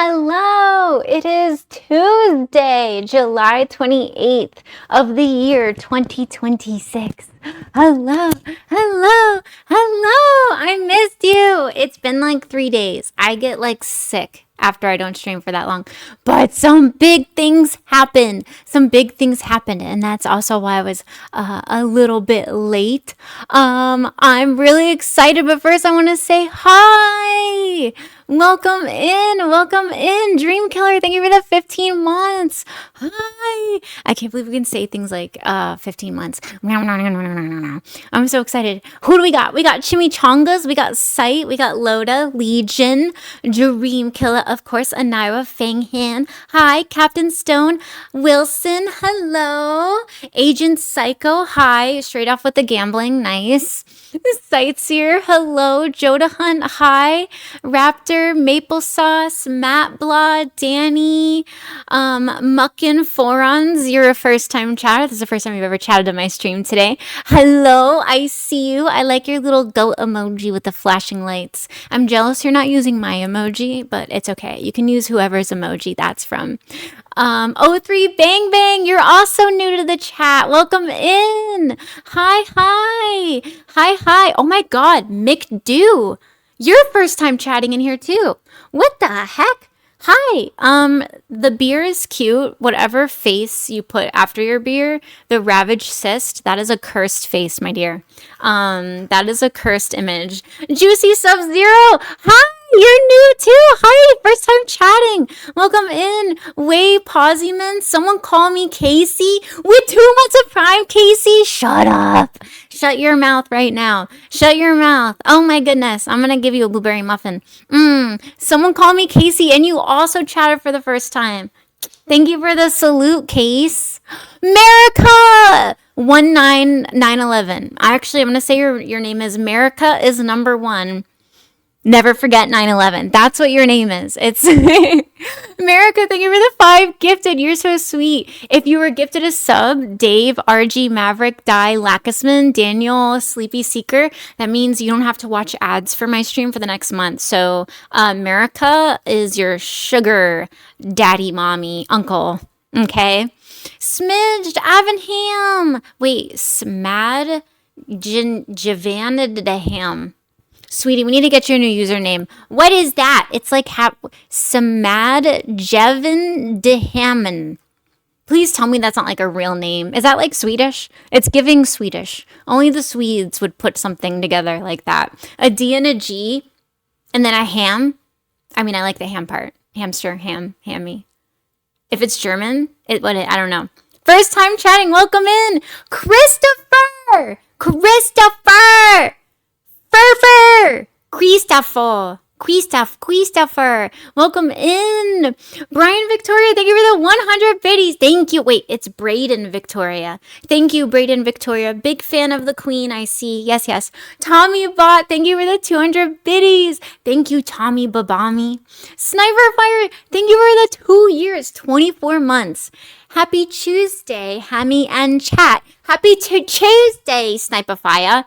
Hello, it is Tuesday, July 28th of the year 2026. Hello, hello, hello. I missed you. It's been like 3 days. I get like sick after I don't stream for that long. But some big things happened. And that's also why I was a little bit late. I'm really excited, but first I want to say hi. Welcome in, Dream Killer. Thank you for the 15 months. Hi. I can't believe we can say things like 15 months. I'm so excited. Who do we got? We got Chimichangas, we got Sight, we got Loda, Legion, Dream Killer, of course, Anira, Fanghan. Hi, Captain Stone, Wilson, hello. Agent Psycho, hi. Straight off with the gambling, nice. Sightseer, hello. Joda Hunt, hi. Raptor, Maple Sauce, Matt Blah, Danny, Muckin Forons, you're a first time chatter. This is the first time you've ever chatted on my stream today. Hello, I see you. I like your little goat emoji with the flashing lights. I'm jealous you're not using my emoji, but it's okay. You can use whoever's emoji that's from. O3 Bang Bang, you're also new to the chat. Welcome in. Hi. Oh my god, Mick Do. You're first time chatting in here too. What the heck? Hi. The beer is cute. Whatever face you put after your beer, the ravaged cyst, that is a cursed face, my dear. That is a cursed image. Juicy Sub-Zero. Hi. You're new too. Hi, first time chatting. Welcome in. Way Possyman. Someone call me Casey. With 2 months of Prime, Casey. Shut up. Shut your mouth right now. Shut your mouth. Oh my goodness. I'm going to give you a blueberry muffin. Someone call me Casey, and you also chatted for the first time. Thank you for the salute, Case. America! 19911. Actually, I'm going to say your name is America is number 1. Never forget 9/11. That's what your name is. It's America. Thank you for the 5 gifted. You're so sweet. If you were gifted a sub, Dave, RG, Maverick, Di, Lackisman, Daniel, Sleepy Seeker, that means you don't have to watch ads for my stream for the next month. So America is your sugar daddy, mommy, uncle. Okay. Smidged, Avenham. Wait, Smad, Javannadaham. Sweetie, we need to get your new username. What is that? It's like Samad Jevin Dehaman. Please tell me that's not like a real name. Is that like Swedish? It's giving Swedish. Only the Swedes would put something together like that. A D and a G, and then a ham. I mean, I like the ham part. Hamster, ham, hammy. If it's German, I don't know. First time chatting, welcome in. Christopher! Christopher, welcome in. Brian Victoria, thank you for the 100 biddies. Thank you. Wait, it's Braden Victoria. Thank you, Braden Victoria. Big fan of the queen, I see. Yes. Tommy Bot, thank you for the 200 biddies. Thank you, Tommy Babami. Sniper Fire, thank you for the 2 years, 24 months. Happy Tuesday, Hammy and chat. Happy Tuesday, Sniper Fire.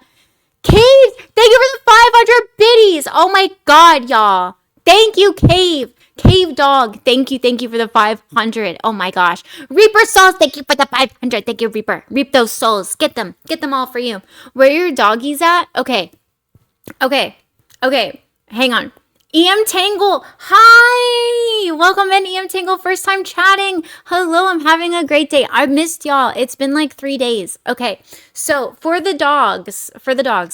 Cave, thank you for the 500 biddies. Oh my god, y'all. Thank you, Cave. Cave Dog, thank you for the 500. Oh my gosh. Reaper Souls, thank you for the 500. Thank you, Reaper. Reap those souls. Get them all for you. Where are your doggies at? Okay. Hang on. EM Tangle, hi! Welcome in, EM Tangle, first time chatting. Hello, I'm having a great day. I missed y'all. It's been like 3 days. Okay, so for the dogs,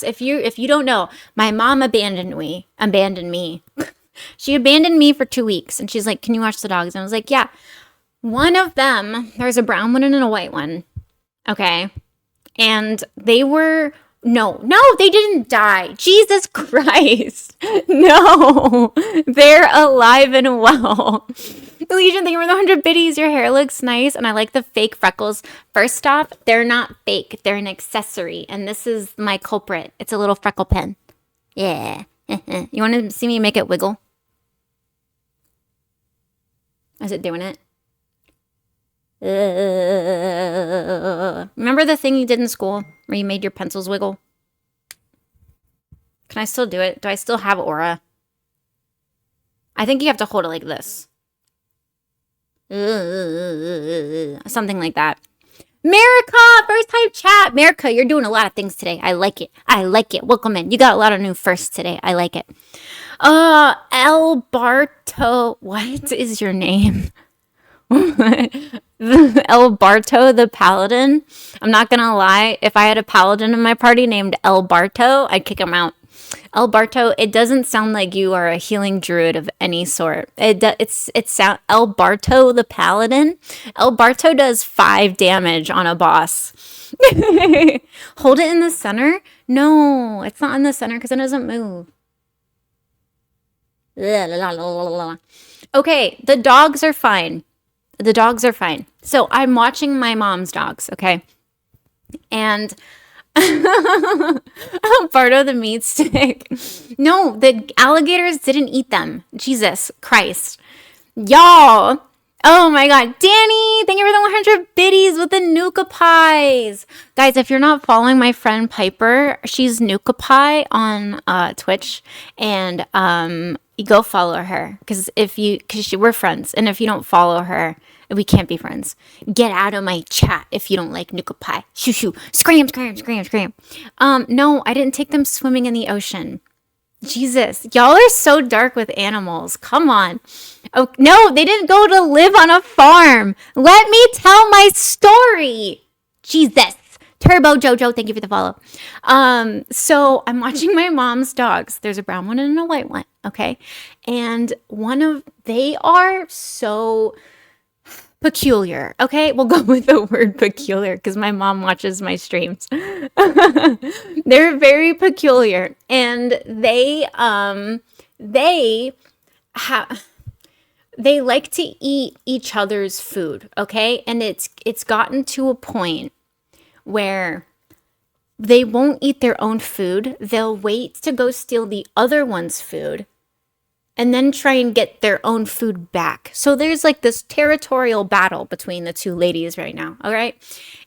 if you don't know, my mom abandoned me. She abandoned me for 2 weeks, and she's like, can you watch the dogs? And I was like, yeah. One of them, there's a brown one and a white one. Okay, and they were... No, they didn't die. Jesus Christ. No, they're alive and well. Legion, thank you for the 100 biddies. Your hair looks nice, and I like the fake freckles. First off, they're not fake. They're an accessory, and this is my culprit. It's a little freckle pen. Yeah. You want to see me make it wiggle? Is it doing it? Remember the thing you did in school where you made your pencils wiggle? Can I still do it? Do I still have aura? I think you have to hold it like this. Something like that. Merica, first time chat. Merica, you're doing a lot of things today. I like it. I like it. Welcome in. You got a lot of new firsts today. I like it. El Barto. What is your name? El Barto the Paladin. I'm not gonna lie. If I had a paladin in my party named El Barto, I'd kick him out. El Barto, it doesn't sound like you are a healing druid of any sort. It's El Barto the Paladin. El Barto does 5 damage on a boss. Hold it in the center? No, it's not in the center because it doesn't move. Okay, the dogs are fine. The dogs are fine. So I'm watching my mom's dogs, okay? And Bardo the meat stick. No, the alligators didn't eat them. Jesus Christ. Y'all. Oh my god. Danny, thank you for the 100 biddies with the Nuka Pies. Guys, if you're not following my friend Piper, she's Nuka Pie on Twitch. And you go follow her. Because we're friends. And if you don't follow her, we can't be friends. Get out of my chat if you don't like Nuka Pie. Shoo shoo. Scream, scream, scream, scream. No, I didn't take them swimming in the ocean. Jesus, y'all are so dark with animals. Come on. Oh, no, they didn't go to live on a farm. Let me tell my story. Jesus. Turbo Jojo, thank you for the follow. So I'm watching my mom's dogs. There's a brown one and a white one, okay? And they are so peculiar, okay? We'll go with the word peculiar because my mom watches my streams. They're very peculiar, and they like to eat each other's food, okay? And it's gotten to a point where they won't eat their own food. They'll wait to go steal the other one's food and then try and get their own food back. So there's like this territorial battle between the two ladies right now, all right?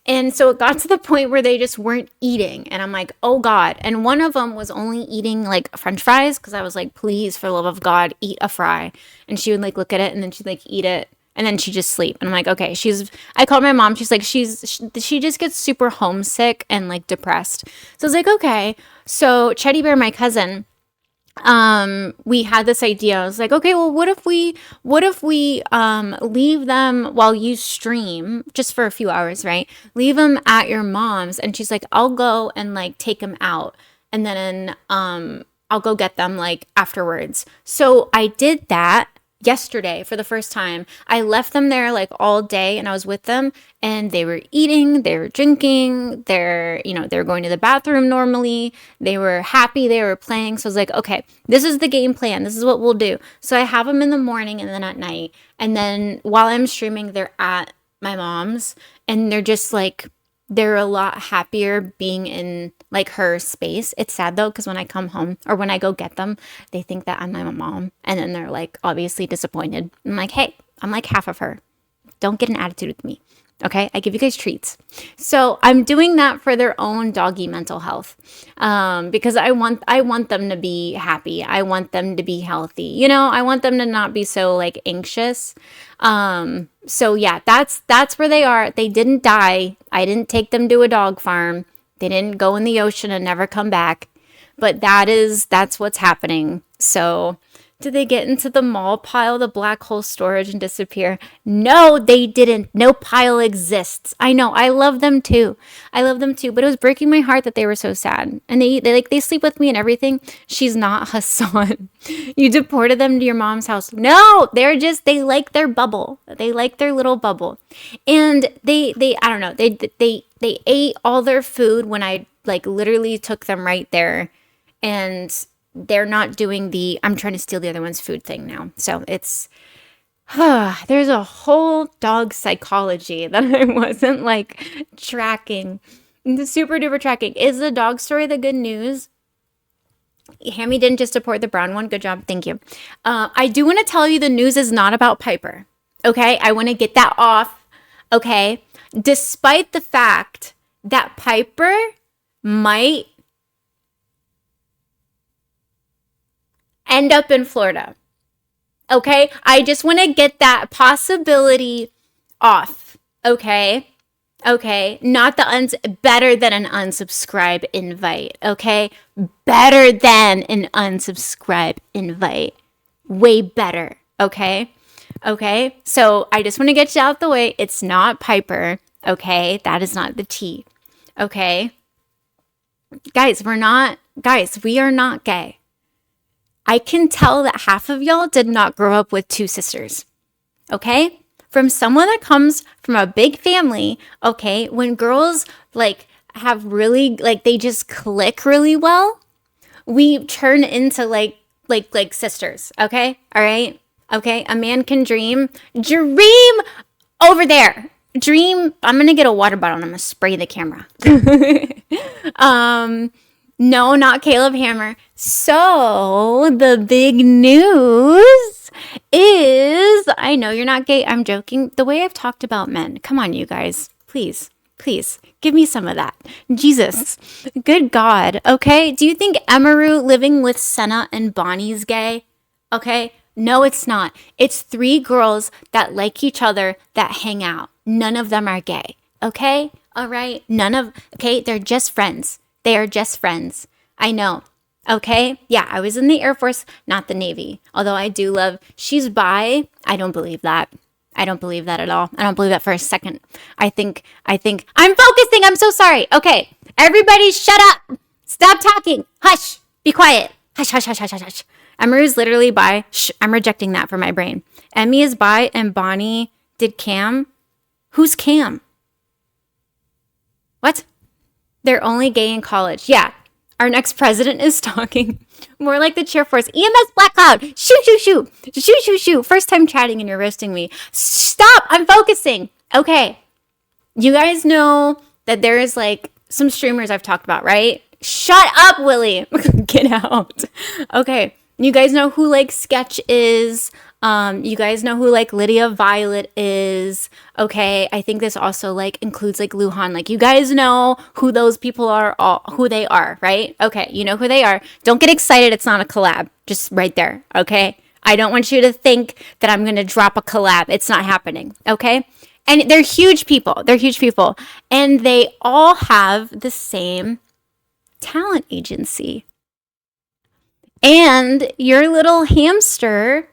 And so it got to the point where they just weren't eating. And I'm like, oh God. And one of them was only eating like French fries because I was like, please, for the love of God, eat a fry. And she would like look at it and then she'd like eat it. And then she'd just sleep. And I'm like, okay, I called my mom. She's like, she just gets super homesick and like depressed. So I was like, okay. So Chetty Bear, my cousin, we had this idea. I was like, okay, well, what if we leave them while you stream just for a few hours, right? Leave them at your mom's. And she's like, I'll go and like take them out. And then, I'll go get them like afterwards. So I did that yesterday for the first time. I left them there like all day and I was with them and they were eating, they were drinking, they're going to the bathroom normally. They were happy, they were playing. So I was like, okay, this is the game plan. This is what we'll do. So I have them in the morning and then at night. And then while I'm streaming, they're at my mom's and they're just like, they're a lot happier being in like her space. It's sad though, because when I come home or when I go get them, they think that I'm my mom. And then they're like obviously disappointed. I'm like, hey, I'm like half of her. Don't get an attitude with me. Okay, I give you guys treats. So I'm doing that for their own doggy mental health, because I want them to be happy. I want them to be healthy. You know, I want them to not be so like anxious. So yeah, that's where they are. They didn't die. I didn't take them to a dog farm. They didn't go in the ocean and never come back. But that's what's happening. So did they get into the mall pile, the black hole storage, and disappear? No, they didn't. No pile exists. I know. I love them too. But it was breaking my heart that they were so sad. And they sleep with me and everything. She's not Hassan. You deported them to your mom's house. No, they like their bubble. They like their little bubble. And they I don't know. They ate all their food when I like literally took them right there. And they're not doing the I'm trying to steal the other one's food thing now. So it's there's a whole dog psychology that I wasn't like tracking. The super duper tracking. Is the dog story the good news? Hammy didn't just support the brown one. Good job. Thank you. I do want to tell you the news is not about Piper. Okay? I want to get that off. Okay? Despite the fact that Piper might end up in Florida. Okay? I just want to get that possibility off. Okay? Okay, not better than an unsubscribe invite. Okay, better than an unsubscribe invite. Way better. Okay, okay. So I just want to get you out the way. It's not Piper. Okay, that is not the T. Okay, guys, we are not gay. I can tell that half of y'all did not grow up with two sisters. Okay? From someone that comes from a big family, okay, when girls like have really like they just click really well, we turn into like sisters, okay? All right? Okay? A man can dream over there. Dream. I'm going to get a water bottle and I'm going to spray the camera. No, not Caleb Hammer. So, the big news is, I know you're not gay. I'm joking. The way I've talked about men. Come on, you guys. Please, give me some of that. Jesus. Good God. Okay. Do you think Emaru living with Senna and Bonnie's gay? Okay. No, it's not. It's 3 girls that like each other that hang out. None of them are gay. Okay. All right. Okay. They're just friends. They are just friends. I know. Okay? Yeah, I was in the Air Force, not the Navy. Although I do love, she's bi. I don't believe that. I don't believe that at all. I don't believe that for a second. I think, I'm focusing. I'm so sorry. Okay. Everybody shut up. Stop talking. Hush. Be quiet. Hush, hush, hush, hush, hush, hush. Emery's literally bi. Shh, I'm rejecting that from my brain. Emmy is bi and Bonnie did Cam. Who's Cam? What? They're only gay in college. Yeah. Our next president is talking more like the cheer force. EMS Black Cloud. Shoot, shoot, shoot. Shoot, shoot, shoot. First time chatting and you're roasting me. Stop. I'm focusing. Okay. You guys know that there is like some streamers I've talked about, right? Shut up, Willie. Get out. Okay. You guys know who like Sketch is. You guys know who like Lydia Violet is. Okay. I think this also like includes like Luhan. Like you guys know who those people are, who they are, right? Okay. You know who they are. Don't get excited. It's not a collab. Just right there. Okay. I don't want you to think that I'm going to drop a collab. It's not happening. Okay. And they're huge people. And they all have the same talent agency. And your little hamster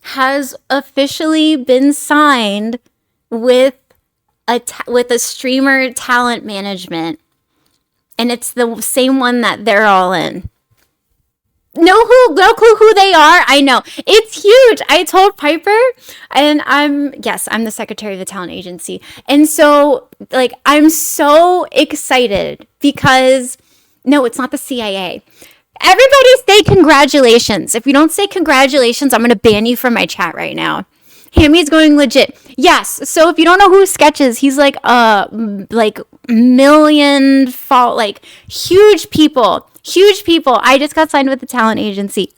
has officially been signed with a streamer talent management. And it's the same one that they're all in. No clue who they are. I know. It's huge. I told Piper and I'm the secretary of the talent agency. And so like, I'm so excited because no, it's not the CIA. Everybody say congratulations. If you don't say congratulations, I'm going to ban you from my chat right now. Hammy's going legit. Yes. So if you don't know who Sketch is, he's like million huge people. I just got signed with the talent agency.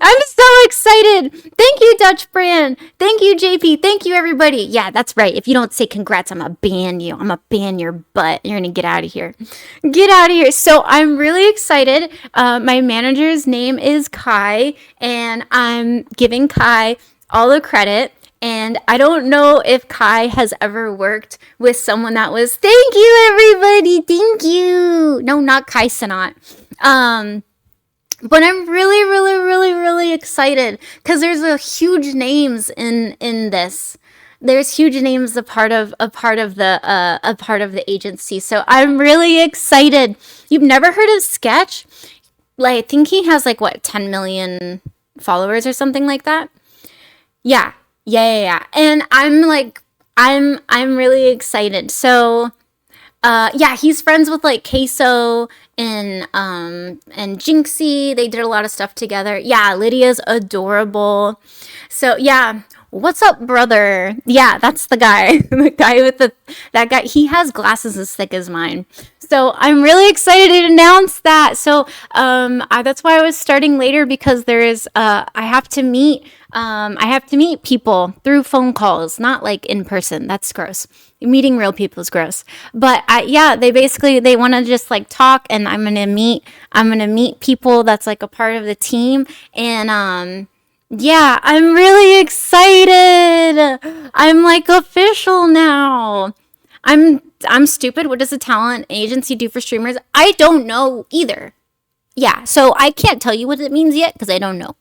I'm so excited. Thank you, Dutch Brand. Thank you, JP. Thank you, everybody. Yeah, that's right. If you don't say congrats, I'm going to ban you. I'm going to ban your butt. You're going to get out of here. Get out of here. So I'm really excited. My manager's name is Kai, and I'm giving Kai all the credit. And I don't know if Kai has ever worked with someone that was, thank you, everybody. Thank you. No, not Kai Sanat. But I'm really, really, really, really excited because there's huge names in this. There's huge names a part of the agency. So I'm really excited. You've never heard of Sketch? Like I think he has 10 million followers or something like that. Yeah. And I'm really excited. So he's friends with Queso and Jinxie. They did a lot of stuff together. Yeah, Lydia's adorable. So yeah, what's up, brother? Yeah, that's the guy. The guy with that guy. He has glasses as thick as mine. So I'm really excited to announce that. So that's why I was starting later because there's I have to meet people through phone calls, not in person. That's gross. Meeting real people is gross. But they want to just talk, and I'm gonna meet people that's a part of the team, and Yeah, I'm really excited. I'm like official now. I'm stupid. What does a talent agency do for streamers? I don't know either. Yeah, so I can't tell you what it means yet because I don't know.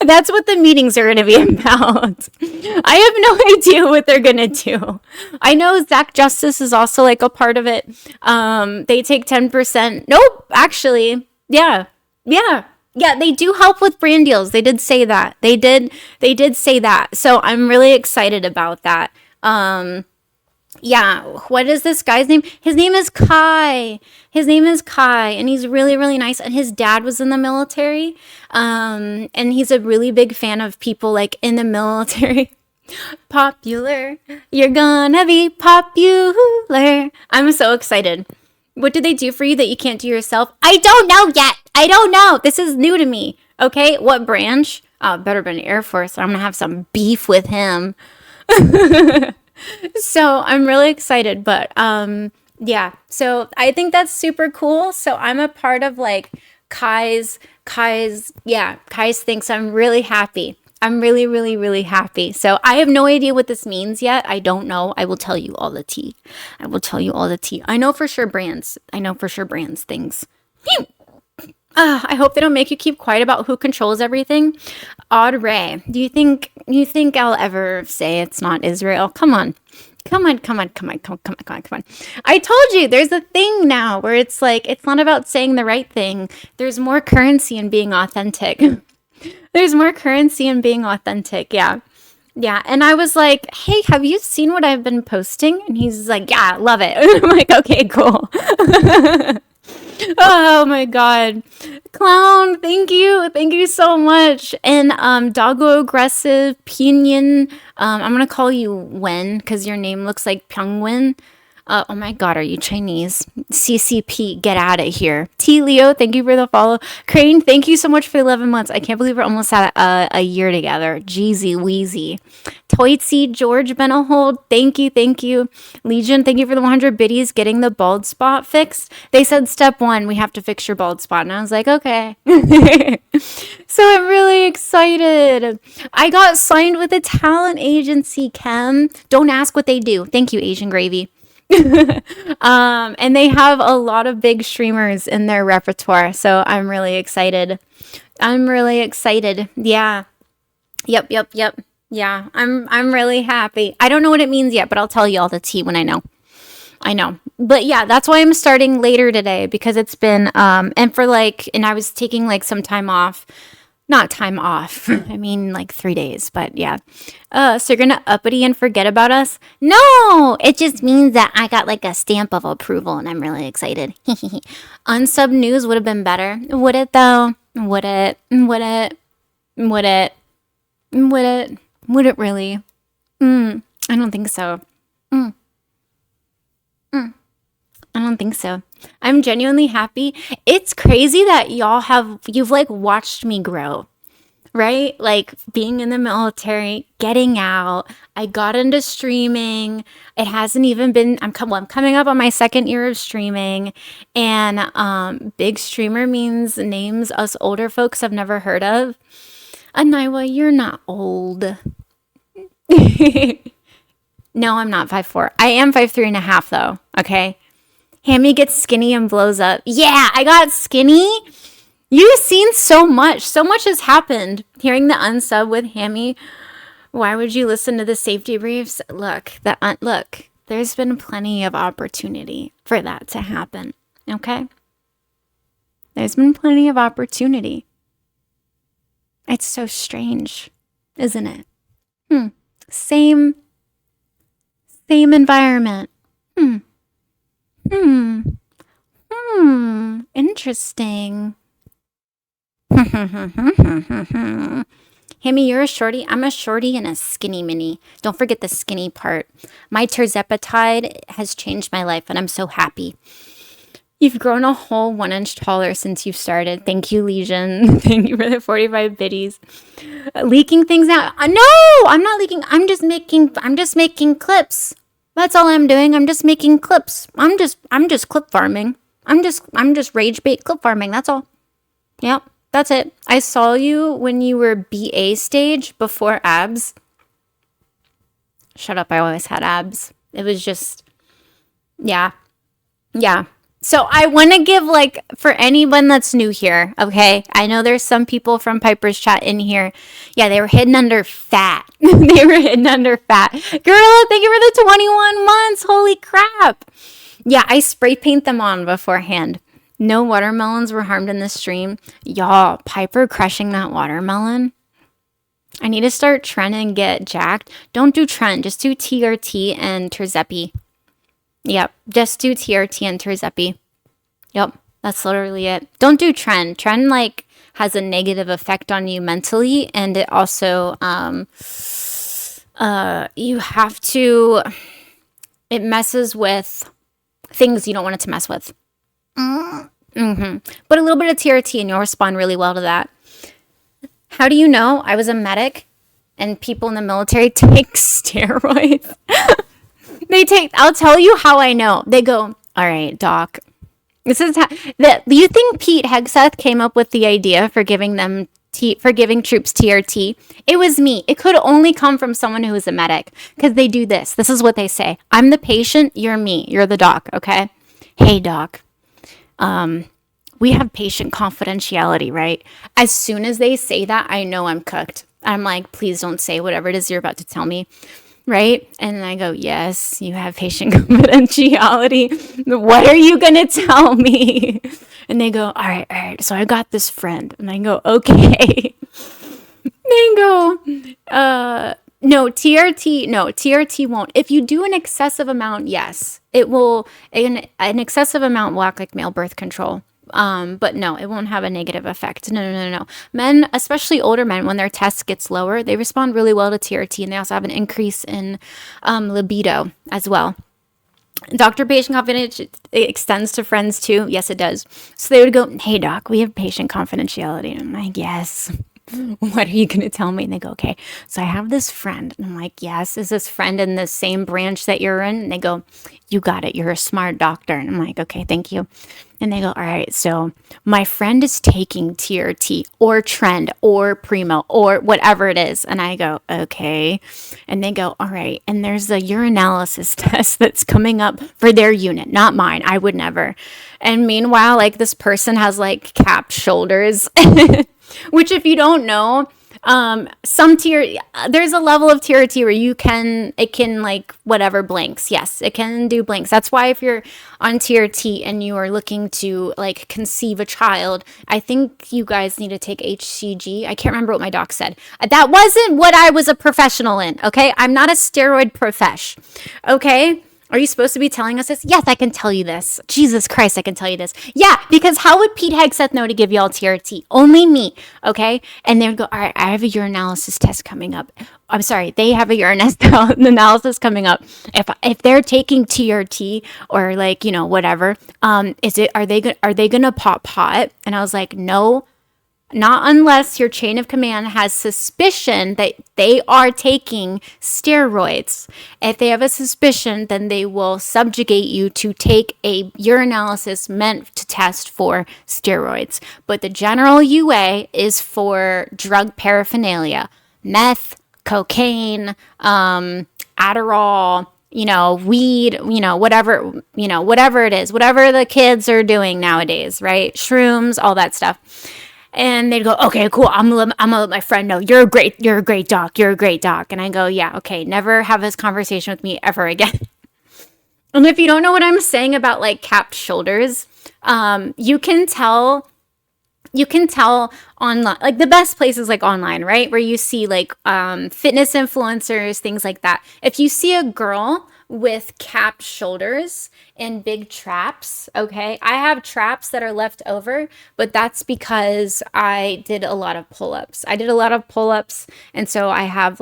That's what the meetings are going to be about. I have no idea what they're going to do. I know Zach Justice is also like a part of it. They take 10%. Nope, actually. Yeah. Yeah. Yeah, they do help with brand deals. They did say that. They did say that. So I'm really excited about that. Yeah, what is this guy's name? His name is Kai. His name is Kai, and he's really, really nice. And his dad was in the military, and he's a really big fan of people like in the military. Popular, you're gonna be popular. I'm so excited. What do they do for you that you can't do yourself? I don't know yet. I don't know. This is new to me. Okay, what branch? Oh, better been Air Force. I'm gonna have some beef with him. So I'm really excited, but yeah, so I think that's super cool. So I'm a part of like Kai's thinks I'm really happy. I'm really, really, really happy. So I have no idea what this means yet. I don't know. I will tell you all the tea. I will tell you all the tea. I know for sure brands. I know for sure brands things. I hope they don't make you keep quiet about who controls everything. Odd Ray, do you think I'll ever say it's not Israel? Come on. Come on, come on, come on, come on, come on, come on, come on. I told you there's a thing now where it's like it's not about saying the right thing. There's more currency in being authentic. There's more currency in being authentic. Yeah. Yeah. And I was like, hey, have you seen what I've been posting? And he's like, yeah, love it. I'm like, okay, cool. Oh my god. Clown, thank you. Thank you so much. And Doggo Aggressive Pinyin. I'm gonna call you Wen because your name looks like Pyongwen. Oh my god, are you Chinese? CCP, get out of here. T Leo, thank you for the follow. Crane, thank you so much for 11 months. I can't believe we're almost at a year together. Jeezy Wheezy. Toitsy, George Benahold, thank you, thank you. Legion, thank you for the 100 biddies getting the bald spot fixed. They said step 1, we have to fix your bald spot. And I was like, okay. So I'm really excited. I got signed with a talent agency, Kem. Don't ask what they do. Thank you, Asian Gravy. And they have a lot of big streamers in their repertoire, so I'm really excited. I'm really excited. Yeah. Yep. Yeah, I'm really happy. I don't know what it means yet, but I'll tell you all the tea when I know. I know. But yeah, that's why I'm starting later today because it's been and I was taking like some time off. Not time off. I mean like 3 days, but yeah. So you're gonna uppity and forget about us? No! It just means that I got like a stamp of approval and I'm really excited. Unsub news would have been better. Would it though? Would it? Would it? Would it? Would it? Would it really? I don't think so. I don't think so. I'm genuinely happy. It's crazy that you've like watched me grow, right? Like being in the military, getting out. I got into streaming. It hasn't even been, I'm coming up on my 2nd year of streaming. And big streamer means names us older folks have never heard of. Anaiwa, you're not old. No, I'm not 5'4". I am 5'3.5" though, okay? Hammy gets skinny and blows up. Yeah, I got skinny. You've seen so much. So much has happened. Hearing the unsub with Hammy. Why would you listen to the safety briefs? Look, there's been plenty of opportunity for that to happen. Okay? There's been plenty of opportunity. It's so strange, isn't it? Same environment. Interesting. Hammy, you're a shorty. I'm a shorty and a skinny mini. Don't forget the skinny part. My terzepatide has changed my life and I'm so happy. You've grown a whole 1 inch taller since you've started. Thank you, Legion. Thank you for the 45 biddies. Leaking things out. No, I'm not leaking. I'm just making clips. That's all I'm doing. I'm just making clips. I'm just clip farming. I'm just rage bait clip farming. That's all. Yep. That's it. I saw you when you were BA stage before abs. Shut up. I always had abs. It was just, yeah. Yeah. So I want to give, like, for anyone that's new here, okay? I know there's some people from Piper's chat in here. Yeah, they were hidden under fat. They were hidden under fat. Girl, thank you for the 21 months. Holy crap. Yeah, I spray paint them on beforehand. No watermelons were harmed in the stream. Y'all, Piper crushing that watermelon. I need to start Tren and get jacked. Don't do Tren. Just do TRT and Terzepi. Yep, just do TRT and Terzepi. Yep, that's literally it. Don't do Tren. Tren, like, has a negative effect on you mentally, and it also, you have to, it messes with things you don't want it to mess with. Mm-hmm. But a little bit of TRT and you'll respond really well to that. How do you know? I was a medic, and people in the military take steroids. I'll tell you how I know. They go, all right, doc. This is how, do you think Pete Hegseth came up with the idea for giving troops TRT? It was me. It could only come from someone who is a medic, because they do this. This is what they say. I'm the patient. You're me. You're the doc. Okay. Hey, doc. We have patient confidentiality, right? As soon as they say that, I know I'm cooked. I'm like, please don't say whatever it is you're about to tell me. Right? And I go, yes, you have patient confidentiality. What are you going to tell me? And they go, all right. So I got this friend. And I go, okay. They go, no, TRT won't. If you do an excessive amount, yes, it will. An excessive amont will act like male birth control. But no, it won't have a negative effect. No. Men, especially older men, when their test gets lower, they respond really well to TRT, and they also have an increase in libido as well. Doctor patient confidentiality extends to friends too. Yes, it does. So they would go, hey doc, we have patient confidentiality. And I'm like, yes. What are you going to tell me? And they go, okay, so I have this friend. And I'm like, yes, is this friend in the same branch that you're in? And they go, you got it. You're a smart doctor. And I'm like, okay, thank you. And they go, all right, so my friend is taking TRT or Trend or Primo or whatever it is. And I go, okay. And they go, all right. And there's a urinalysis test that's coming up for their unit, not mine. I would never. And meanwhile, like, this person has like capped shoulders. Which, if you don't know, there's a level of TRT where it can like whatever blinks. Yes, it can do blinks. That's why if you're on TRT and you are looking to like conceive a child, I think you guys need to take HCG. I can't remember what my doc said. That wasn't what I was a professional in. Okay, I'm not a steroid profesh. Okay. Are you supposed to be telling us this? Yes, I can tell you this. Jesus Christ, I can tell you this. Yeah, because how would Pete Hegseth know to give y'all TRT? Only me, okay? And they would go, all right, I have a urinalysis test coming up. I'm sorry, they have a urinalysis coming up. If they're taking TRT or like, you know, whatever, are they gonna pop pot? And I was like, no. Not unless your chain of command has suspicion that they are taking steroids. If they have a suspicion, then they will subjugate you to take a urinalysis meant to test for steroids. But the general UA is for drug paraphernalia, meth, cocaine, Adderall, weed, whatever it is, whatever the kids are doing nowadays, right? Shrooms, all that stuff. And they'd go, okay, cool. I'm gonna let my friend know you're a great doc. You're a great doc. And I go, yeah, okay. Never have this conversation with me ever again. And if you don't know what I'm saying about like capped shoulders, you can tell online, like the best places like online, right? Where you see like fitness influencers, things like that. If you see a girl with capped shoulders and big traps, okay? I have traps that are left over, but that's because I did a lot of pull-ups. And so I have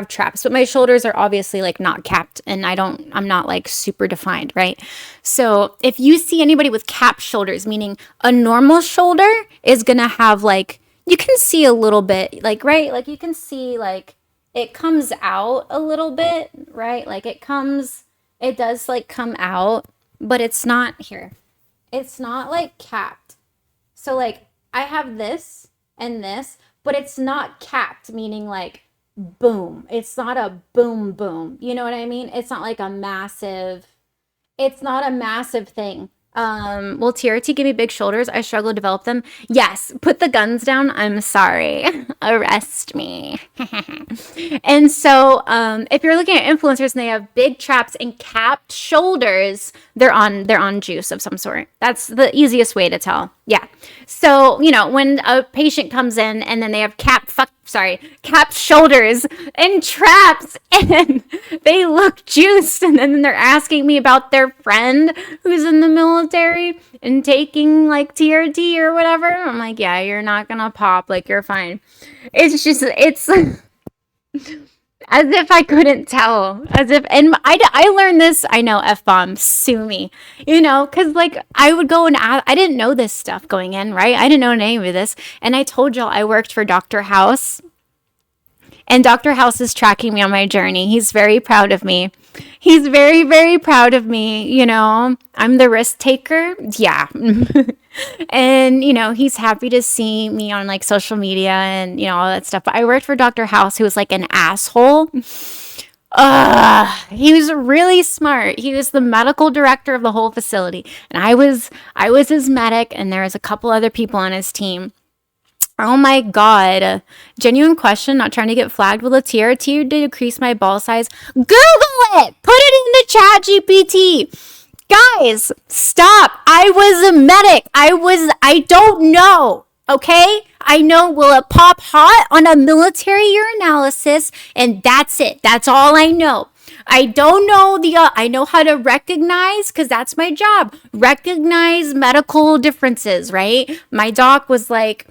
traps, but my shoulders are obviously like not capped, and I'm not like super defined, right? So if you see anybody with capped shoulders, meaning a normal shoulder is gonna have like, you can see a little bit, like, right? Like you can see like, it comes out a little bit, right? Like it does like come out, but it's not here. It's not like capped. So like I have this and this, but it's not capped, meaning like boom. It's not a boom boom. You know what I mean? It's not like a massive, it's not a massive thing. Will TRT give me big shoulders? I struggle to develop them. Yes, put the guns down. I'm sorry. Arrest me. And so, if you're looking at influencers and they have big traps and capped shoulders, they're on juice of some sort. That's the easiest way to tell. Yeah. So, when a patient comes in and then they have capped shoulders and traps and they look juiced, and then they're asking me about their friend who's in the military and taking like TRT or whatever. I'm like, yeah, you're not gonna pop, like you're fine. It's as if I couldn't tell. And I learned this. I know, F-bomb, sue me. Because like I would go and ask, I didn't know this stuff going in, right? I didn't know any of this. And I told y'all I worked for Dr. House. And Dr. House is tracking me on my journey. He's very proud of me. He's very, very proud of me. I'm the risk taker. Yeah. And, he's happy to see me on like social media and, all that stuff. But I worked for Dr. House, who was like an asshole. He was really smart. He was the medical director of the whole facility. And I was his medic, and there was a couple other people on his team. Oh my God. Genuine question, not trying to get flagged. Will a TRT decrease my ball size? Google it! Put it into Chat GPT. Guys, stop. I was a medic. I don't know. Okay? I know, will it pop hot on a military urinalysis? And that's it. That's all I know. I don't know I know how to recognize, because that's my job. Recognize medical differences, right? My doc was like,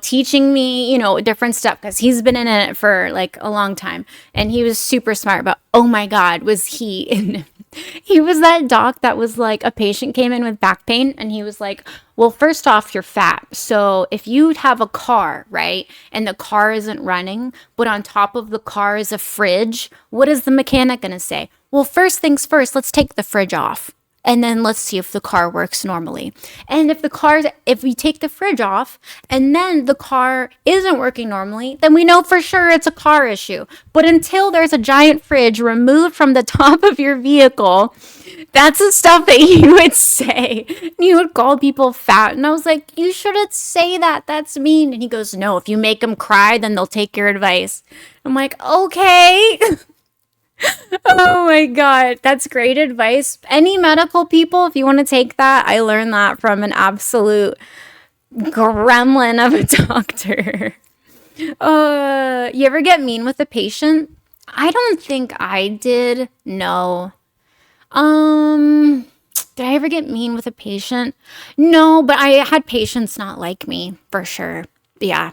teaching me, different stuff, because he's been in it for like a long time, and he was super smart. But oh my God, was he was that doc that was like, a patient came in with back pain, and he was like, well, first off, you're fat. So if you have a car, right, and the car isn't running, but on top of the car is a fridge, what is the mechanic going to say? Well, first things first, let's take the fridge off. And then let's see if the car works normally. And if we take the fridge off and then the car isn't working normally, then we know for sure it's a car issue. But until there's a giant fridge removed from the top of your vehicle, that's the stuff that you would say. You would call people fat. And I was like, you shouldn't say that. That's mean. And he goes, no, if you make them cry, then they'll take your advice. I'm like, okay. Oh my God, that's great advice. Any medical people, if you want to take that, I learned that from an absolute gremlin of a doctor. You ever get mean with a patient? I don't think I did. No. Did I ever get mean with a patient? No, but I had patients not like me, for sure. Yeah.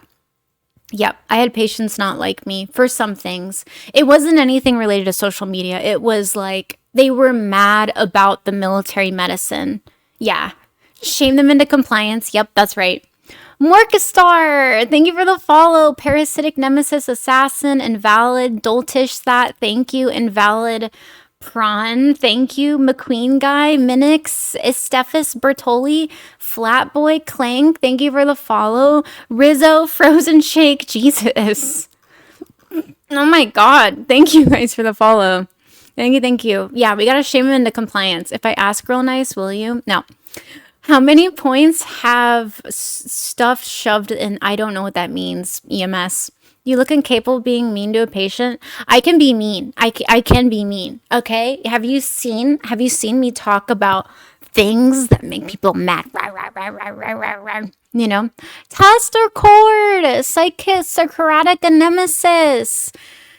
Yep, I had patients not like me for some things. It wasn't anything related to social media. It was like they were mad about the military medicine. Yeah, shame them into compliance. Yep, that's right. Morkastar, thank you for the follow. Parasitic Nemesis Assassin, Invalid, Doltish that, thank you. Invalid Prawn, thank you. McQueen Guy, Minix, Estefus Bertoli, Flatboy Clank, thank you for the follow. Rizzo, Frozen Shake, Jesus. Oh my God, thank you guys for the follow. Thank you. Yeah, we gotta shame him into compliance. If I ask real nice, will you? No. How many points have stuff shoved in? I don't know what that means. EMS. You look incapable of being mean to a patient. I can be mean. I can be mean. Okay. Have you seen me talk about things that make people mad? Tester cord, psychis, Socratic nemesis.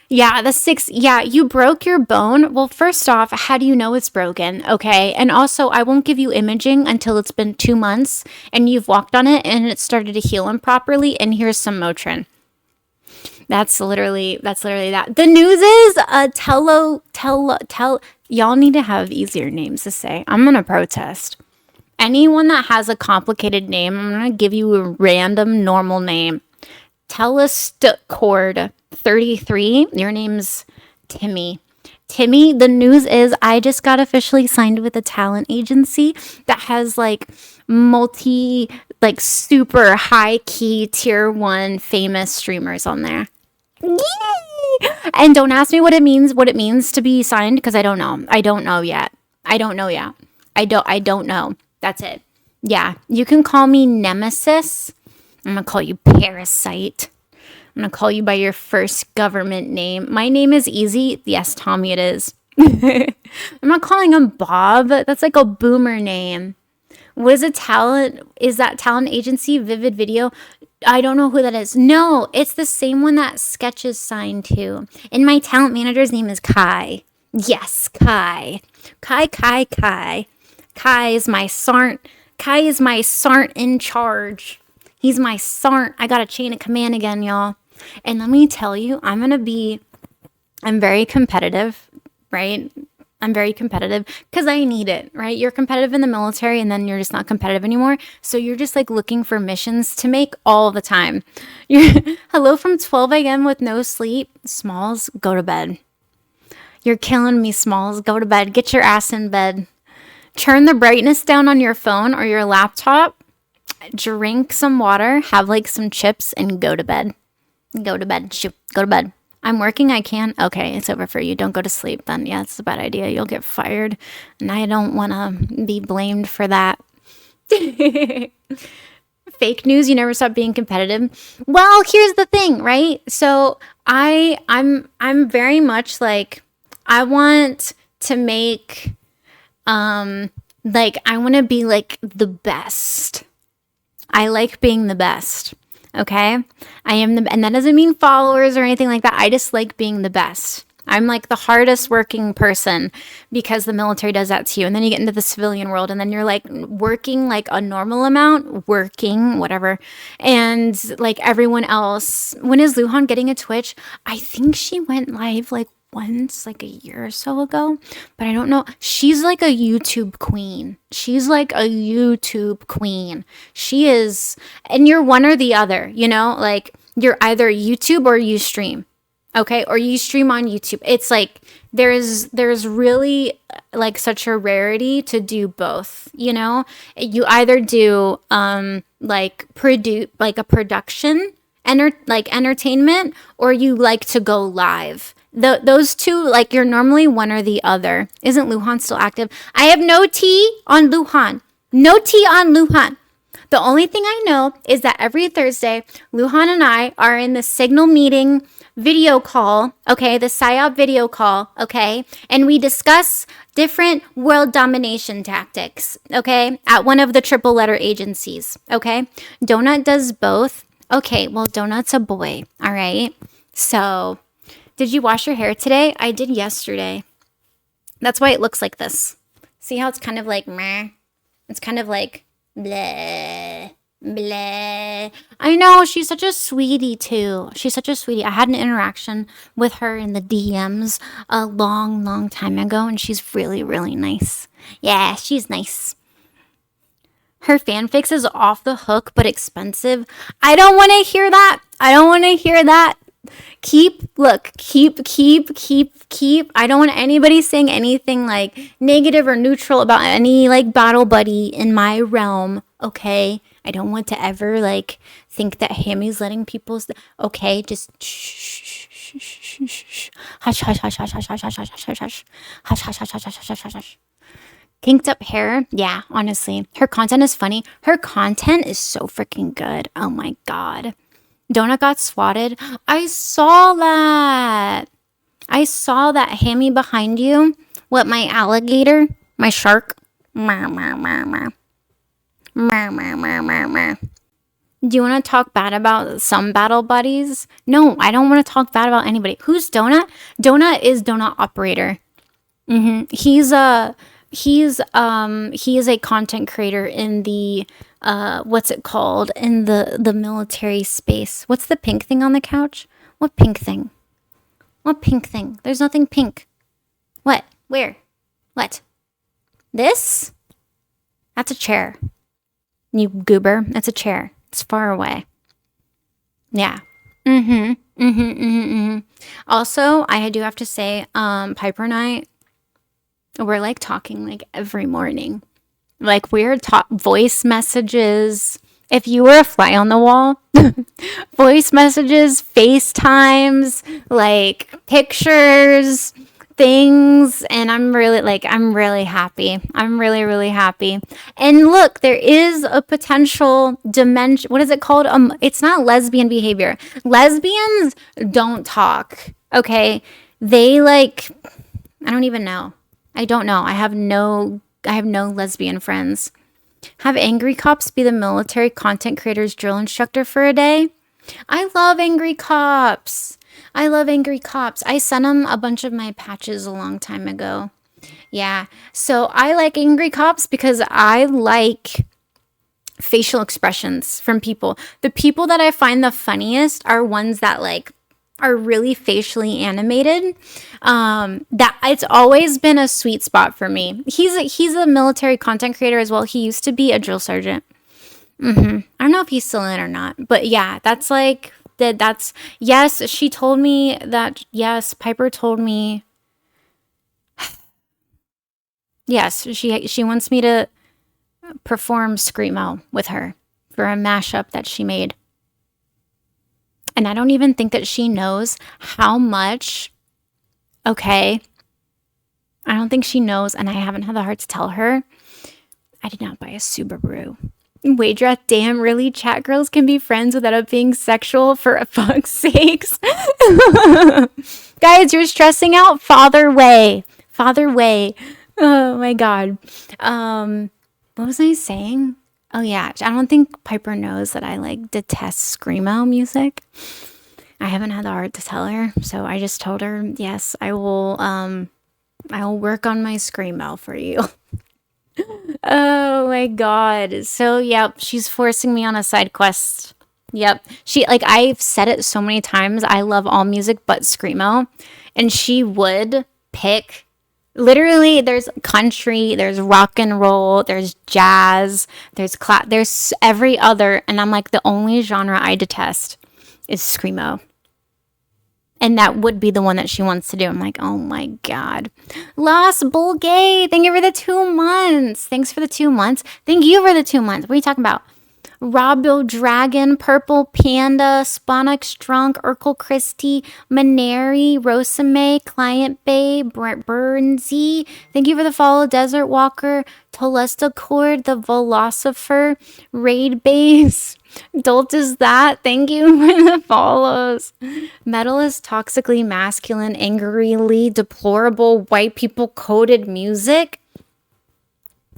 Yeah, you broke your bone. Well, first off, how do you know it's broken? Okay. And also, I won't give you imaging until it's been 2 months and you've walked on it and it started to heal improperly. And here's some Motrin. That's literally that. The news is, y'all need to have easier names to say. I'm going to protest. Anyone that has a complicated name, I'm going to give you a random normal name. Telestocord 33. Your name's Timmy. Timmy, the news is I just got officially signed with a talent agency that has like like super high key tier 1 famous streamers on there. Yay! And don't ask me what it means to be signed, because I don't know. I don't know yet. I don't know. That's it. Yeah, you can call me Nemesis. I'm gonna call you Parasite. I'm gonna call you by your first government name. My name is easy. Yes, Tommy, it is. I'm not calling him Bob. That's like a boomer name. What is a talent? Is that talent agency Vivid Video? I don't know who that is. No, it's the same one that Sketch is signed to. And my talent manager's name is Kai. Yes, Kai. Kai. Kai is my Sarnt. Kai is my Sarnt in charge. He's my Sarnt. I got a chain of command again, y'all. And let me tell you, I'm very competitive, right? I'm very competitive because I need it, right? You're competitive in the military and then you're just not competitive anymore. So you're just like looking for missions to make all the time. Hello from 12 a.m. with no sleep. Smalls, go to bed. You're killing me, Smalls. Go to bed. Get your ass in bed. Turn the brightness down on your phone or your laptop. Drink some water. Have like some chips and go to bed. Go to bed. Shoot. Go to bed. I'm working. I can. Okay, it's over for you. Don't go to sleep then. Yeah, it's a bad idea. You'll get fired. And I don't want to be blamed for that. Fake news. You never stop being competitive. Well, here's the thing, right? So I'm very much like, I want to make, like, I want to be like the best. I like being the best. Okay. And that doesn't mean followers or anything like that. I just like being the best. I'm like the hardest working person because the military does that to you. And then you get into the civilian world and then you're like working like a normal amount, whatever. And like everyone else, when is Luhan getting a Twitch? I think she went live like once, like a year or so ago, but I don't know. She's like a YouTube queen. She is, and you're one or the other, you know, like you're either YouTube or you stream. Okay. Or you stream on YouTube. It's like, there's really like such a rarity to do both, you know. You either do, like a production, entertainment, or you like to go live. Those two, like, you're normally one or the other. Isn't Luhan still active? I have no tea on Luhan. No tea on Luhan. The only thing I know is that every Thursday, Luhan and I are in the Signal meeting video call, okay? The PSYOP video call, okay? And we discuss different world domination tactics, okay? At one of the triple letter agencies, okay? Donut does both. Okay, well, Donut's a boy, all right? So, did you wash your hair today? I did yesterday. That's why it looks like this. See how it's kind of like meh? It's kind of like bleh, bleh. I know, she's such a sweetie too. She's such a sweetie. I had an interaction with her in the DMs a long, long time ago, and she's really, really nice. Yeah, she's nice. Her FanFix is off the hook, but expensive. I don't want to hear that. Keep. I don't want anybody saying anything like negative or neutral about any like battle buddy in my realm. Okay. I don't want to ever like think that Hammy's letting people. Okay. Just shh. Hush. Kinked up hair. Yeah, honestly. Her content is funny. Her content is so freaking good. Oh my God. Donut got swatted. I saw that. Hammy behind you. What, my alligator? My shark? Do you want to talk bad about some battle buddies? No, I don't want to talk bad about anybody. Who's Donut? Donut is Donut Operator. He is a content creator in the what's it called, in the military space. What's the pink thing on the couch? What pink thing? There's nothing pink. What? Where? What? This? That's a chair. You goober. That's a chair. It's far away. Yeah. Mm-hmm. Mm-hmm. Mm-hmm. Mm-hmm. Also, I do have to say, Piper and I, we're like talking like every morning. Like we're voice messages. If you were a fly on the wall, voice messages, FaceTimes, like pictures, things, and I'm really happy. I'm really really happy. And look, there is a potential dimension. What is it called? It's not lesbian behavior. Lesbians don't talk. Okay? They like I don't even know. I don't know. I have no lesbian friends. Have angry cops be the military content creators drill instructor for a day. I love angry cops. I love angry cops. I sent them a bunch of my patches a long time ago. Yeah. So I like angry cops because I like facial expressions from people. The people that I find the funniest are ones that like are really facially animated. That it's always been a sweet spot for me. He's a military content creator as well. He used to be a drill sergeant. I don't know if he's still in or not, but yeah, that's like that. That's yes. She told me that. Yes, Piper told me. Yes, she wants me to perform screamo with her for a mashup that she made. And I don't even think that she knows how much. Okay, I don't think she knows, and I haven't had the heart to tell her. I did not buy a Subaru. Waydra, damn, really? Chat girls can be friends without it being sexual for fuck's sakes. Guys, you're stressing out Father Way. Father Way. Oh my god. What was I saying? Oh yeah, I don't think Piper knows that I like detest screamo music. I haven't had the heart to tell her, so I just told her, yes, I will work on my screamo for you. Oh my god. So, yep, she's forcing me on a side quest. Yep. I've said it so many times, I love all music but screamo, and she would pick literally there's country, there's rock and roll, there's jazz, there's every other, and I'm like the only genre I detest is screamo. And that would be the one that she wants to do. I'm like, oh my God. Lost Bull Gay. Thank you for the 2 months. Thanks for the 2 months. Thank you for the 2 months. What are you talking about? Robbo Dragon, Purple Panda, Sponix Drunk, Urkel Christie, Maneri, Rosame, Client Bay, Burnsy. Thank you for the follow, Desert Walker, Tolesta Cord, the Velocifer, Raid Base. Dolt is that. Thank you for the follows. Metal is toxically masculine, angrily deplorable, white people coded music.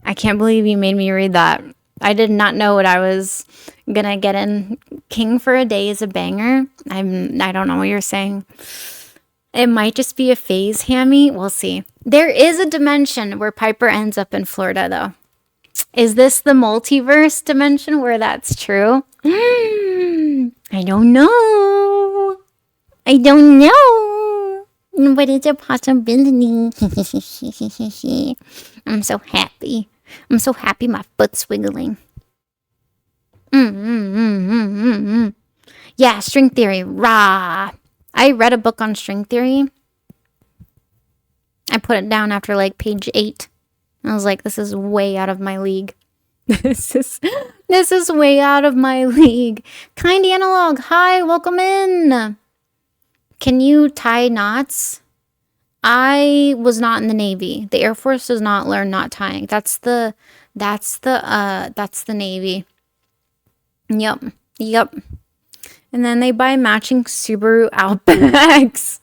I can't believe you made me read that. I did not know what I was gonna get in. King for a Day is a banger. I don't know what you're saying. It might just be a phase, Hammy. We'll see. There is a dimension where Piper ends up in Florida, though. Is this the multiverse dimension where that's true? I don't know. I don't know. But it's a possibility. I'm so happy. I'm so happy my foot's wiggling. Yeah, string theory. Rah. I read a book on string theory. I put it down after like page 8. I was like, this is way out of my league. This is way out of my league. Kind Analog, hi, welcome in. Can you tie knots? I was not in the Navy. The Air Force does not learn knot tying. That's the Navy. Yep. And then they buy matching Subaru Outbacks.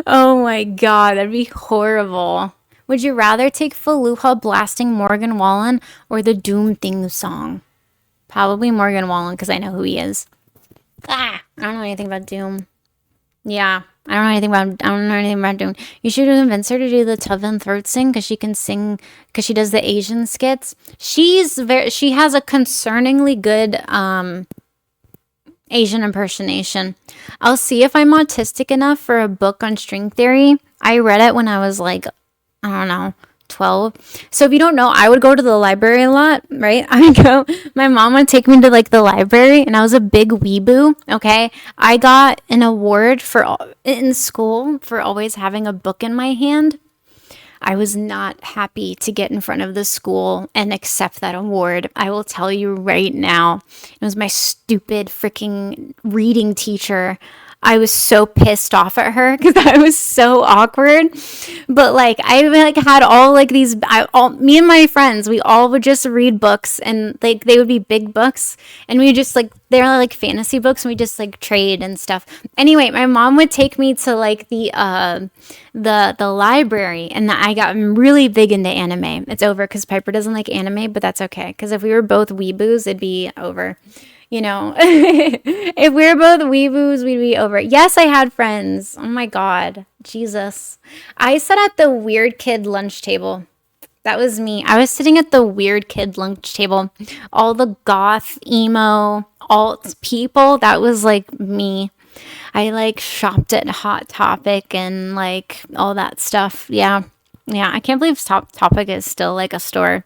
Oh my god, that'd be horrible. Would you rather take Fallujah blasting Morgan Wallen or the Doom theme song? Probably Morgan Wallen because I know who he is. I don't know anything about Doom. Yeah, I don't know anything about Doom. You should convince her to do the Tuvin throat sing because she can sing because she does the Asian skits. She has a concerningly good Asian impersonation. I'll see if I'm autistic enough for a book on string theory. I read it when I was like, I don't know, 12. So if you don't know, I would go to the library a lot, right? I would go, my mom would take me to like the library, and I was a big weeboo, okay? I got an award in school for always having a book in my hand. I was not happy to get in front of the school and accept that award. I will tell you right now, it was my stupid freaking reading teacher. I was so pissed off at her because I was so awkward. But like I like had all like these, me and my friends, we all would just read books, and like they would be big books, and we just like they're like fantasy books, and we just like trade and stuff. Anyway, my mom would take me to like the library, and I got really big into anime. It's over because Piper doesn't like anime, but that's okay because if we were both weeboos, it'd be over. You know, if we were both weeboos, we'd be over. Yes, I had friends. Oh my God. Jesus. I sat at the weird kid lunch table. That was me. I was sitting at the weird kid lunch table. All the goth, emo, alt people. That was like me. I like shopped at Hot Topic and like all that stuff. Yeah. Yeah, I can't believe Topic is still like a store.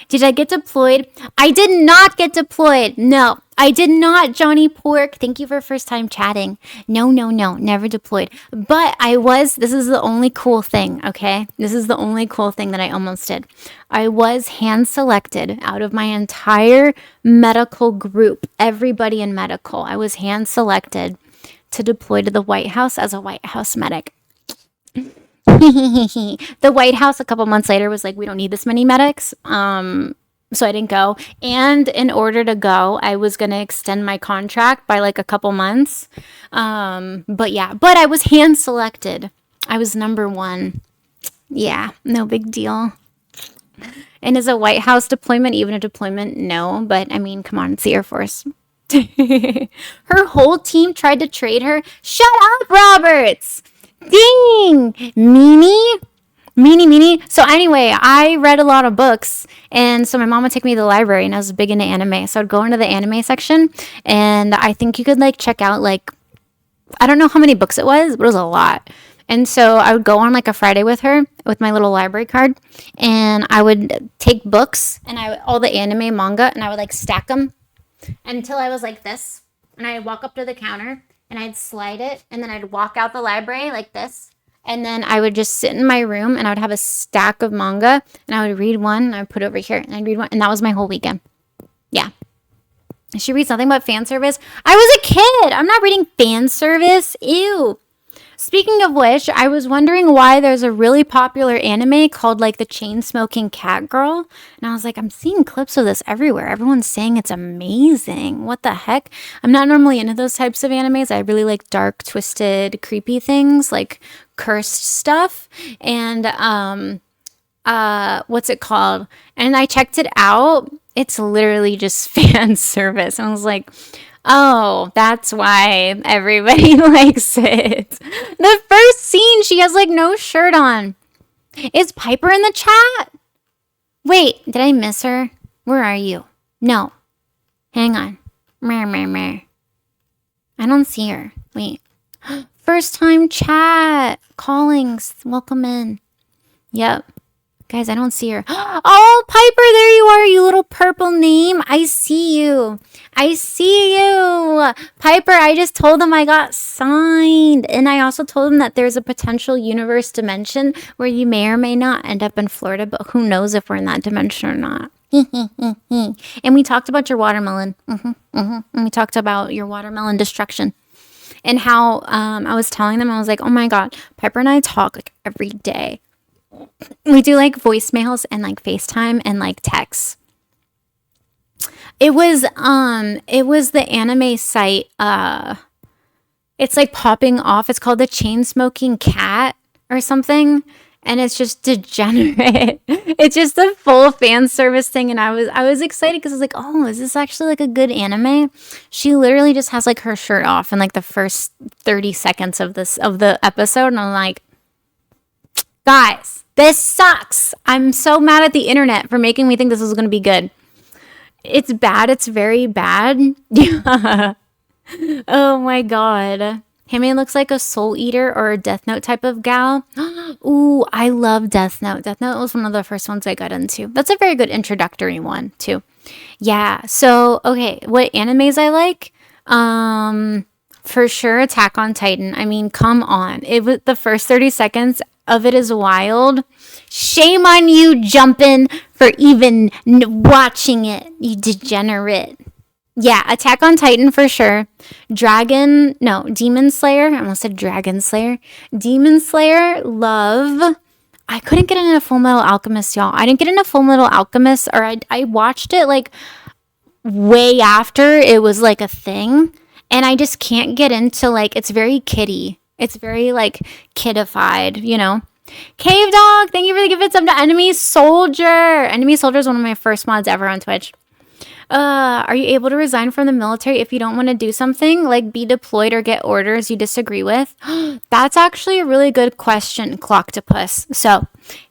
Did I get deployed? I did not get deployed. No, I did not, Johnny Pork. Thank you for first time chatting. No, never deployed. But this is the only cool thing, okay? This is the only cool thing that I almost did. I was hand selected out of my entire medical group, everybody in medical. I was hand selected to deploy to the White House as a White House medic. The White House a couple months later was like, we don't need this many medics. So I didn't go. And in order to go, I was going to extend my contract by like a couple months. But I was hand selected. I was number 1. Yeah, no big deal. And is a White House deployment even a deployment? No, but I mean, come on, it's the Air Force. Her whole team tried to trade her. Shut up, Roberts! Ding! Meanie. So anyway, I read a lot of books, and so my mom would take me to the library, and I was big into anime. So I'd go into the anime section, and I think you could like check out like, I don't know how many books it was, but it was a lot. And so I would go on like a Friday with her with my little library card, and I would take books and all the anime manga, and I would like stack them until I was like this, and I'd walk up to the counter and I'd slide it, and then I'd walk out the library like this, and then I would just sit in my room, and I would have a stack of manga, and I would read one, and I would put it over here, and I'd read one, and that was my whole weekend. Yeah. She reads nothing but fan service. I was a kid. I'm not reading fan service. Ew. Speaking of which, I was wondering why there's a really popular anime called like the Chain-Smoking Cat Girl. And I was like, I'm seeing clips of this everywhere. Everyone's saying it's amazing. What the heck? I'm not normally into those types of animes. I really like dark, twisted, creepy things like cursed stuff. And what's it called? And I checked it out. It's literally just fan service. I was like, oh, that's why everybody likes it. The first scene, she has like no shirt on. Is Piper in the chat? Wait, did I miss her? Where are you? No. Hang on. I don't see her. Wait. First time chat. Callings. Welcome in. Yep. Guys, I don't see her. Oh, Piper, there you are, you little purple name. I see you. Piper, I just told them I got signed. And I also told them that there's a potential universe dimension where you may or may not end up in Florida, but who knows if we're in that dimension or not. And we talked about your watermelon. And we talked about your watermelon destruction. And how I was telling them, I was like, oh my God, Piper and I talk like every day. We do like voicemails and like FaceTime and like texts. It was the anime site. It's like popping off. It's called the Chain-Smoking Cat or something. And it's just degenerate. It's just a full fan service thing. And I was excited because I was like, oh, is this actually like a good anime? She literally just has like her shirt off in like the first 30 seconds of the episode. And I'm like, guys, this sucks. I'm so mad at the internet for making me think this was going to be good. It's bad. It's very bad. Yeah. Oh my God. Hime looks like a Soul Eater or a Death Note type of gal. Ooh, I love Death Note. Death Note was one of the first ones I got into. That's a very good introductory one, too. Yeah, so, okay, what animes I like? For sure, Attack on Titan. I mean, come on. It was the first 30 seconds of it is wild. Shame on you jumping for even watching it, you degenerate. Yeah, Attack on Titan for sure. Demon Slayer. I almost said Dragon Slayer. Demon Slayer, love. I couldn't get into Full Metal Alchemist, y'all. I didn't get into Full Metal Alchemist, or I watched it like way after it was like a thing. And I just can't get into like, it's very kiddie. It's very like kiddified, you know? Cave Dog, thank you for the gift sub to Enemy Soldier. Enemy Soldier is one of my first mods ever on Twitch. Are you able to resign from the military if you don't want to do something like be deployed or get orders you disagree with? That's actually a really good question, Cloctopus. So,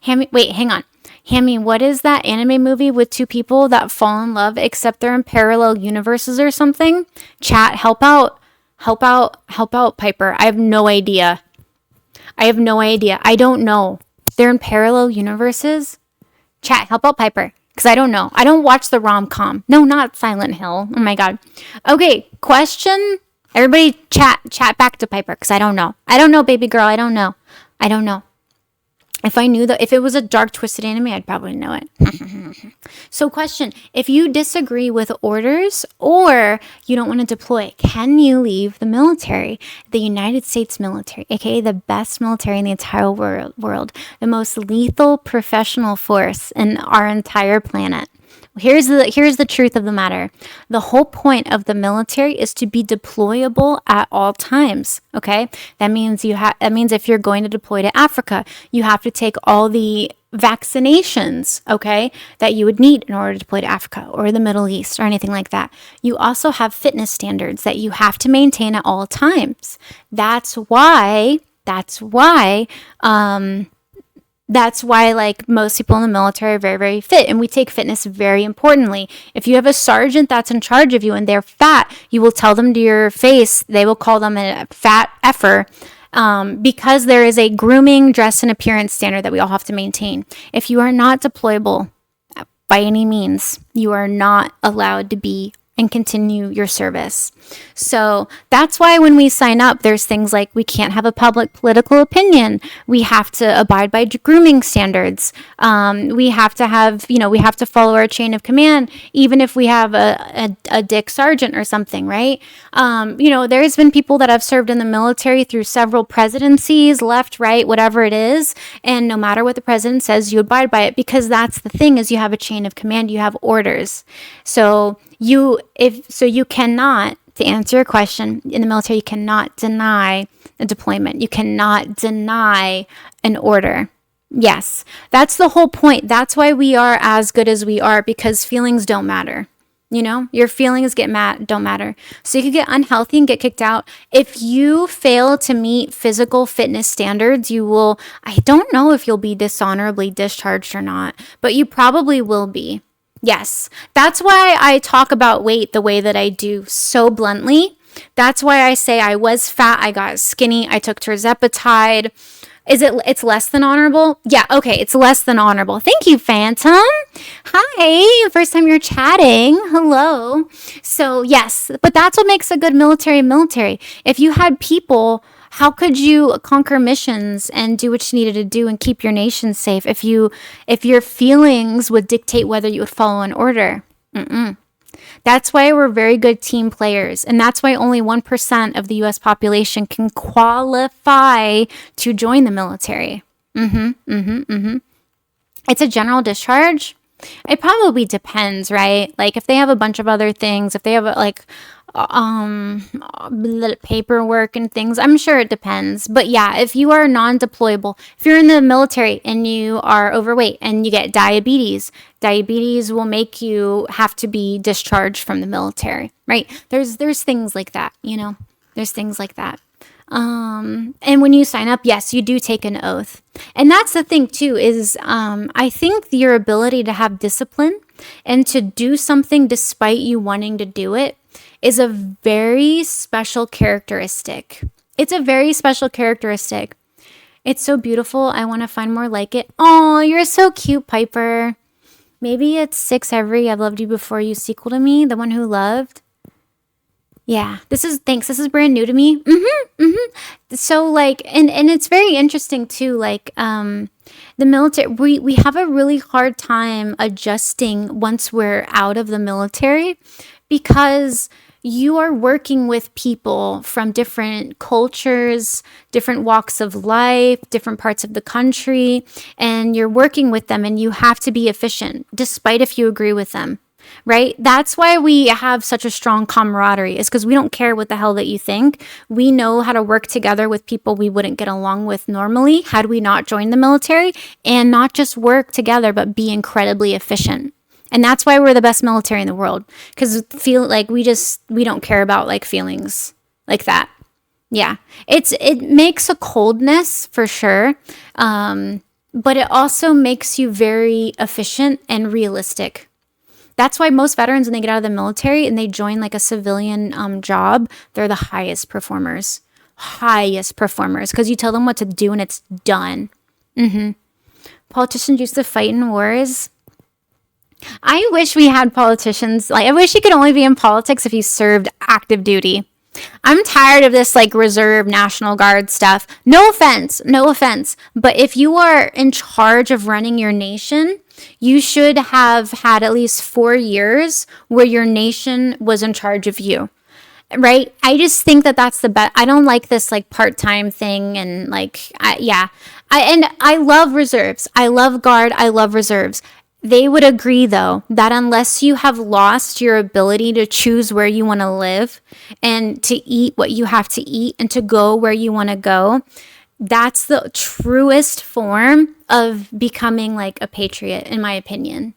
wait, hang on. Hammy, what is that anime movie with two people that fall in love except they're in parallel universes or something? Chat, help out, Piper. I have no idea. I don't know. They're in parallel universes? Chat, help out Piper. Because I don't know. I don't watch the rom-com. No, not Silent Hill. Oh my god. Okay, question. Everybody chat back to Piper because I don't know. I don't know, baby girl. I don't know. If I knew that, if it was a dark, twisted anime, I'd probably know it. So question, if you disagree with orders or you don't want to deploy, can you leave the military? The United States military, aka the best military in the entire world, the most lethal professional force in our entire planet. Here's the truth of the matter. The whole point of the military is to be deployable at all times. Okay, that means if you're going to deploy to Africa, you have to take all the vaccinations, okay, that you would need in order to deploy to Africa or the Middle East or anything like that. You also have fitness standards that you have to maintain at all times. That's why like most people in the military are very, very fit, and we take fitness very importantly. If you have a sergeant that's in charge of you and they're fat, you will tell them to your face, they will call them a fat effer, because there is a grooming, dress, and appearance standard that we all have to maintain. If you are not deployable by any means, you are not allowed to be and continue your service. So that's why when we sign up, there's things like we can't have a public political opinion. We have to abide by grooming standards. We have to follow our chain of command, even if we have a dick sergeant or something, right? There's been people that have served in the military through several presidencies, left, right, whatever it is. And no matter what the president says, you abide by it, because that's the thing, is you have a chain of command, you have orders. So you cannot, to answer your question, in the military, you cannot deny a deployment. You cannot deny an order. Yes, that's the whole point. That's why we are as good as we are, because feelings don't matter. Your feelings don't matter. So you could get unhealthy and get kicked out. If you fail to meet physical fitness standards, I don't know if you'll be dishonorably discharged or not, but you probably will be. Yes, that's why I talk about weight the way that I do, so bluntly. That's why I say I was fat, I got skinny, I took tirzepatide. It's less than honorable? Yeah, okay, it's less than honorable. Thank you, Phantom. Hi, first time you're chatting. Hello. So yes, but that's what makes a good military. If you had people, how could you conquer missions and do what you needed to do and keep your nation safe if your feelings would dictate whether you would follow an order? That's why we're very good team players, and that's why only 1% of the U.S. population can qualify to join the military. It's a general discharge. It probably depends, right? Like if they have a bunch of other things, if they have paperwork and things, I'm sure it depends. But yeah, if you are non-deployable, if you're in the military and you are overweight and you get diabetes will make you have to be discharged from the military, right? There's things like that, there's things like that. And when you sign up, yes, you do take an oath. And that's the thing too, is I think your ability to have discipline and to do something despite you wanting to do it is a very special characteristic. It's a very special characteristic. It's so beautiful. I want to find more like it. Oh, you're so cute, Piper. Maybe it's 6 Every I've Loved You Before You sequel to me, the one who loved. Yeah, thanks. This is brand new to me. So like, and it's very interesting too. Like, the military, we have a really hard time adjusting once we're out of the military, because you are working with people from different cultures, different walks of life, different parts of the country, and you're working with them, and you have to be efficient, despite if you agree with them. Right? That's why we have such a strong camaraderie, is because we don't care what the hell that you think. We know how to work together with people we wouldn't get along with normally had we not joined the military, and not just work together, but be incredibly efficient. And that's why we're the best military in the world, because feel like we don't care about like feelings like that. Yeah, it makes a coldness for sure, but it also makes you very efficient and realistic. That's why most veterans, when they get out of the military and they join like a civilian job, they're the highest performers. Highest performers. Because you tell them what to do and it's done. Politicians used to fight in wars. I wish we had politicians. Like, I wish you could only be in politics if you served active duty. I'm tired of this like reserve National Guard stuff. No offense. But if you are in charge of running your nation, you should have had at least 4 years where your nation was in charge of you. Right? I just think that that's the best. I don't like this like part-time thing, and like, I love reserves. I love Guard. I love reserves. They would agree, though, that unless you have lost your ability to choose where you want to live and to eat what you have to eat and to go where you want to go, that's the truest form of becoming like a patriot, in my opinion.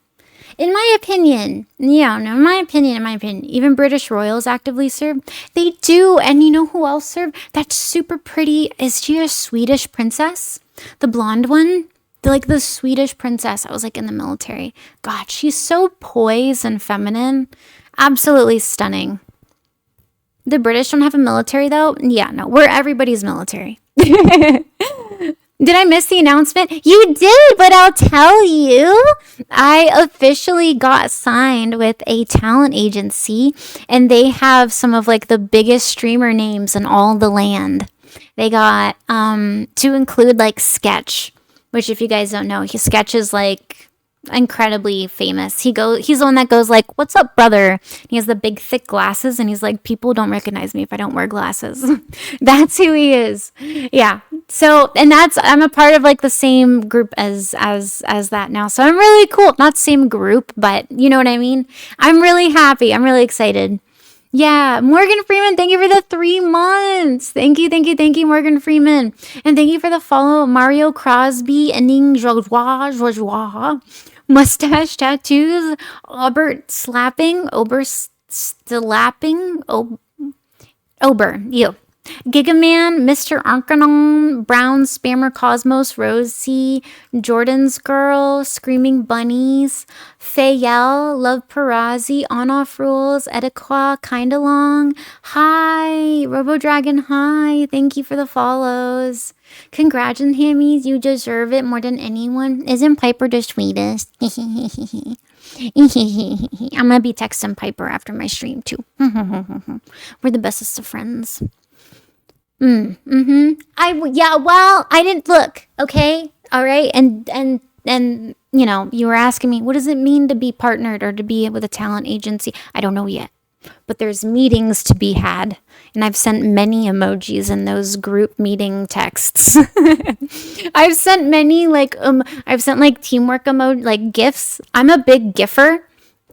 In my opinion. Even British royals actively serve. They do. And you know who else served? That's super pretty. Is she a Swedish princess? The blonde one? Like the Swedish princess. I was like in the military. God, she's so poised and feminine. Absolutely stunning. The British don't have a military though. Yeah, no, we're everybody's military. Did I miss the announcement? You did, but I'll tell you. I officially got signed with a talent agency, and they have some of like the biggest streamer names in all the land. They got to include like Sketch, which if you guys don't know, Sketch is like incredibly famous. He's the one that goes like, "What's up, brother?" He has the big thick glasses, and he's like, "People don't recognize me if I don't wear glasses." That's who he is. Yeah. So, and I'm a part of like the same group as that now. So I'm really cool. Not same group, but you know what I mean? I'm really happy. I'm really excited. Yeah, Morgan Freeman, thank you for the 3 months. Thank you, Morgan Freeman. And thank you for the follow, Mario Crosby, Ending Joie, Mustache Tattoos, Ober Slapping, Ober, you. Gigaman, Mr. Arcanon, Brown, Spammer Cosmos, Rosie, Jordan's Girl, Screaming Bunnies, Fayel, Love Parazzi, On Off Rules, Ediqua, Kinda Long, hi, Robo Dragon, hi, thank you for the follows. Congratulations, Hammies, you deserve it more than anyone. Isn't Piper the sweetest? I'm gonna be texting Piper after my stream too. We're the bestest of friends. Well, I didn't look, okay? All right. And you know, you were asking me, what does it mean to be partnered or to be with a talent agency? I don't know yet, but there's meetings to be had. And I've sent many emojis in those group meeting texts. I've sent many I've sent like teamwork emoji, like GIFs. I'm a big GIFer.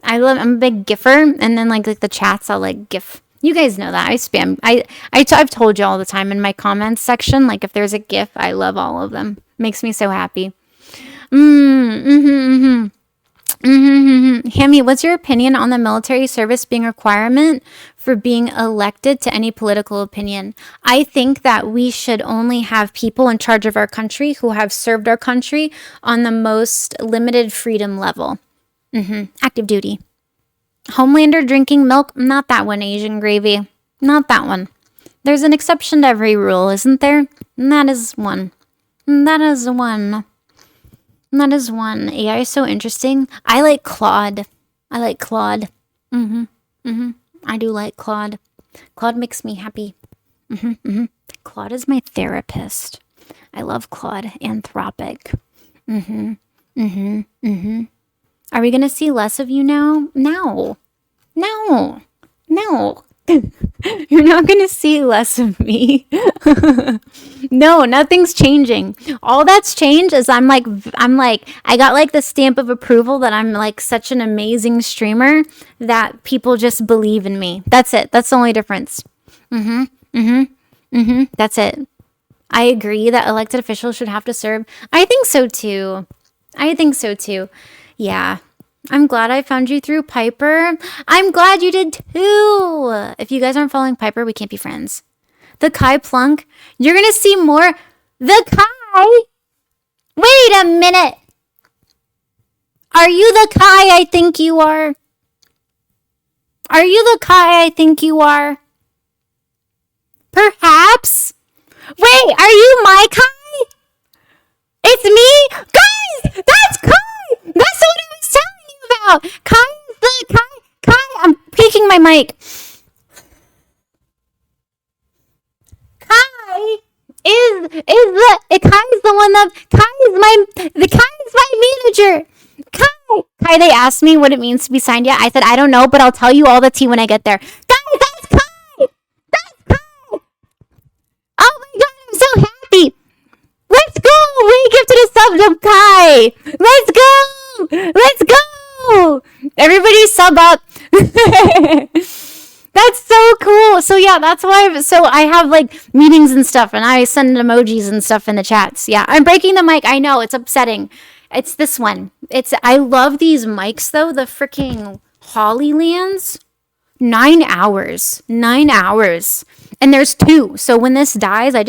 I'm a big GIFer. And then like the chats, I'll like GIF. You guys know that I spam. I've told you all the time in my comments section. Like if there's a GIF, I love all of them. Makes me so happy. Hammy, what's your opinion on the military service being a requirement for being elected to any political opinion? I think that we should only have people in charge of our country who have served our country on the most limited freedom level. Active duty. Homelander drinking milk, not that one, Asian gravy. Not that one. There's an exception to every rule, isn't there? And that is one. That is one. That is one. AI is so interesting. I like Claude. I do like Claude. Claude makes me happy. Claude is my therapist. I love Claude. Anthropic. Are we gonna see less of you now? No. You're not gonna see less of me. No, nothing's changing. All that's changed is I got like the stamp of approval that I'm like such an amazing streamer that people just believe in me. That's it. That's the only difference. That's it. I agree that elected officials should have to serve. I think so too. Yeah. I'm glad I found you through Piper. I'm glad you did too. If you guys aren't following Piper, we can't be friends. The Kai Plunk. You're going to see more. The Kai. Wait a minute. Are you the Kai I think you are? Are you the Kai I think you are? Perhaps? Wait, are you my Kai? It's me? Guys, that's Kai. That's what I was telling you about. Kai is the Kai. I'm peeking my mic. Kai is the one that Kai is my manager. Kai, they asked me what it means to be signed yet. I said I don't know, but I'll tell you all the tea when I get there. Guys, that's Kai. That's Kai. Oh my god, I'm so happy. Let's go. We gifted a sub to Kai. Let's go. Everybody sub up. That's so cool. So yeah, that's why. So I have like meetings and stuff, and I send emojis and stuff in the chats. Yeah, I'm breaking the mic. I know it's upsetting. It's this one. I love these mics though. The freaking Hollylands. 9 hours. 9 hours. And there's 2. So when this dies, I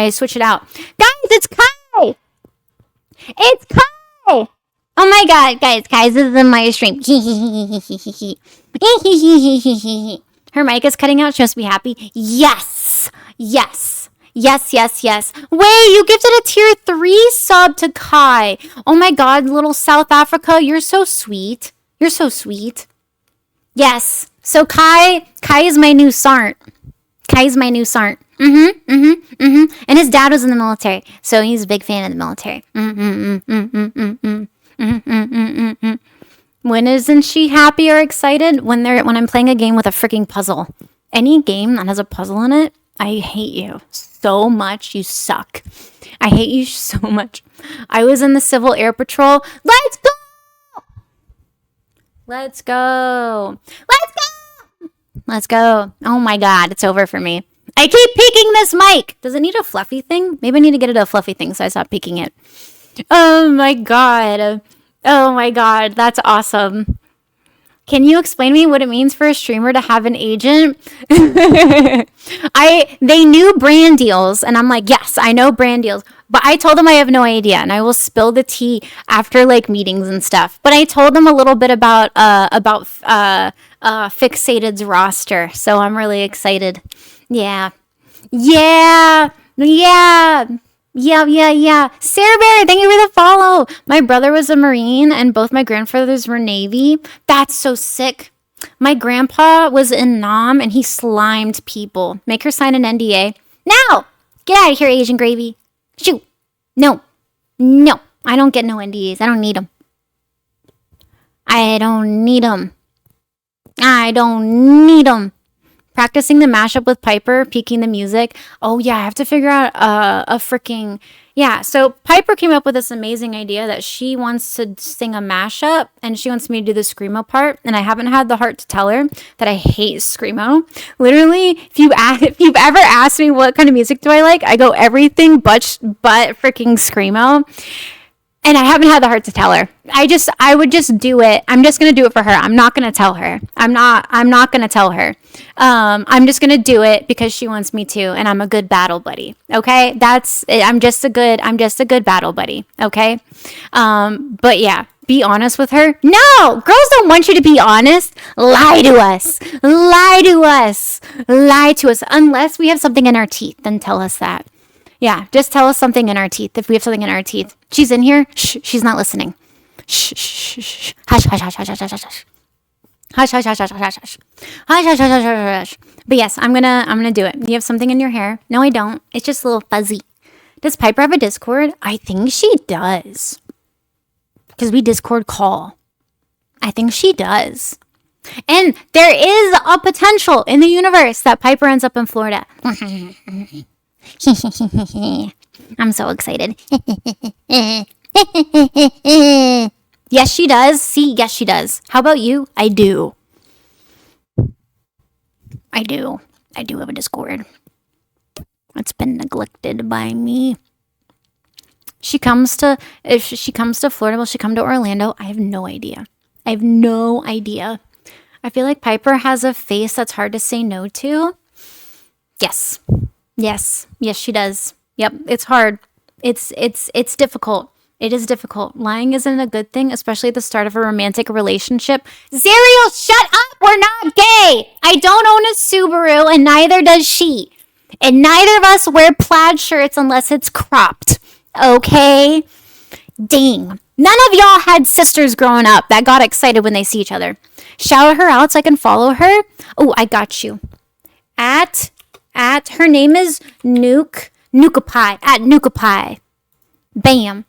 switch it out. Guys, it's Kai. It's Kai. Oh my god, guys, this is in my stream. Her mic is cutting out. She must be happy. Yes. Wait, you gifted a tier 3 sub to Kai. Oh my god, little South Africa. You're so sweet. Yes. So Kai is my new Sarnt. And his dad was in the military, so he's a big fan of the military. When isn't she happy or excited? When I'm playing a game with a freaking puzzle. Any game that has a puzzle in it, I hate you so much. You suck. I hate you so much. I was in the Civil Air Patrol. Let's go. Oh my god, it's over for me. I keep peeking this mic. Does it need a fluffy thing? Maybe I need to get it a fluffy thing so I stop peeking it. Oh my god, that's awesome. Can you explain to me what it means for a streamer to have an agent? They knew brand deals, and I'm like, yes, I know brand deals. But I told them I have no idea, and I will spill the tea after like meetings and stuff. But I told them a little bit about Fixated's roster, so I'm really excited. Yeah. Sarah Bear, thank you for the follow. My brother was a Marine and both my grandfathers were Navy. That's so sick. My grandpa was in Nam and he slimed people. Make her sign an NDA. Now! Get out of here, Asian gravy. Shoot. No. I don't get no NDAs. I don't need them. Practicing the mashup with Piper, peeking the music. Oh yeah, I have to figure out a freaking... Yeah, so Piper came up with this amazing idea that she wants to sing a mashup and she wants me to do the Screamo part. And I haven't had the heart to tell her that I hate Screamo. Literally, if you've ever asked me what kind of music do I like, I go everything but freaking Screamo. And I haven't had the heart to tell her. I would just do it. I'm just going to do it for her. I'm not going to tell her. I'm not going to tell her. I'm just going to do it because she wants me to. And I'm a good battle buddy. Okay. That's it. I'm just a good battle buddy. Okay. But yeah, Be honest with her. No, girls don't want you to be honest. Lie to us. Lie to us. Lie to us. Unless we have something in our teeth, then tell us that. Yeah, just tell us something in our teeth. If we have something in our teeth. She's in here. Shh, she's not listening. Shh, shh, shh, shh. Hush, hush, hush, hush, hush, hush, hush. Hush, hush, hush, hush, hush, hush. Hush, hush, hush, hush, hush. But yes, I'm gonna do it. You have something in your hair? No, I don't. It's just a little fuzzy. Does Piper have a Discord? I think she does. Because we Discord call. I think she does. And there is a potential in the universe that Piper ends up in Florida. I'm so excited. Yes, she does. See, yes, she does. How about you? I do. I do have a Discord. It's been neglected by me. If she comes to Florida, will she come to Orlando? I have no idea. I feel like Piper has a face that's hard to say no to. Yes, she does. Yep, it's hard. It's difficult. It is difficult. Lying isn't a good thing, especially at the start of a romantic relationship. Zerial, shut up! We're not gay! I don't own a Subaru, and neither does she. And neither of us wear plaid shirts unless it's cropped. Okay? Dang. None of y'all had sisters growing up that got excited when they see each other. Shout her out so I can follow her. Oh, I got you. At her name is Nukapai. At Nukapai. Bam.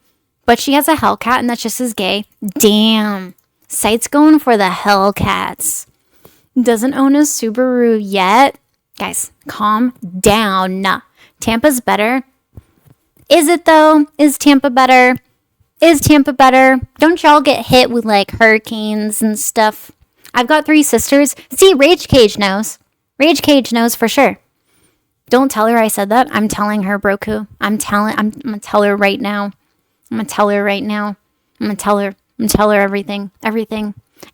But she has a Hellcat and that's just as gay. Damn. Sight's going for the Hellcats. Doesn't own a Subaru yet. Guys, calm down. Tampa's better. Is it though? Is Tampa better? Don't y'all get hit with like hurricanes and stuff? I've got 3 sisters. See, Rage Cage knows. Rage Cage knows for sure. Don't tell her I said that. I'm telling her, Broku. I'm gonna tell her right now. I'm gonna tell her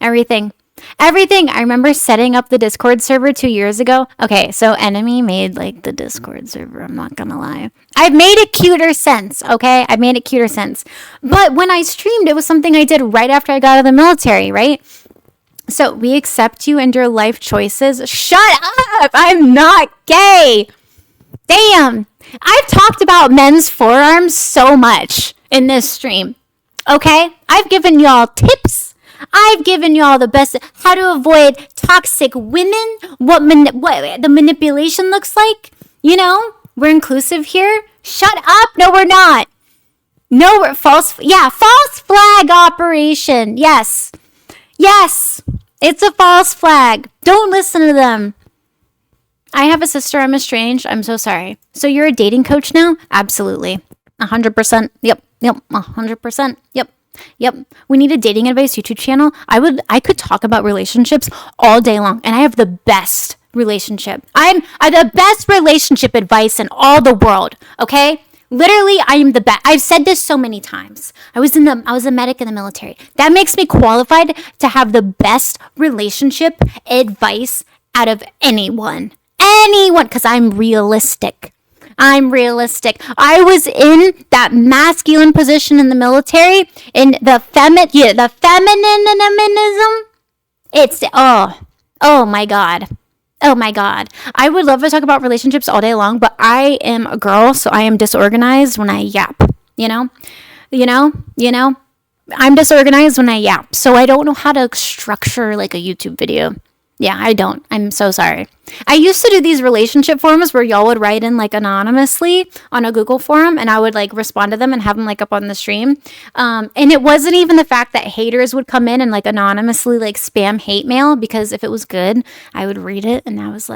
everything. I remember setting up the Discord server 2 years ago. Okay, so Enemy made like the Discord server. I'm not gonna lie. I've made it cuter since, okay? I've made it cuter since. But when I streamed, it was something I did right after I got out of the military, right? So we accept you and your life choices. Shut up! I'm not gay! Damn! I've talked about men's forearms so much in this stream. Okay? I've given y'all tips. I've given y'all the best how to avoid toxic women, what the manipulation looks like. You know, we're inclusive here. Shut up. No, we're not. No, we're false flag operation. Yes. It's a false flag. Don't listen to them. I have a sister. I'm estranged. I'm so sorry. So you're a dating coach now? Absolutely. 100%. Yep. 100%. Yep. We need a dating advice YouTube channel. I could talk about relationships all day long, and I have the best relationship. I'm the best relationship advice in all the world. Okay? Literally, I am the best. I've said this so many times. I was a medic in the military. That makes me qualified to have the best relationship advice out of anyone, because I'm realistic. I was in that masculine position in the military, in the feminine. It's oh my god. I would love to talk about relationships all day long, but I am a girl, so I am disorganized when I yap. You know. I'm disorganized when I yap, so I don't know how to structure like a YouTube video. Yeah, I don't. I'm so sorry. I used to do these relationship forums where y'all would write in like anonymously on a Google forum, and I would like respond to them and have them like up on the stream. And it wasn't even the fact that haters would come in and like anonymously like spam hate mail, because if it was good, I would read it. And I was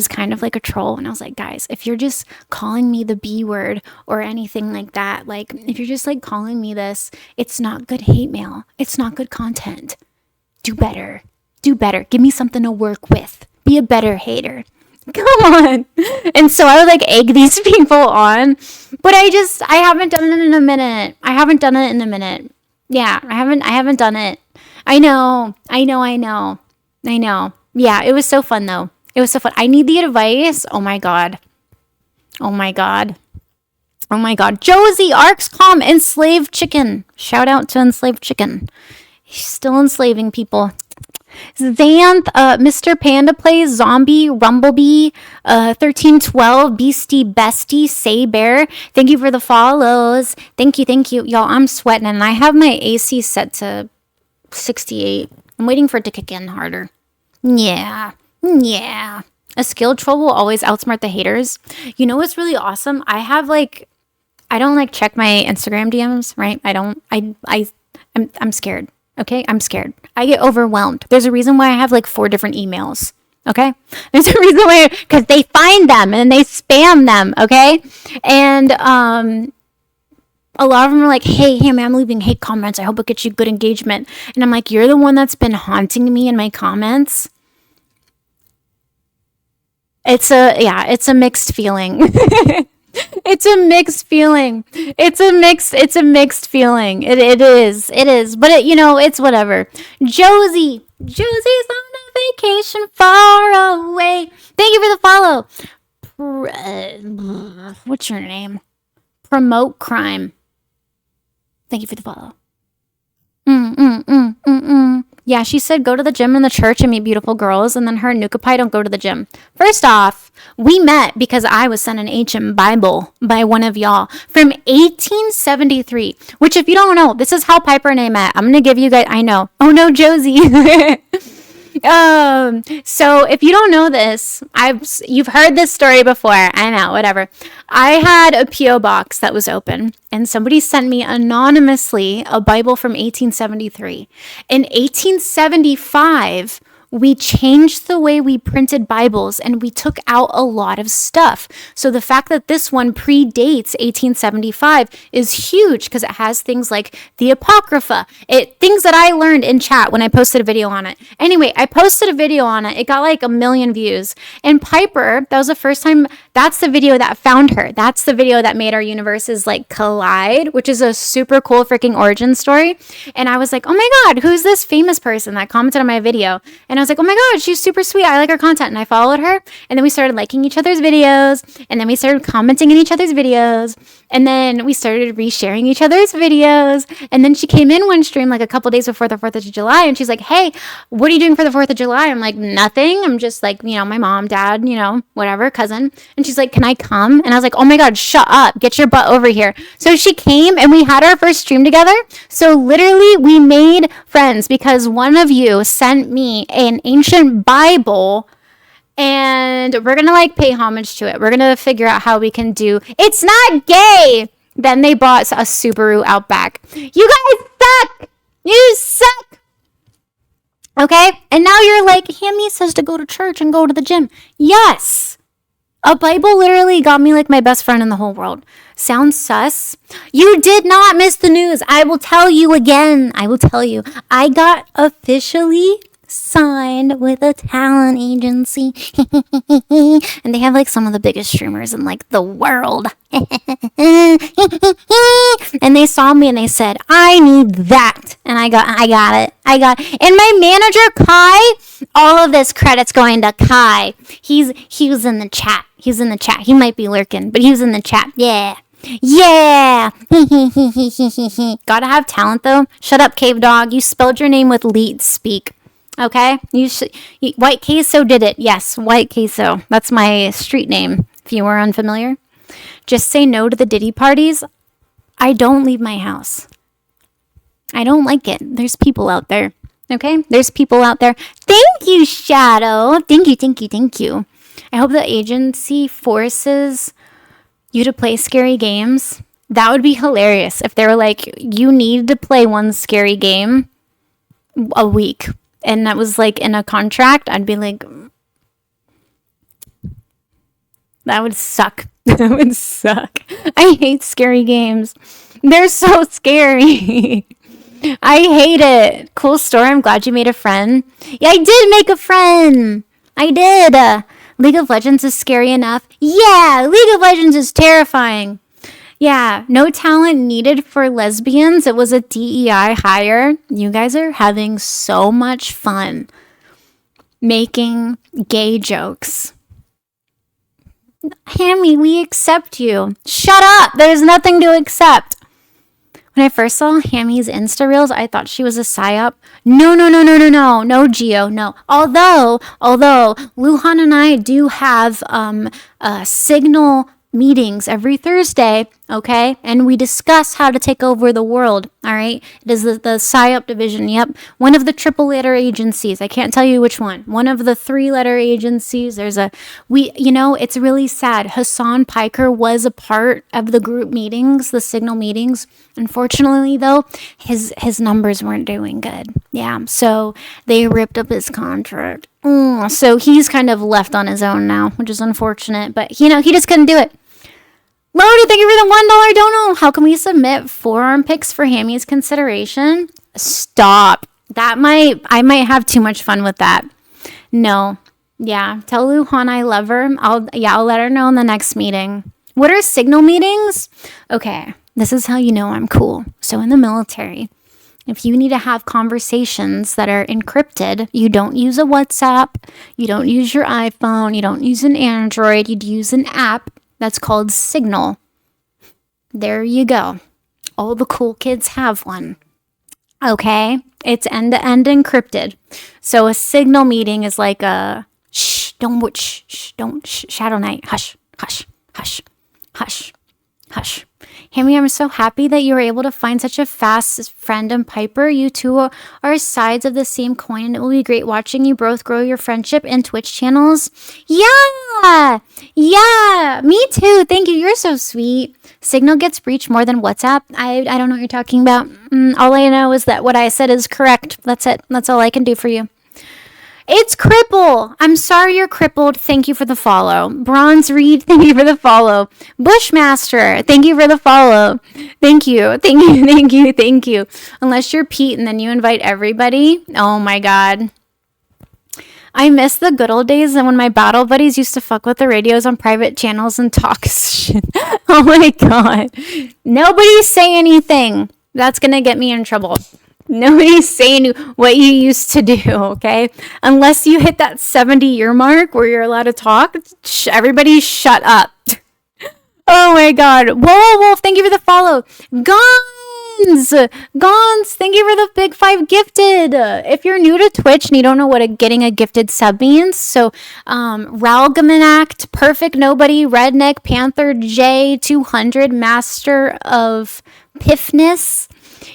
kind of like a troll. And I was like, guys, if you're just calling me the B word or anything like that, like if you're just like calling me this, it's not good hate mail. It's not good content. Do better. Give me something to work with. Be a better hater. Come on. And so I would like egg these people on. But I haven't done it in a minute. Yeah, I haven't done it. I know. Yeah, it was so fun though. I need the advice. Oh my God. Oh my God. Josie, Arxcom, Enslaved Chicken. Shout out to Enslaved Chicken. He's still enslaving people. Xanth, Mr. Panda Plays, Zombie, Rumblebee, 1312, Beastie Bestie, Say Bear. Thank you for the follows. Thank you, thank you. Y'all, I'm sweating and I have my AC set to 68. I'm waiting for it to kick in harder. Yeah. A skilled troll will always outsmart the haters. You know what's really awesome? I don't like check my Instagram DMs, right? I'm scared. Okay, I'm scared. I get overwhelmed. There's a reason why I have like 4 different emails. Okay, there's a reason why, because they find them and they spam them. Okay, and a lot of them are like, hey, man, I'm leaving hate comments. I hope it gets you good engagement. And I'm like, you're the one that's been haunting me in my comments. It's a mixed feeling. It's a mixed feeling. It is. But it's whatever. Josie's on a vacation far away. Thank you for the follow. What's your name? Promote crime. Thank you for the follow. Yeah, she said go to the gym and the church and meet beautiful girls, and then her and Nuka Pie don't go to the gym. First off, we met because I was sent an ancient Bible by one of y'all from 1873, which if you don't know, this is how Piper and I met. I'm going to give you guys, I know. Oh no, Josie. So if you don't know this, you've heard this story before. I know, whatever. I had a P.O. box that was open and somebody sent me anonymously a Bible from 1873. In 1875, we changed the way we printed Bibles and we took out a lot of stuff. So the fact that this one predates 1875 is huge because it has things like the Apocrypha, things that I learned in chat when I posted a video on it. Anyway, I posted a video on it. It got like 1 million views. And Piper, that was the first time, that's the video that found her. That's the video that made our universes like collide, which is a super cool freaking origin story. And I was like, oh my God, who's this famous person that commented on my video? And I was like, oh my God, she's super sweet. I like her content. And I followed her. And then we started liking each other's videos. And then we started commenting in each other's videos. And then we started resharing each other's videos. And then she came in one stream like a couple days before the 4th of July. And she's like, hey, what are you doing for the 4th of July? I'm like, nothing. I'm just like, my mom, dad, whatever, cousin. And she's like, can I come? And I was like, oh my God, shut up. Get your butt over here. So she came and we had our first stream together. So literally we made friends because one of you sent me an ancient Bible and we're going to pay homage to it. We're going to figure out how we can do It's Not Gay. Then they bought a Subaru Outback. You guys suck. You suck. Okay? And now you're like, Hammy says to go to church and go to the gym. Yes. A Bible literally got me like my best friend in the whole world. Sounds sus? You did not miss the news. I will tell you again. I will tell you. I got officially signed with a talent agency. And they have like some of the biggest streamers in like the world. And they saw me and they said, I need that. And I got it. And my manager, Kai, all of this credit's going to Kai. He was in the chat. He might be lurking, but he was in the chat. Yeah. Gotta have talent though. Shut up, cave dog. You spelled your name with leet speak. Okay? White Queso did it. Yes, White Queso. That's my street name, if you were unfamiliar. Just say no to the Diddy parties. I don't leave my house. I don't like it. There's people out there. Okay? There's people out there. Thank you, Shadow. Thank you. I hope the agency forces you to play scary games. That would be hilarious if they were like, you need to play one scary game a week. And that was like in a contract. I'd be like, that would suck. That would suck. I hate scary games. They're so scary. I hate it. Cool story. I'm glad you made a friend. Yeah, I did make a friend. I did. League of Legends is scary enough. Yeah, League of Legends is terrifying. Yeah, no talent needed for lesbians. It was a DEI hire. You guys are having so much fun making gay jokes. Hammy, we accept you. Shut up. There's nothing to accept. When I first saw Hammy's Insta Reels, I thought she was a psyop. No, Geo, no. Although Luhan and I do have Signal meetings every Thursday, okay? And we discuss how to take over the world, all right? It is the PSYOP division, yep. One of the triple letter agencies. I can't tell you which one. One of the 3-letter agencies. It's really sad. Hassan Piker was a part of the group meetings, the Signal meetings. Unfortunately, though, his numbers weren't doing good. Yeah, so they ripped up his contract. So he's kind of left on his own now, which is unfortunate. But, he just couldn't do it. Lodi, thank you for the $1 dono. How can we submit forearm pics for Hammy's consideration? Stop. I might have too much fun with that. No. Yeah. Tell Luhan I love her. I'll let her know in the next meeting. What are Signal meetings? Okay. This is how you know I'm cool. So in the military, if you need to have conversations that are encrypted, you don't use a WhatsApp, you don't use your iPhone, you don't use an Android, you'd use an app that's called Signal. There you go. All the cool kids have one. Okay? It's end-to-end encrypted. So a Signal meeting is like a don't Shadow Knight. Hush. Hammy, I'm so happy that you were able to find such a fast friend in Piper. You two are sides of the same coin. It will be great watching you both grow your friendship and Twitch channels. Yeah, me too. Thank you. You're so sweet. Signal gets breached more than WhatsApp. I don't know what you're talking about. All I know is that what I said is correct. That's it. That's all I can do for you. It's Cripple. I'm sorry you're crippled. Thank you for the follow. Bronze Reed, thank you for the follow. Bushmaster, thank you for the follow. Thank you. Unless you're Pete and then you invite everybody. Oh my God. I miss the good old days and when my battle buddies used to fuck with the radios on private channels and talk shit. Oh my God. Nobody say anything. That's going to get me in trouble. Nobody's saying what you used to do, okay? Unless you hit that 70-year mark where you're allowed to talk, everybody shut up. Oh my God. Whoa, Wolf, thank you for the follow. Gons, thank you for the big 5 gifted. If you're new to Twitch and you don't know what getting a gifted sub means, so Ralgamact, Perfect Nobody, Redneck, Panther, J200, Master of Piffness,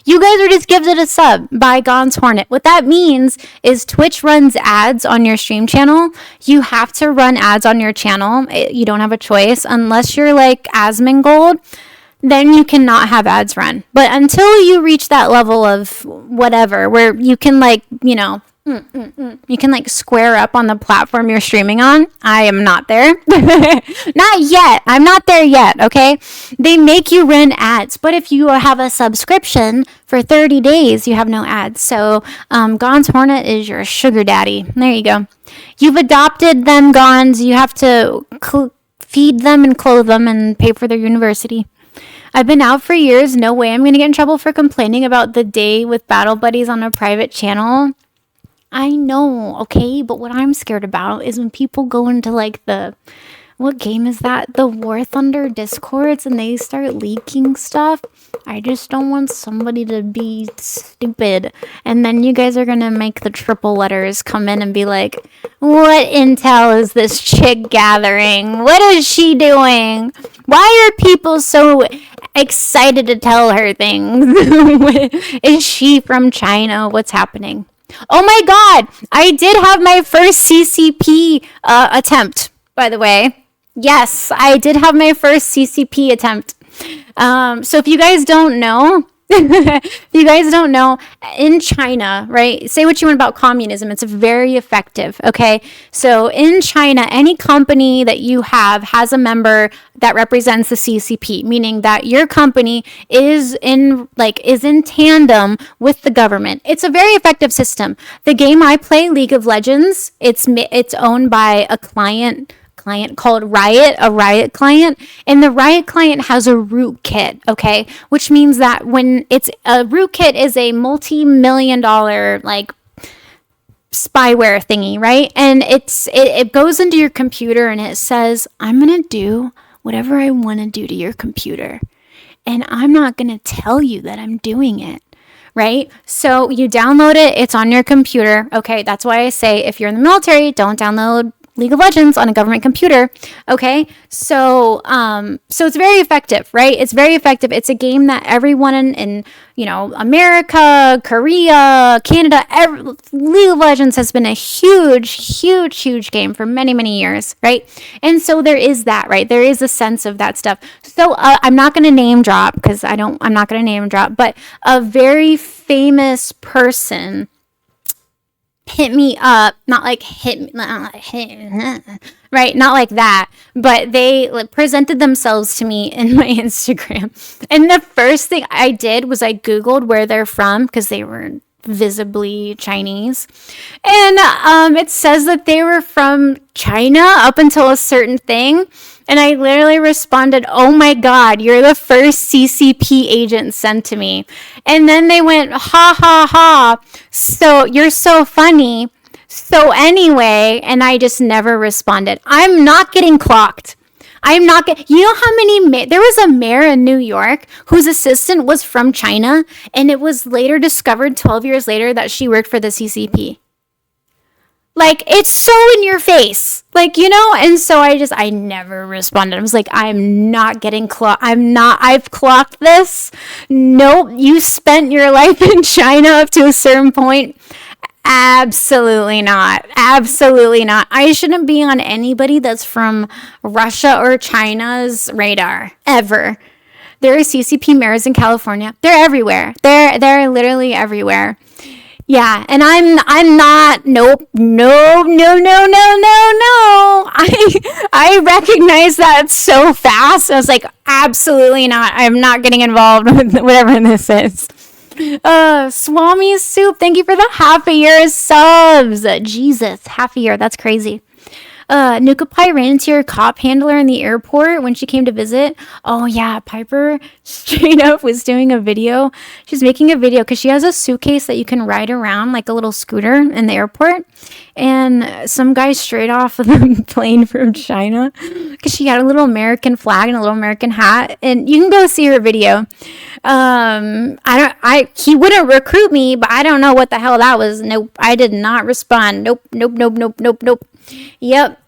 you guys are just gifted a sub by Gon's Hornet. What that means is Twitch runs ads on your stream channel. You have to run ads on your channel. You don't have a choice unless you're like Asmongold. Then you cannot have ads run. But until you reach that level of whatever, where you can you can like square up on the platform you're streaming on. I am not there. Not yet. I'm not there yet, okay? They make you run ads. But if you have a subscription for 30 days, you have no ads. So Gon's Hornet is your sugar daddy. There you go. You've adopted them, Gons. You have to feed them and clothe them and pay for their university. I've been out for years. No way I'm going to get in trouble for complaining about the day with battle buddies on a private channel. I know, okay, but what I'm scared about is when people go into like what game is that? The War Thunder Discords and they start leaking stuff. I just don't want somebody to be stupid. And then you guys are going to make the triple letters come in and be like, what intel is this chick gathering? What is she doing? Why are people so excited to tell her things? Is she from China? What's happening? Oh my God, I did have my first CCP attempt, by the way. Yes, I did have my first CCP attempt. So if you guys don't know, in China, right? Say what you want about communism. It's very effective, okay? So in China, any company that you have has a member that represents the CCP, meaning that your company is in tandem with the government. It's a very effective system. The game I play, League of Legends, it's owned by a client called Riot, a Riot client, and the Riot client has a root kit, okay? Which means that when it's a root kit is a multi-million-dollar spyware thingy, right? And it goes into your computer and it says, I'm going to do whatever I want to do to your computer. And I'm not going to tell you that I'm doing it, right? So you download it. It's on your computer. Okay, that's why I say if you're in the military, don't download League of Legends on a government computer. Okay, so it's very effective, right? It's very effective. It's a game that everyone in America, Korea, Canada, League of Legends has been a huge game for many years, right? And so there is that, right? There is a sense of that stuff. So I'm not going to name drop because I'm not going to name drop, but a very famous person hit me up, not like right, not like that, but they presented themselves to me in my Instagram, and the first thing I did was I googled where they're from because they were visibly Chinese, and it says that they were from China up until a certain thing. And I literally responded, oh my God, you're the first CCP agent sent to me. And then they went, ha ha ha, so you're so funny. So anyway, and I just never responded. I'm not getting clocked. I'm not getting, you know how many, there was a mayor in New York whose assistant was from China, and it was later discovered 12 years later that she worked for the CCP. Like, it's so in your face, and so I never responded. I was like, I'm not getting clocked. I've clocked this. Nope. You spent your life in China up to a certain point. Absolutely not. Absolutely not. I shouldn't be on anybody that's from Russia or China's radar, ever. There are CCP mayors in California. They're everywhere. They're literally everywhere. Yeah, and I'm not, nope, no. I recognize that so fast. I was like, absolutely not. I'm not getting involved with whatever this is. Swami Soup, thank you for the half a year of subs. Jesus, half a year, that's crazy. Nuka Pie ran into your cop handler in the airport when she came to visit. Oh yeah, Piper straight up was doing a video. She's making a video because she has a suitcase that you can ride around like a little scooter in the airport. And some guy straight off of the plane from China, because she had a little American flag and a little American hat. And you can go see her video. He wouldn't recruit me, but I don't know what the hell that was. Nope, I did not respond. Nope. Yep.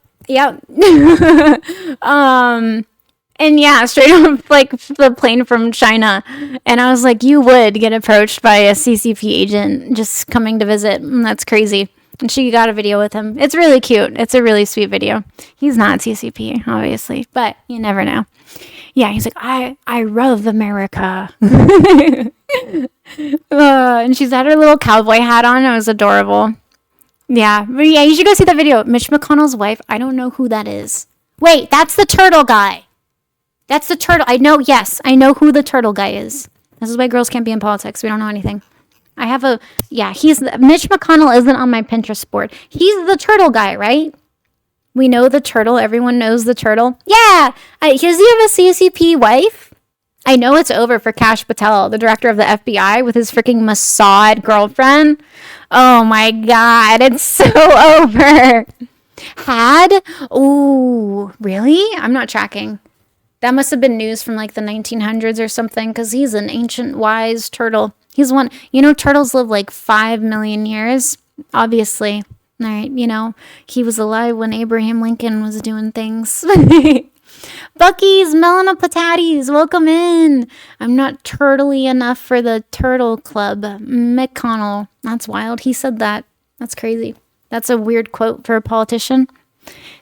And yeah, straight up like the plane from China. And I was like, you would get approached by a CCP agent just coming to visit. That's crazy. And she got a video with him. It's really cute. It's a really sweet video. He's not CCP, obviously, but you never know. Yeah, he's like, I love America. And she's had her little cowboy hat on. It was adorable. Yeah, but yeah, you should go see that video. Mitch McConnell's wife. I don't know who that is. Wait, that's the turtle guy. That's the turtle. I know who the turtle guy is. This is why girls can't be in politics. We don't know anything. Mitch McConnell isn't on my Pinterest board. He's the turtle guy, right? We know the turtle. Everyone knows the turtle. Yeah. Does he have a CCP wife? I know it's over for Kash Patel, the director of the FBI, with his freaking Mossad girlfriend. Oh my God, it's so over. Ooh, really? I'm not tracking. That must have been news from like the 1900s or something, because he's an ancient wise turtle. He's one, turtles live like 5 million years, obviously. All right, he was alive when Abraham Lincoln was doing things. Bucky's Melana Patatis, welcome in. I'm not turtly enough for the turtle club. McConnell, that's wild. He said that. That's crazy. That's a weird quote for a politician.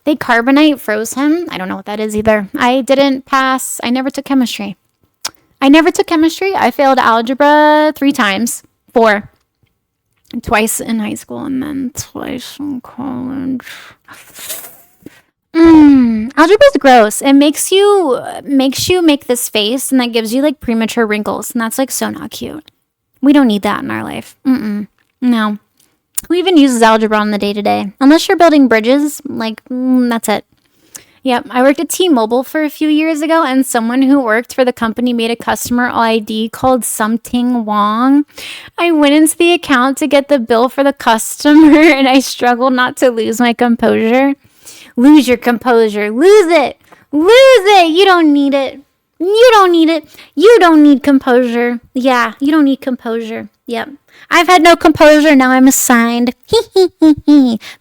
They carbonite froze him. I don't know what that is either. I didn't pass. I never took chemistry. I failed algebra 3 times. 4. Twice in high school and then twice in college. Algebra is gross. It makes you make this face, and that gives you like premature wrinkles, and that's like so not cute. We don't need that in our life. No. Who even uses algebra on the day-to-day? Unless you're building bridges, that's it. Yep, I worked at T-Mobile for a few years ago, and someone who worked for the company made a customer ID called something Wong. I went into the account to get the bill for the customer, and I struggled not to lose my composure. Lose your composure. Lose it. Lose it. You don't need it. You don't need it. You don't need composure. Yeah, you don't need composure. Yep. I've had no composure. Now I'm assigned.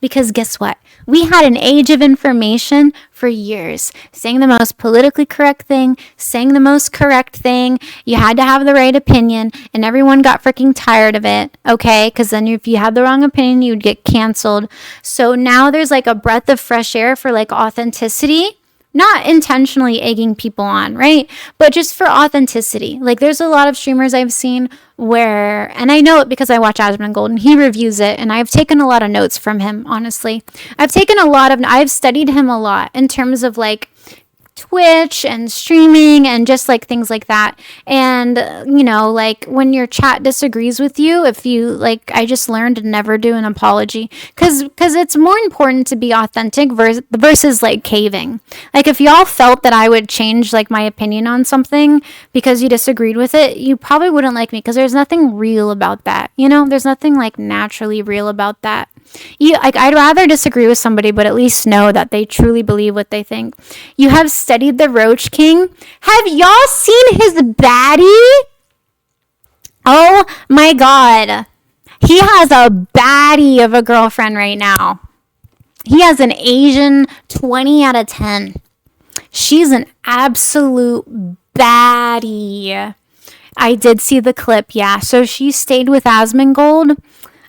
Because guess what? We had an age of information for years, saying the most politically correct thing, saying the most correct thing. You had to have the right opinion, and everyone got freaking tired of it, okay? Because then if you had the wrong opinion, you'd get canceled. So now there's like a breath of fresh air for like authenticity. Not intentionally egging people on, right? But just for authenticity. Like there's a lot of streamers I've seen where, and I know it because I watch Asmongold and he reviews it, and I've taken a lot of notes from him, honestly. I've studied him a lot in terms of like Twitch and streaming and just like things like that. And like when your chat disagrees with you, if you like, I just learned to never do an apology because it's more important to be authentic versus like caving. Like if y'all felt that I would change like my opinion on something because you disagreed with it, you probably wouldn't like me because there's nothing real about that. There's nothing like naturally real about that. I'd rather disagree with somebody, but at least know that they truly believe what they think. You have studied the Roach King. Have y'all seen his baddie? Oh my God. He has a baddie of a girlfriend right now. He has an Asian 20 out of 10. She's an absolute baddie. I did see the clip, yeah. So she stayed with Asmongold,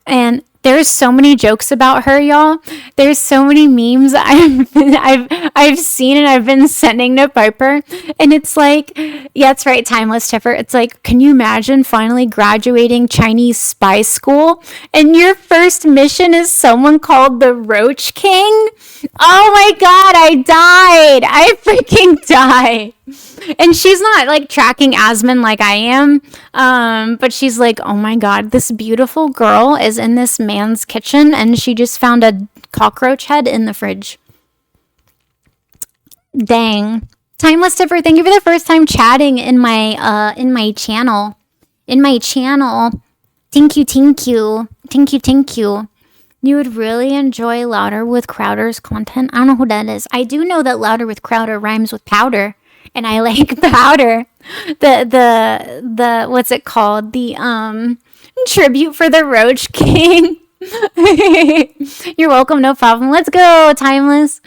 and there's so many jokes about her, y'all. There's so many memes I've seen and I've been sending to Piper. And it's like, yeah, it's right, Timeless Tipper. It's like, can you imagine finally graduating Chinese spy school and your first mission is someone called the Roach King? Oh my God, I died. I freaking died. And she's not like tracking Asmon like I am, but she's like, oh my God, this beautiful girl is in this man's kitchen and she just found a cockroach head in the fridge. Dang. Timeless Tipper, thank you for the first time chatting in my channel. Thank you. You would really enjoy Louder with Crowder's content. I don't know who that is. I do know that Louder with Crowder rhymes with powder. And I like powder. The what's it called? The tribute for the Roach King. You're welcome, no problem. Let's go, Timeless.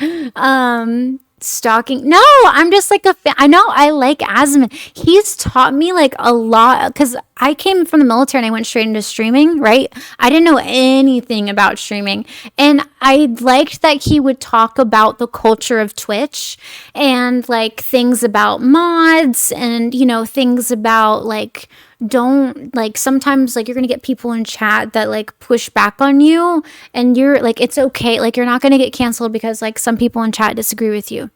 Stalking. No, I'm just like a fan. I know I like Asmon. He's taught me like a lot because I came from the military and I went straight into streaming, right? I didn't know anything about streaming. And I liked that he would talk about the culture of Twitch and like things about mods and, things about like, don't like sometimes like you're gonna get people in chat that like push back on you and you're like it's okay, like you're not gonna get canceled because like some people in chat disagree with you,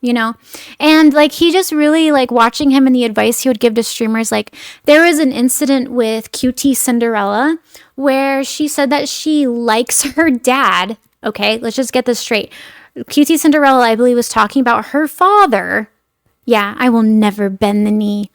and like he just really like watching him and the advice he would give to streamers. Like there was an incident with QT Cinderella where she said that she likes her dad. Okay, let's just get this straight. QT Cinderella, I believe, was talking about her father. Yeah, I will never bend the knee.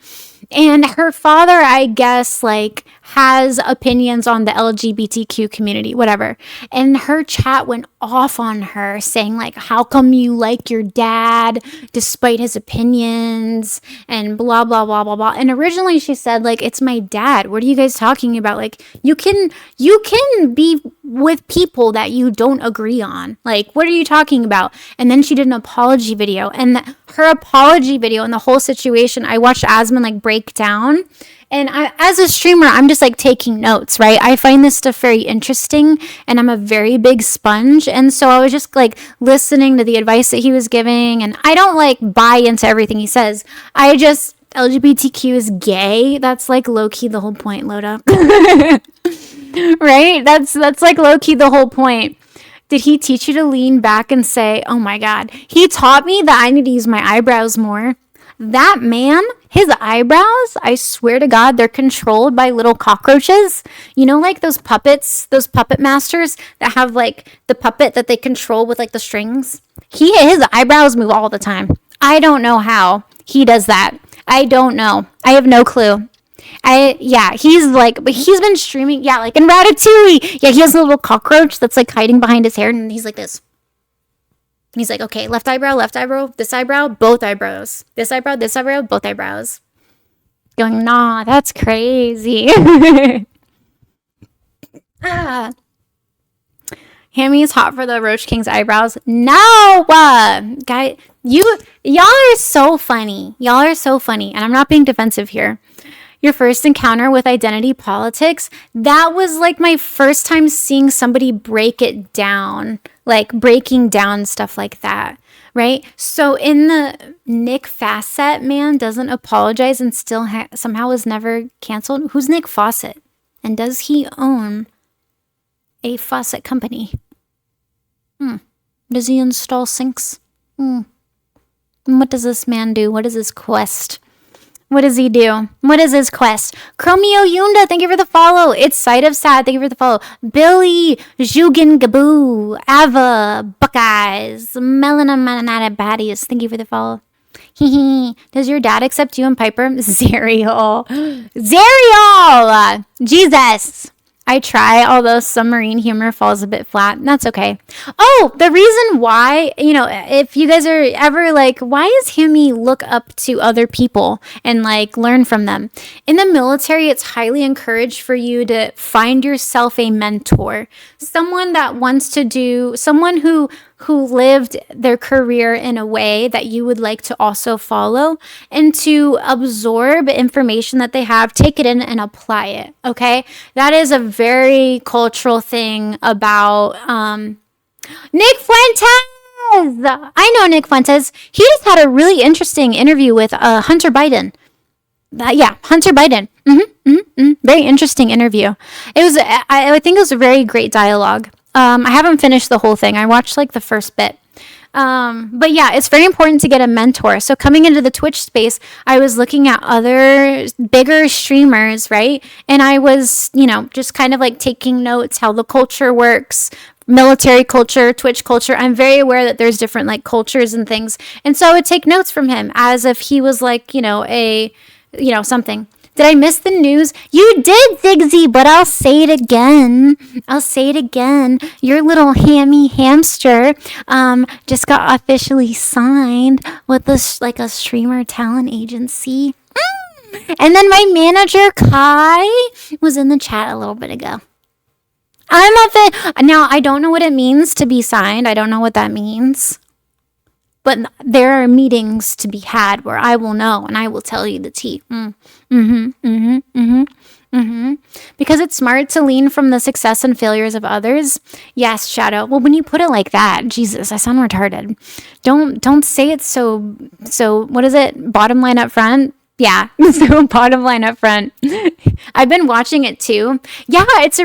And her father, I guess, like, has opinions on the LGBTQ community, whatever. And her chat went off on her, saying, like, how come you like your dad despite his opinions and blah, blah, blah, blah, blah. And originally she said, like, it's my dad. What are you guys talking about? Like, you can be with people that you don't agree on. Like, what are you talking about? And then she did an apology video. And her apology video and the whole situation, I watched Asmon, like, break down. And as a streamer, I'm just like taking notes, right? I find this stuff very interesting and I'm a very big sponge. And so I was just like listening to the advice that he was giving. And I don't like buy into everything he says. LGBTQ is gay. That's like low-key the whole point, Loda. Right? That's like low-key the whole point. Did he teach you to lean back and say, oh my God, he taught me that I need to use my eyebrows more. That man, his eyebrows, I swear to God, they're controlled by little cockroaches. You know, like those puppets, those puppet masters that have like the puppet that they control with like the strings. His eyebrows move all the time. I don't know how he does that. I don't know. I have no clue. He's like, but he's been streaming, yeah, like in Ratatouille. Yeah, he has a little cockroach that's like hiding behind his hair, and he's like this. He's like, okay, left eyebrow, this eyebrow, both eyebrows. This eyebrow, both eyebrows. Going, nah, that's crazy. Hammy's hot for the Roach King's eyebrows. No! Guy, y'all are so funny. Y'all are so funny. And I'm not being defensive here. Your first encounter with identity politics, that was like my first time seeing somebody break it down, like breaking down stuff like that, right? So in the Nick Fawcett man doesn't apologize and still somehow was never canceled. Who's Nick Fawcett? And does he own a faucet company? Does he install sinks? What does this man do? What is his quest? What does he do? What is his quest? Chromio Yunda, thank you for the follow. It's Sight of Sad, thank you for the follow. Billy, Jugin Gaboo, Ava, Buckeyes, Melana Manata Baddies, thank you for the follow. Does your dad accept you and Piper? Zerial. Jesus. I try, although submarine humor falls a bit flat. That's okay. Oh, the reason why, if you guys are ever like, why does Hammy look up to other people and like learn from them? In the military, it's highly encouraged for you to find yourself a mentor, someone that wants to do, someone who lived their career in a way that you would like to also follow, and to absorb information that they have, take it in and apply it. Okay. That is a very cultural thing about, Nick Fuentes. I know Nick Fuentes. He just had a really interesting interview with, Hunter Biden. Hunter Biden. Very interesting interview. It was, I think it was a very great dialogue. I haven't finished the whole thing. I watched like the first bit. But yeah, it's very important to get a mentor. So coming into the Twitch space, I was looking at other bigger streamers, right? And I was, just kind of like taking notes, how the culture works, military culture, Twitch culture. I'm very aware that there's different like cultures and things. And so I would take notes from him as if he was like, something. Did I miss the news? You did, Zigzy, but I'll say it again. Your little hammy hamster just got officially signed with a streamer talent agency. And then my manager, Kai, was in the chat a little bit ago. Now, I don't know what it means to be signed. I don't know what that means. But there are meetings to be had where I will know and I will tell you the tea. Because it's smart to lean from the success and failures of others. Yes, Shadow. Well, when you put it like that, Jesus, I sound retarded. Don't say it so what is it? Bottom line up front? Yeah, so bottom line up front. I've been watching it too. Yeah, it's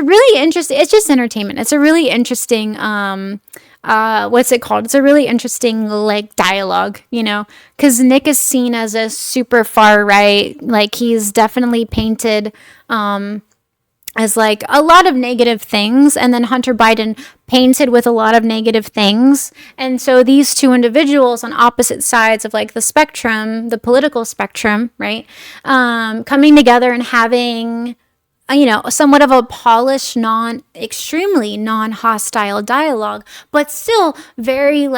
just entertainment. It's a really interesting what's it called? It's a really interesting like dialogue, because Nick is seen as a super far right. Like he's definitely painted as like a lot of negative things, and then Hunter Biden painted with a lot of negative things. And so these two individuals on opposite sides of like the spectrum, the political spectrum, right, coming together and having somewhat of a polished, extremely non-hostile dialogue, but still very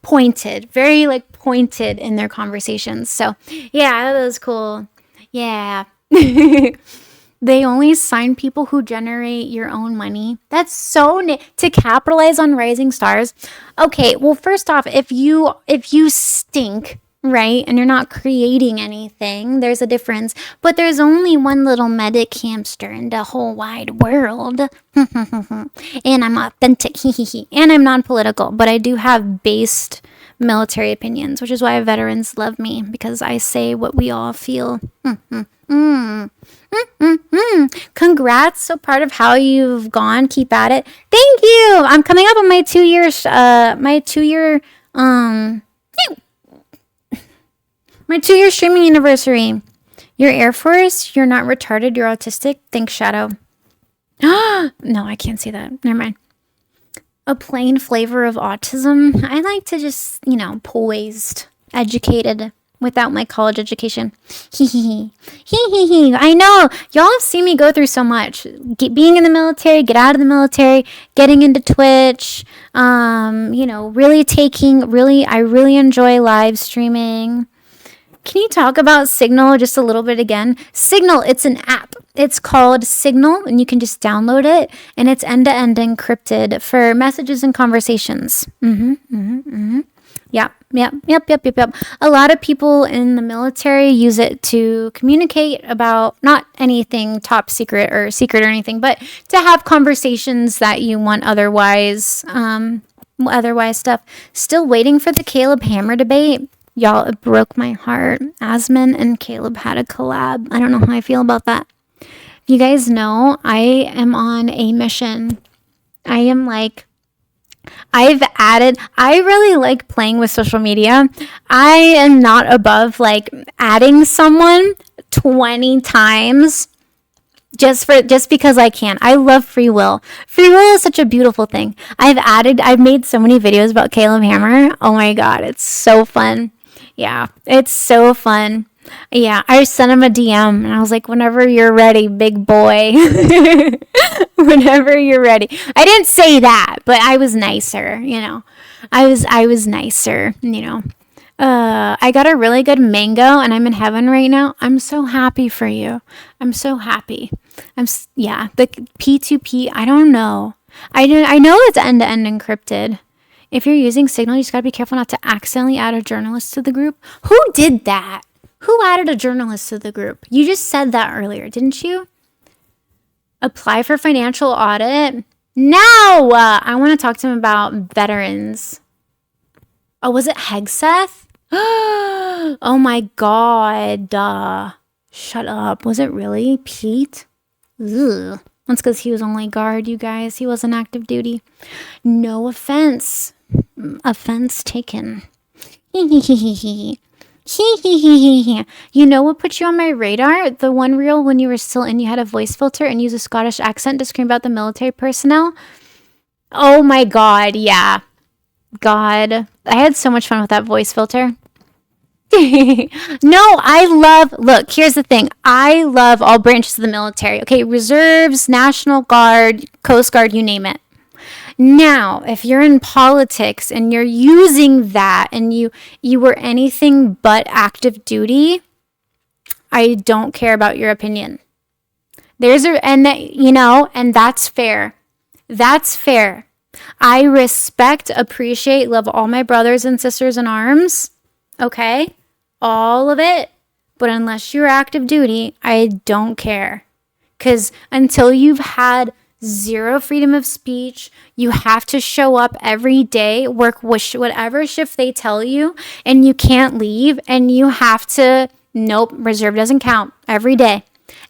pointed, very pointed in their conversations. So yeah, that was cool. Yeah. They only sign people who generate your own money. That's so to capitalize on rising stars. Okay, well, first off, if you stink, right, and you're not creating anything, there's a difference. But there's only one little medic hamster in the whole wide world. And I'm authentic, and I'm non-political, but I do have based military opinions, which is why veterans love me, because I say what we all feel. Congrats. So proud of how you've gone. Keep at it. Thank you. I'm coming up on my 2 year My 2-year streaming anniversary. You're Air Force. You're not retarded. You're autistic. Thanks, Shadow. No, I can't see that. Never mind. A plain flavor of autism. I like to just, poised, educated without my college education. I know. Y'all have seen me go through so much. Being in the military, get out of the military, getting into Twitch, I really enjoy live streaming. Can you talk about Signal just a little bit again? Signal, it's an app. It's called Signal, and you can just download it, and it's end-to-end encrypted for messages and conversations. Yep. A lot of people in the military use it to communicate about not anything top secret or anything, but to have conversations that you want otherwise stuff. Still waiting for the Caleb Hammer debate. Y'all, it broke my heart. Asmin and Caleb had a collab. I don't know how I feel about that. You guys know I am on a mission. I really like playing with social media. I am not above adding someone 20 times just because I can. I love free will. Free will is such a beautiful thing. I've made so many videos about Caleb Hammer. Oh my God, it's so fun. Yeah, it's so fun. Yeah, I sent him a DM and I was like, whenever you're ready, big boy. Whenever you're ready. I didn't say that, but I was nicer, I was nicer, I got a really good mango and I'm in heaven right now. I'm so happy for you. I'm so happy. The P2P, I don't know. I know it's end-to-end encrypted. If you're using Signal, you just gotta be careful not to accidentally add a journalist to the group. Who did that? Who added a journalist to the group? You just said that earlier, didn't you? Apply for financial audit. Now, I want to talk to him about veterans. Oh, was it Hegseth? Oh my God. Shut up. Was it really Pete? Ugh. That's because he was only guard, you guys. He wasn't active duty. No offense. Offense taken. You know what put you on my radar? The one reel when you were still in, you had a voice filter and used a Scottish accent to scream about the military personnel. Oh my God, yeah. God. I had so much fun with that voice filter. Look, here's the thing. I love all branches of the military. Okay, reserves, National Guard, Coast Guard, you name it. Now, if you're in politics and you're using that and you were anything but active duty, I don't care about your opinion. And that's fair. That's fair. I respect, appreciate, love all my brothers and sisters in arms. Okay? All of it. But unless you're active duty, I don't care. Because until you've had zero freedom of speech, you have to show up every day, work whatever shift they tell you, and you can't leave, and you have to, nope, reserve doesn't count. Every day.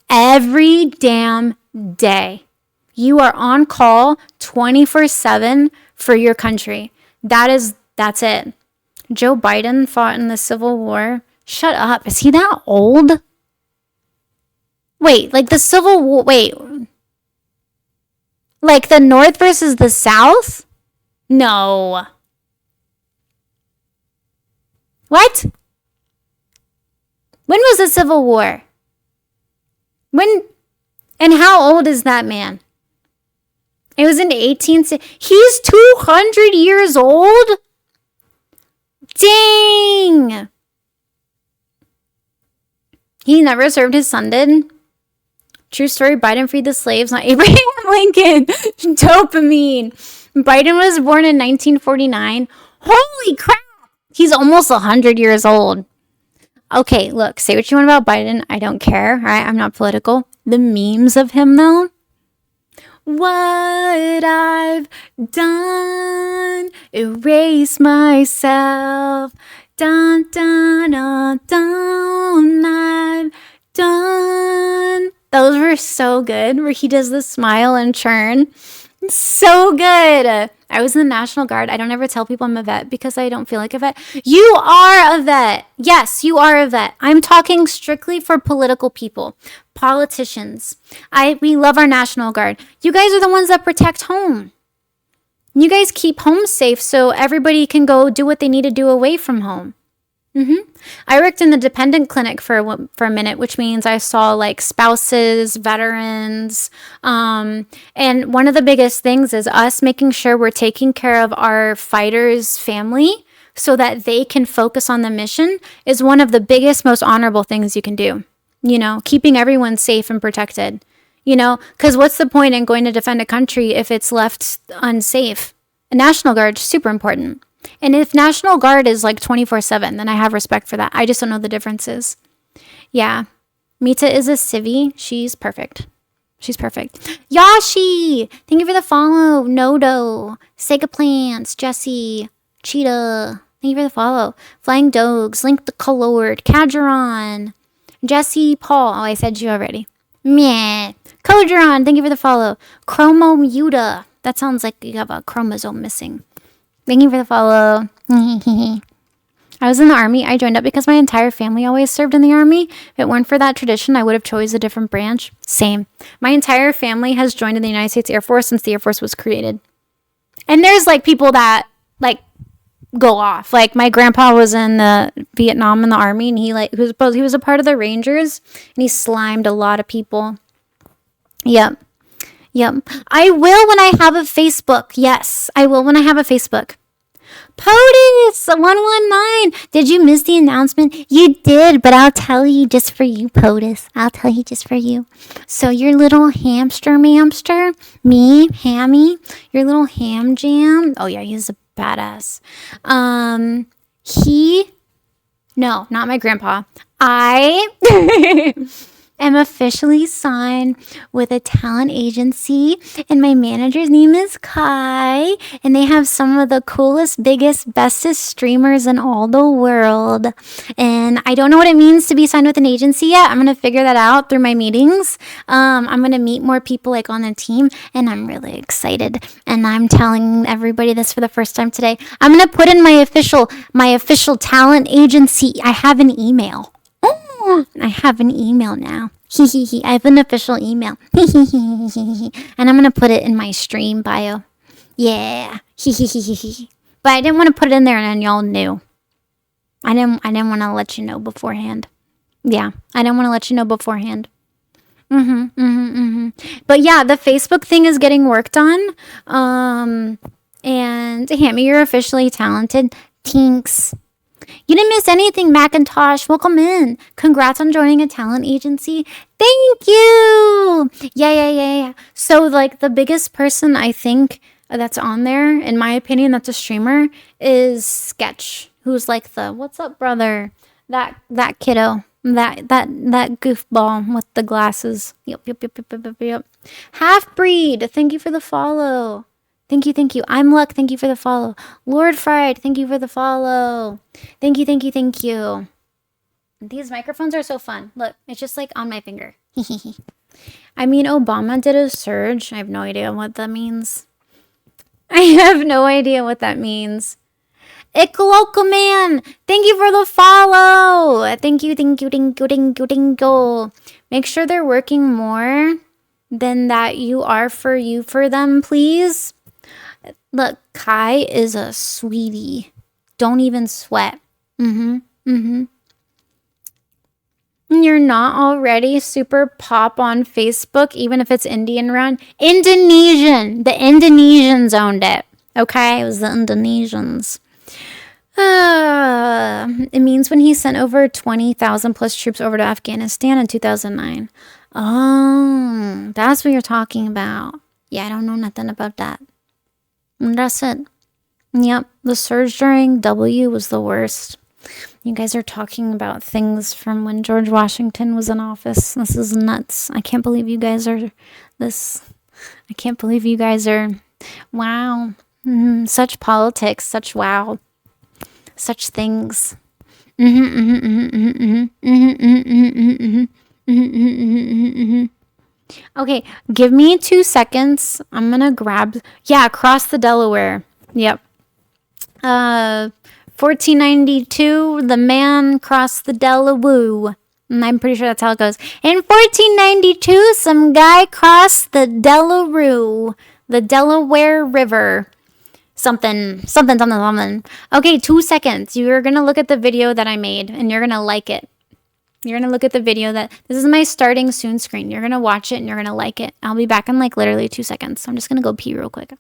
Every damn day. You are on call 24/7 for your country. That's it. Joe Biden fought in the Civil War. Shut up. Is he that old? Wait, the Civil War, the North versus the South? No. What? When was the Civil War? And how old is that man? It was in 1860. He's 200 years old? Dang! He never served, his son did. True story, Biden freed the slaves, not Abraham Lincoln. Dopamine. Biden was born in 1949. Holy crap! He's almost 100 years old. Okay, look, say what you want about Biden. I don't care, all right? I'm not political. The memes of him, though. What I've done, erase myself. Dun, dun, dun, dun, I've done. Those were so good, where he does the smile and churn. So good. I was in the National Guard. I don't ever tell people I'm a vet because I don't feel like a vet. You are a vet. Yes, you are a vet. I'm talking strictly for political people, politicians. We love our National Guard. You guys are the ones that protect home. You guys keep home safe so everybody can go do what they need to do away from home. I worked in the dependent clinic for a minute, which means I saw like spouses, veterans, and one of the biggest things is us making sure we're taking care of our fighters' family so that they can focus on the mission is one of the biggest, most honorable things you can do. You know, keeping everyone safe and protected. You know, because what's the point in going to defend a country if it's left unsafe? A National Guard is super important. And if National Guard is like 24/7, then I have respect for that. I just don't know the differences. Yeah. Mita is a civvy. She's perfect. She's perfect. Yashi! Thank you for the follow. Nodo. Sega Plants. Jesse. Cheetah. Thank you for the follow. Flying Dogs. Link the Colored. Cadgeron. Jesse Paul. Oh, I said you already. Meh. Kodron. Thank you for the follow. Chromomuta. That sounds like you have a chromosome missing. Thank you for the follow. I was in the Army. I joined up because my entire family always served in the Army. If it weren't for that tradition, I would have chose a different branch. Same. My entire family has joined in the United States Air Force since the Air Force was created. And there's like people that like go off. Like my grandpa was in the Vietnam in the Army, and he was a part of the Rangers, and he slimed a lot of people. Yep. I will when I have a Facebook. Yes, I will when I have a Facebook. POTUS 119. Did you miss the announcement? You did, but I'll tell you just for you, POTUS. I'll tell you just for you. So your little hamster, me, Hammy, your little ham jam. Oh yeah, he's a badass. No, not my grandpa. I am officially signed with a talent agency, and my manager's name is Kai, and they have some of the coolest, biggest, bestest streamers in all the world. And I don't know what it means to be signed with an agency yet. I'm going to figure that out through my meetings. I'm going to meet more people like on the team, and I'm really excited. And I'm telling everybody this for the first time today. I'm going to put in my official talent agency. I have an email. I have an email now. I have an official email. And I'm going to put it in my stream bio. Yeah. But I didn't want to put it in there and then y'all knew. I didn't want to let you know beforehand. Yeah. I didn't want to let you know beforehand. But yeah, the Facebook thing is getting worked on. And Hammy, you're officially talented. Tinks. You didn't miss anything, Macintosh. Welcome in. Congrats on joining a talent agency. Thank you. Yeah. So, like, the biggest person I think that's on there, in my opinion, that's a streamer, is Sketch, who's like the what's up, brother? That kiddo. That goofball with the glasses. Yep. Half breed. Thank you for the follow. Thank you. I'm Luck. Thank you for the follow. Lord Fried. Thank you for the follow. Thank you. These microphones are so fun. Look, it's just like on my finger. I mean, Obama did a surge. I have no idea what that means. Icalocaman, thank you for the follow. Thank you. Make sure they're working more than that you are for them, please. Look, Kai is a sweetie. Don't even sweat. You're not already super pop on Facebook, even if it's Indian run. Indonesian. The Indonesians owned it. Okay, it was the Indonesians. It means when he sent over 20,000 plus troops over to Afghanistan in 2009. Oh, that's what you're talking about. Yeah, I don't know nothing about that. That's it. Yep, the surge during W was the worst. You guys are talking about things from when George Washington was in office. This is nuts. I can't believe you guys are wow. Such politics, such wow. Such things. Okay, give me 2 seconds. I'm gonna grab, yeah, cross the Delaware. Yep. 1492, the man crossed the Delaware. And I'm pretty sure that's how it goes. In 1492, some guy crossed the Delaware River. Something. Okay, 2 seconds. You're gonna look at the video that I made, and you're gonna like it. You're gonna look at the video this is my starting soon screen. You're gonna watch it and you're gonna like it. I'll be back in like literally 2 seconds. So I'm just gonna go pee real quick.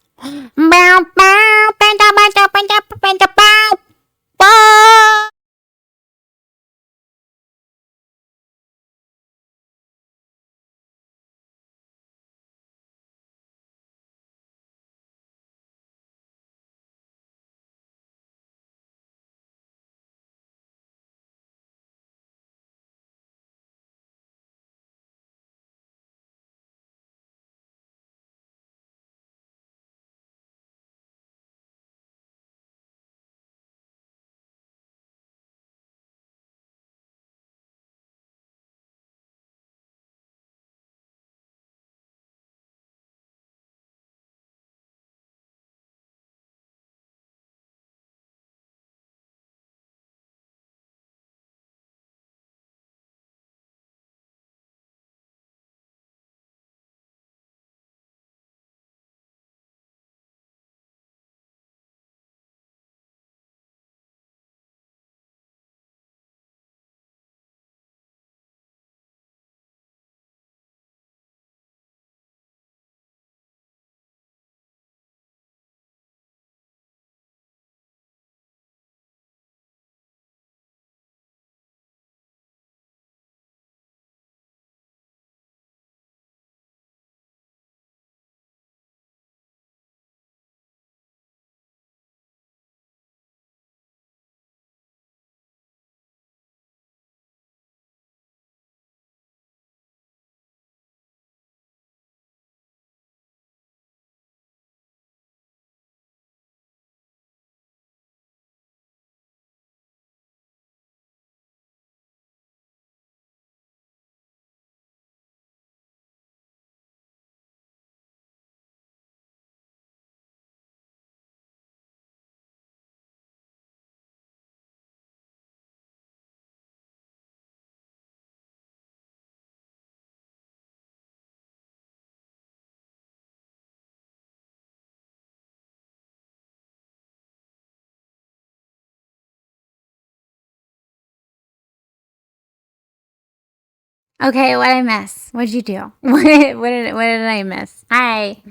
Okay, what I miss? What'd you do? What did I miss? Hi.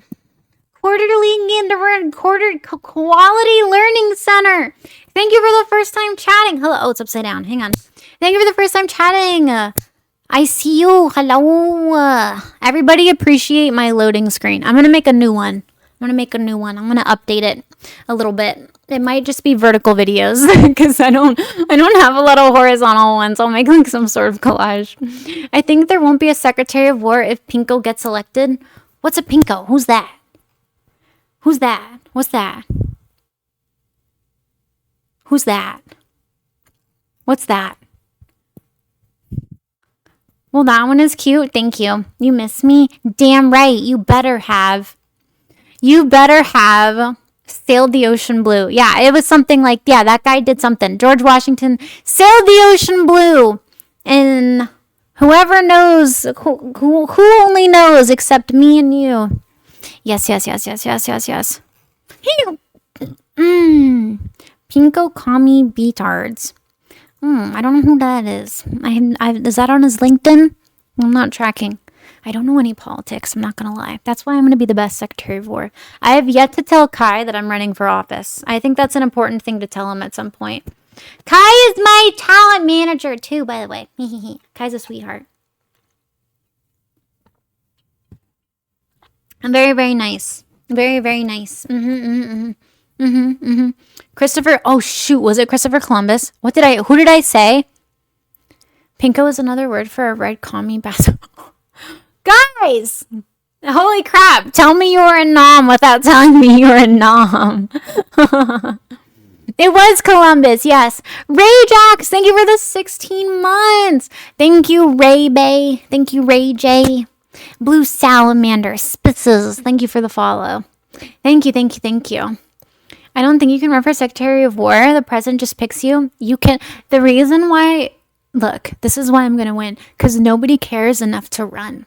Quality Learning Center. Thank you for the first time chatting. Hello. Oh, it's upside down. Hang on. Thank you for the first time chatting. I see you. Hello. Everybody appreciate my loading screen. I'm going to make a new one. I'm going to update it a little bit. It might just be vertical videos because I don't have a lot of horizontal ones. I'll make like some sort of collage. I think there won't be a Secretary of War if Pinko gets elected. What's a Pinko? Who's that? Who's that? What's that? Who's that? What's that? Well, that one is cute. Thank you. You miss me? Damn right. You better have. Sailed the ocean blue. Yeah, it was something like, yeah, that guy did something. George Washington sailed the ocean blue. And whoever knows, who only knows except me and you. Yes. Pinko Kami Beatards. I don't know who that is. Is that on his LinkedIn? I'm not tracking. I don't know any politics, I'm not going to lie. That's why I'm going to be the best Secretary of War. I have yet to tell Kai that I'm running for office. I think that's an important thing to tell him at some point. Kai is my talent manager too, by the way. Kai's a sweetheart. I'm very, very nice. Very, very nice. Christopher, oh shoot, was it Christopher Columbus? Who did I say? Pinko is another word for a red commie bastard. Guys! Holy crap, tell me you were a nom without telling me you were a nom. It was Columbus, yes. Ray Jax, thank you for the 16 months. Thank you, Ray Bay. Thank you, Ray J. Blue Salamander, Spitzes, thank you for the follow. Thank you, thank you, thank you. I don't think you can run for Secretary of War. The president just picks you. You can. The reason why, look, this is why I'm going to win. Because nobody cares enough to run.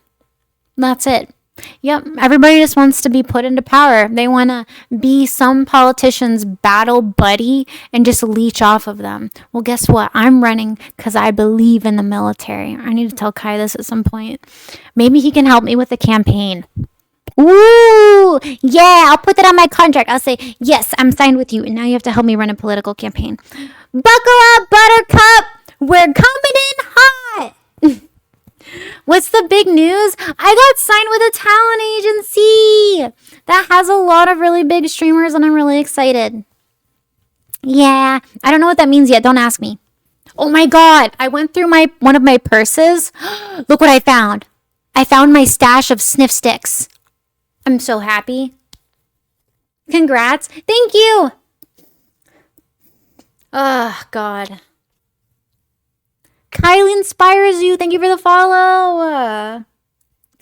That's it. Yep. Everybody just wants to be put into power. They want to be some politician's battle buddy and just leech off of them. Well, guess what? I'm running because I believe in the military. I need to tell Kai this at some point. Maybe he can help me with the campaign. Ooh, yeah, I'll put that on my contract. I'll say, yes, I'm signed with you. And now you have to help me run a political campaign. Buckle up, Buttercup. We're coming in hot. What's the big news? I got signed with a talent agency that has a lot of really big streamers, and I'm really excited. Yeah, I don't know what that means yet. Don't ask me. Oh my God, I went through one of my purses. Look what I found. I found my stash of sniff sticks. I'm so happy. Congrats. Thank you. Oh, God. Kylie inspires you. Thank you for the follow.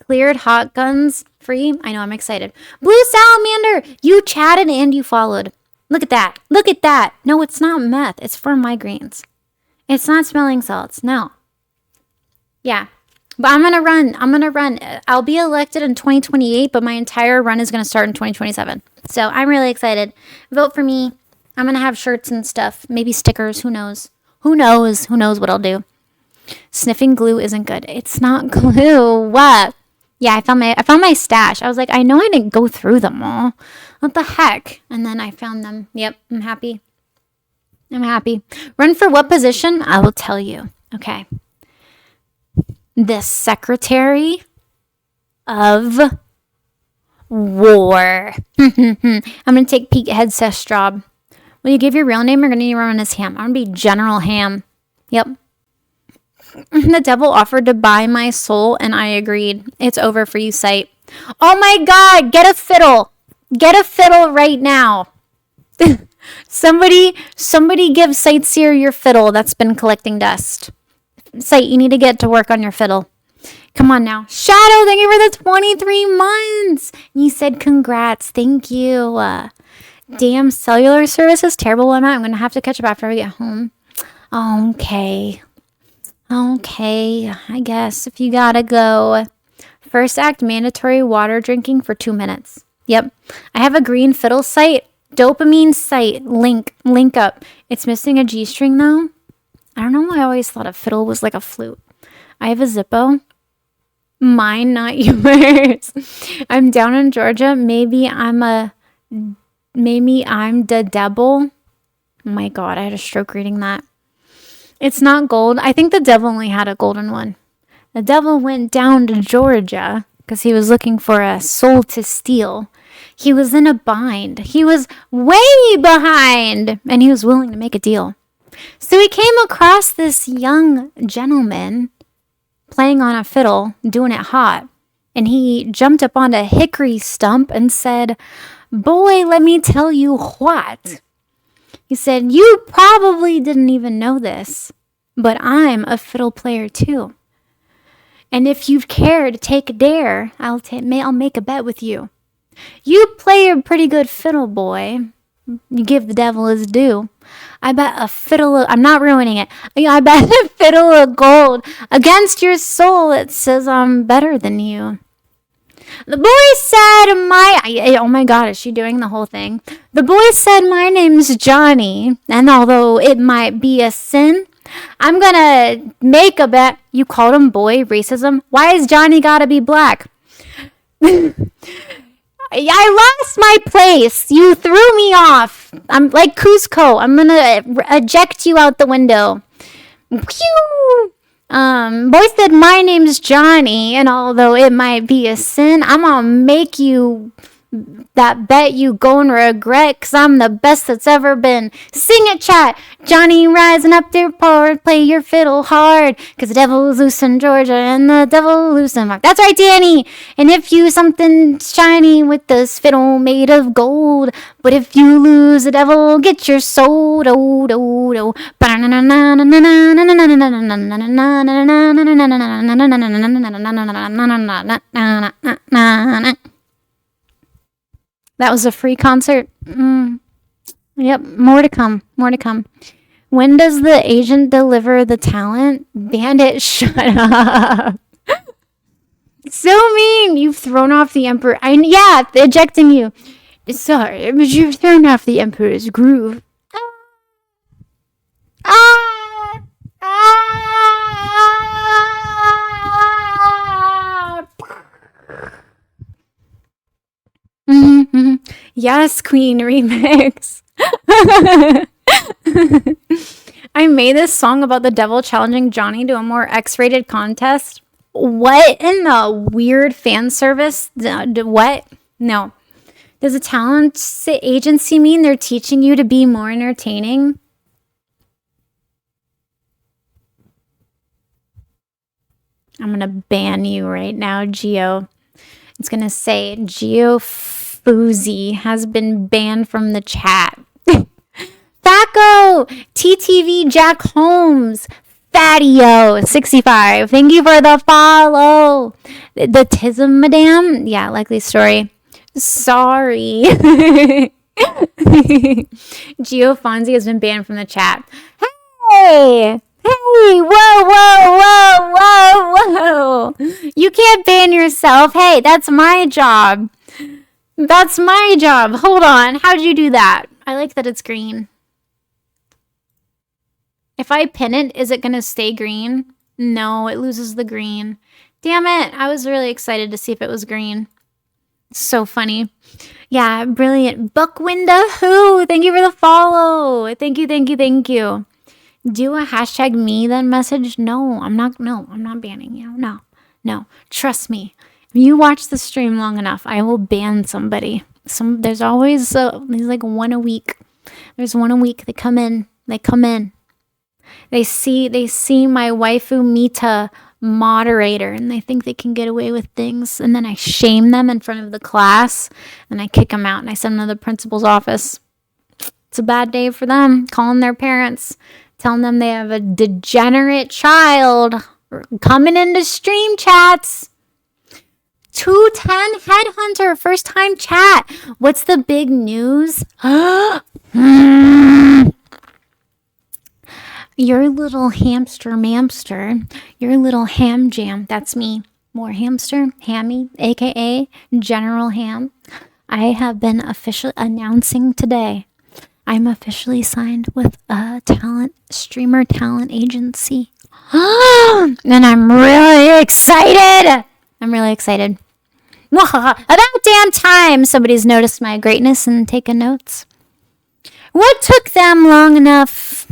Cleared hot guns free. I know, I'm excited. Blue Salamander, you chatted and you followed. Look at that. Look at that. No, it's not meth. It's for migraines. It's not smelling salts. No. Yeah. But I'm going to run. I'll be elected in 2028, but my entire run is going to start in 2027. So I'm really excited. Vote for me. I'm going to have shirts and stuff. Maybe stickers. Who knows? Who knows? Who knows what I'll do? Sniffing glue isn't good. It's not glue. What? Yeah, I found my stash. I was like, I know I didn't go through them all. What the heck? And then I found them. Yep, I'm happy. I'm happy. Run for what position? I will tell you. Okay. The Secretary of War. I'm going to take Pete Hegseth's job. Will you give your real name or going to run as Ham? I'm going to be General Ham. Yep. The devil offered to buy my soul, and I agreed. It's over for you, Sight. Oh my God, get a fiddle. Get a fiddle right now. Somebody give Sightseer your fiddle that's been collecting dust. Sight, you need to get to work on your fiddle. Come on now. Shadow, thank you for the 23 months. And you said congrats. Thank you. Damn, cellular service is terrible. I'm going to have to catch up after I get home. Okay, I guess if you gotta go. First act mandatory water drinking for 2 minutes. Yep. I have a green fiddle site. Dopamine site. Link up. It's missing a G string though. I don't know why I always thought a fiddle was like a flute. I have a Zippo. Mine, not yours. I'm down in Georgia. Maybe I'm the devil. Oh my God, I had a stroke reading that. It's not gold. I think the devil only had a golden one. The devil went down to Georgia because he was looking for a soul to steal. He was in a bind. He was way behind, and he was willing to make a deal. So he came across this young gentleman playing on a fiddle, doing it hot. And he jumped up on a hickory stump and said, "Boy, let me tell you what." He said, "You probably didn't even know this, but I'm a fiddle player too. And if you care to take a dare, I'll make a bet with you. You play a pretty good fiddle, boy. You give the devil his due. I bet a fiddle of, I'm not ruining it. I bet a fiddle of gold against your soul it says I'm better than you." The boy said, oh my God, is she doing the whole thing? The boy said, "My name's Johnny, and although it might be a sin, I'm gonna make a bet." You called him boy, racism? Why is Johnny gotta be black? I lost my place. You threw me off. I'm like Cusco. I'm gonna eject you out the window. Pew! Boy said, "My name's Johnny, and although it might be a sin, I'm gonna make you That bet you gon' regret, 'cause I'm the best that's ever been. Sing it, chat. Johnny rising up their port, play your fiddle hard, 'cause the devil's loose in Georgia and the devil loose in Mark. That's right, Danny. And if you something shiny with this fiddle made of gold, but if you lose, the devil get your soul. Do, do, do. That was a free concert. Yep, more to come. More to come. When does the agent deliver the talent? Bandit, shut up. So mean. You've thrown off the emperor. Yeah, ejecting you. Sorry, but you've thrown off the emperor's groove. Yes, Queen remix. I made this song about the devil challenging Johnny to a more X-rated contest. What in the weird fan service? What? No. Does a talent agency mean they're teaching you to be more entertaining? I'm going to ban you right now, Geo. It's going to say Geo Foozy has been banned from the chat. Thaco, TTV Jack Holmes, Fatio 65. Thank you for the follow. The Tism Madame? Yeah, likely story. Sorry. Geo Fonzie has been banned from the chat. Hey! Hey! Whoa! You can't ban yourself. Hey, that's my job. That's my job. Hold on. How'd you do that? I like that it's green. If I pin it, is it going to stay green? No, it loses the green. Damn it. I was really excited to see if it was green. So funny. Yeah, brilliant. Buckwinda Who. Thank you for the follow. Thank you. Do a hashtag me then message? No, I'm not banning you. No. Trust me. If you watch the stream long enough, I will ban somebody. There's always there's like one a week. There's one a week. They come in. They see my waifu Mita moderator and they think they can get away with things, and then I shame them in front of the class and I kick them out and I send them to the principal's office. It's a bad day for them. Calling their parents, telling them they have a degenerate child coming into stream chats. 210 Headhunter, first time chat. What's the big news? Your little hamster mamster, your little ham jam, that's me. More hamster, hammy, aka General Ham. I have been officially announcing today I'm officially signed with a streamer talent agency. And I'm really excited. About damn time somebody's noticed my greatness and taken notes. What took them long enough?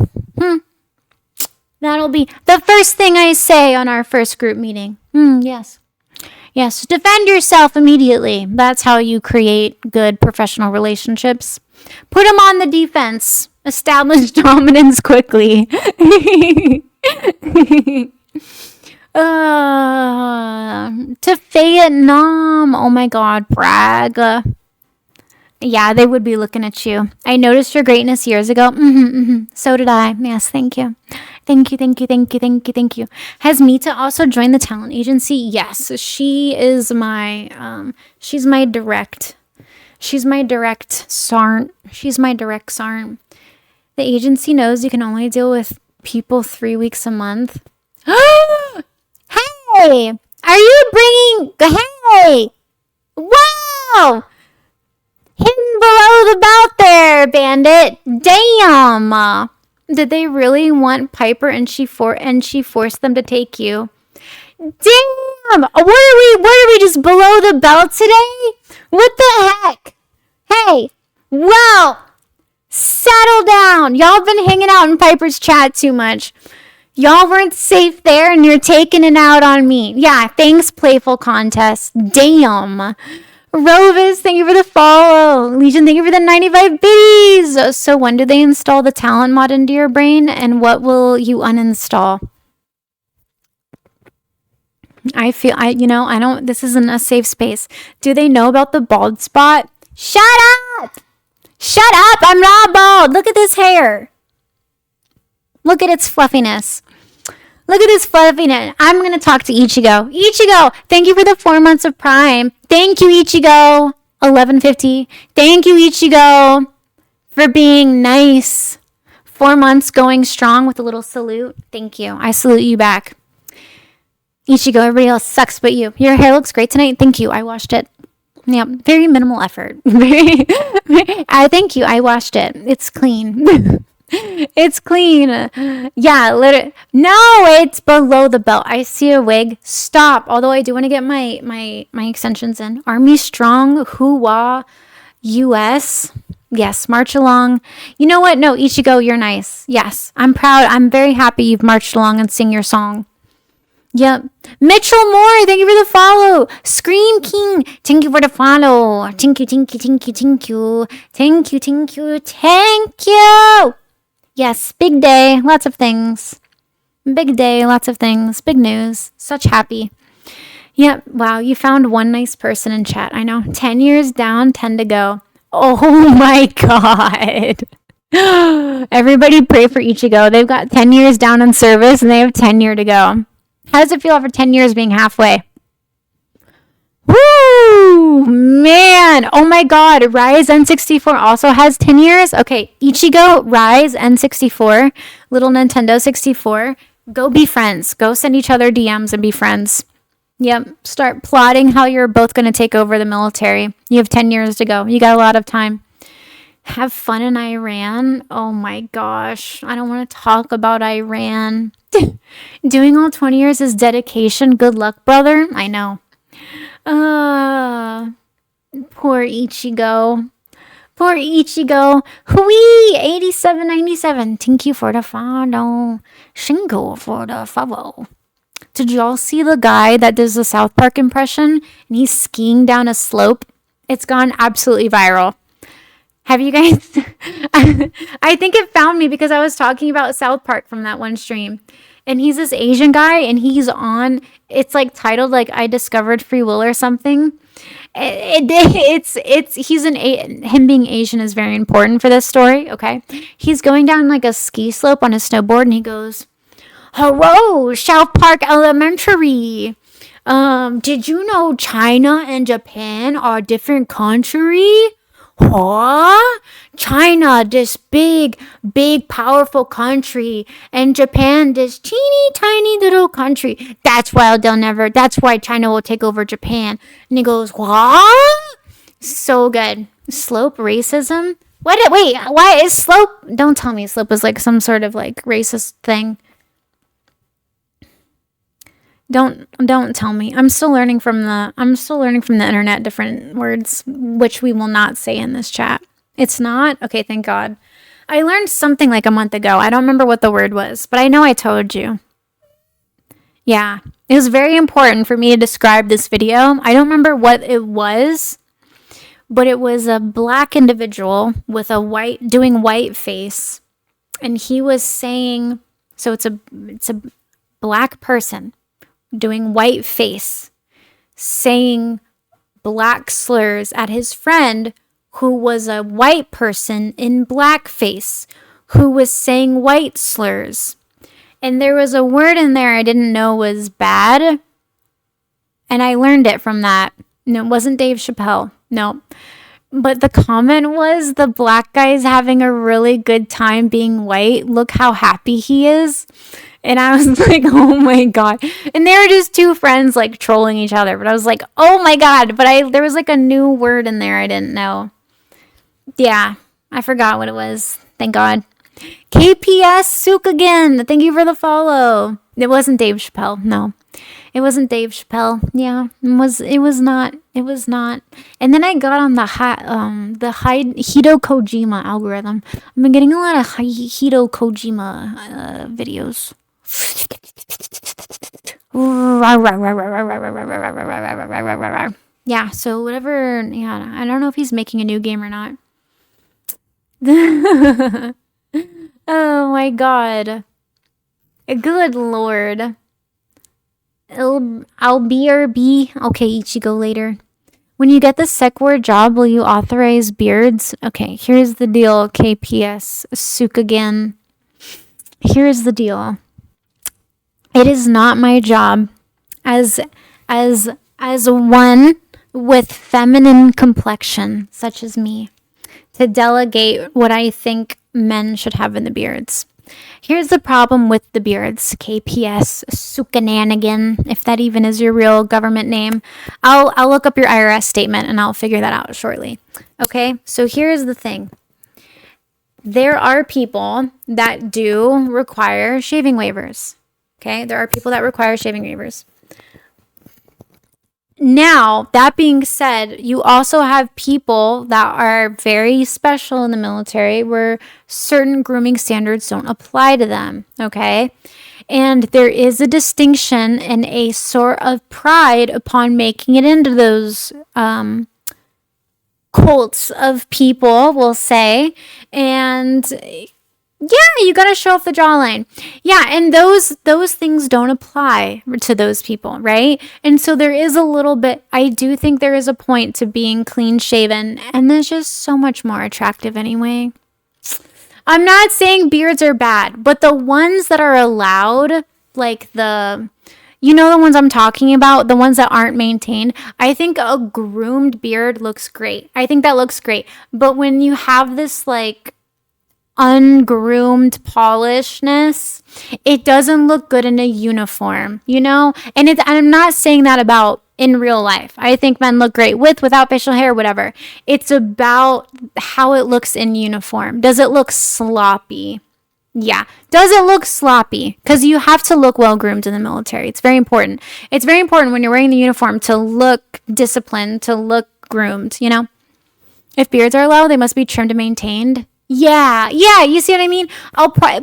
That'll be the first thing I say on our first group meeting. Yes. Defend yourself immediately. That's how you create good professional relationships. Put them on the defense. Establish dominance quickly. To Vietnam. Oh my God, brag. Yeah, they would be looking at you. I noticed your greatness years ago. So did I. Yes, thank you. Thank you. Has Mita also joined the talent agency? Yes, she's my direct SART. The agency knows you can only deal with people 3 weeks a month. Hey! Are you bringing... Hey! Wow! Hidden below the belt there, bandit. Damn! Did they really want Piper and she forced them to take you? Damn! What are we just below the belt today? What the heck? Hey! Well, settle down. Y'all been hanging out in Piper's chat too much. Y'all weren't safe there and you're taking it out on me. Yeah, thanks, Playful Contest. Damn. Rovis, thank you for the follow. Legion, thank you for the 95 biddies. So when do they install the talent mod into your brain, and what will you uninstall? I don't, this isn't a safe space. Do they know about the bald spot? Shut up! Shut up! I'm not bald! Look at this hair. Look at its fluffiness. Look at this fluffiness. I'm going to talk to Ichigo. Ichigo, thank you for the 4 months of Prime. Thank you, Ichigo. 1150. Thank you, Ichigo, for being nice. 4 months going strong with a little salute. Thank you. I salute you back. Ichigo, everybody else sucks but you. Your hair looks great tonight. Thank you. I washed it. Yeah, very minimal effort. Thank you. I washed it. It's clean. It's clean. Yeah, literally. No, it's below the belt. I see a wig. Stop. Although I do want to get my extensions in. Army strong. Hoo-wah. US. Yes, march along. You know what? No, Ichigo, you're nice. Yes, I'm proud. I'm very happy you've marched along and sing your song. Yep. Mitchell Moore, thank you for the follow. Scream King, thank you for the follow. Thank you, thank you, thank you, thank you. Thank you, thank you, thank you. Yes, big day, lots of things. Big day, lots of things. Big news. Such happy. Yep, wow, you found one nice person in chat. I know. 10 years down, 10 to go. Oh my God. Everybody pray for Ichigo. They've got 10 years down in service and they have 10 years to go. How does it feel after 10 years being halfway? Woo! Man! Oh my God! Rise N64 also has 10 years? Okay, Ichigo, Rise, N64, Little Nintendo 64. Go be friends. Go send each other DMs and be friends. Yep. Start plotting how you're both going to take over the military. You have 10 years to go. You got a lot of time. Have fun in Iran? Oh my gosh. I don't want to talk about Iran. Doing all 20 years is dedication. Good luck, brother. I know. Poor Ichigo. Poor Ichigo. Hui 8797. Thank you for the follow. Shingo for the follow. Did y'all see the guy that does the South Park impression and he's skiing down a slope? It's gone absolutely viral. Have you guys? I think it found me because I was talking about South Park from that one stream. And he's this Asian guy and he's on, it's like titled like I Discovered Free Will or something. Him being Asian is very important for this story, okay? He's going down like a ski slope on his snowboard and he goes, "Hello, South Park Elementary. Did you know China and Japan are different country? Huh? China, this big, powerful country, and Japan, this teeny, tiny little country. That's why China will take over Japan." And he goes, "What?" So good. Slope racism? Wait, why is slope? Don't tell me slope is like some sort of like racist thing. Don't tell me. I'm still learning from the internet different words, which we will not say in this chat. It's not? Okay, thank God. I learned something like a month ago. I don't remember what the word was, but I know I told you. Yeah. It was very important for me to describe this video. I don't remember what it was, but it was a black individual with doing white face. And he was saying, so it's a black person doing white face, saying black slurs at his friend who was a white person in blackface who was saying white slurs. And there was a word in there I didn't know was bad. And I learned it from that. No, it wasn't Dave Chappelle. No. But the comment was, the black guy's having a really good time being white. Look how happy he is. And I was like, oh my God. And they were just two friends like trolling each other. But I was like, oh my God. But there was like a new word in there I didn't know. Yeah, I forgot what it was. Thank God. KPS Sook again. Thank you for the follow. It wasn't Dave Chappelle. No, it wasn't Dave Chappelle. Yeah, it was not. And then I got on the Hideo Kojima algorithm. I've been getting a lot of Hideo Kojima videos. Yeah, so whatever, yeah, I don't know if he's making a new game or not. Oh my god. Good lord. I'll be or be. Okay, Ichigo later. When you get the sec ward job, will you authorize beards? Okay, here's the deal, KPS. Sukagan. Here's the deal. It is not my job as as as one with feminine complexion, such as me, to delegate what I think men should have in the beards. Here's the problem with the beards, KPS Sukananigan, if that even is your real government name. I'll look up your IRS statement and I'll figure that out shortly. Okay, so here's the thing. There are people that do require shaving waivers. Okay, there are people that require shaving waivers. Now, that being said, you also have people that are very special in the military where certain grooming standards don't apply to them, okay? And there is a distinction and a sort of pride upon making it into those cults of people, we'll say. And yeah, you got to show off the jawline. Yeah, and those things don't apply to those people, right? And so there is a little bit, I do think there is a point to being clean shaven, and it's just so much more attractive anyway. I'm not saying beards are bad, but the ones that are allowed, like the ones I'm talking about, the ones that aren't maintained, I think a groomed beard looks great. I think that looks great. But when you have this like ungroomed polishness, it doesn't look good in a uniform, and I'm not saying that about in real life. I think men look great without facial hair, whatever. It's about how it looks in uniform. Does it look sloppy? Yeah. Does it look sloppy? Because you have to look well groomed in the military. It's very important. It's very important when you're wearing the uniform to look disciplined, to look groomed, If beards are low, they must be trimmed and maintained. Yeah, you see what I mean?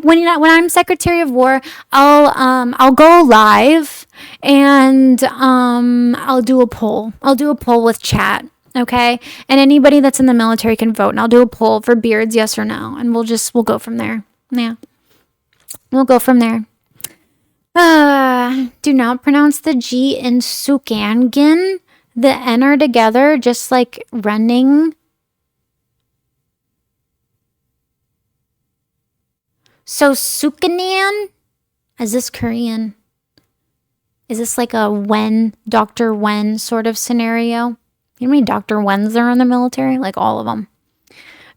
When I'm Secretary of War, I'll go live and I'll do a poll. I'll do a poll with chat, okay? And anybody that's in the military can vote, and I'll do a poll for beards, yes or no, and we'll go from there. Yeah. We'll go from there. Do not pronounce the G in Sukangin. The N are together, just like running. So Sukanan, is this Korean? Is this like a Dr. Wen sort of scenario? You know how many Dr. Wens there are in the military? Like all of them.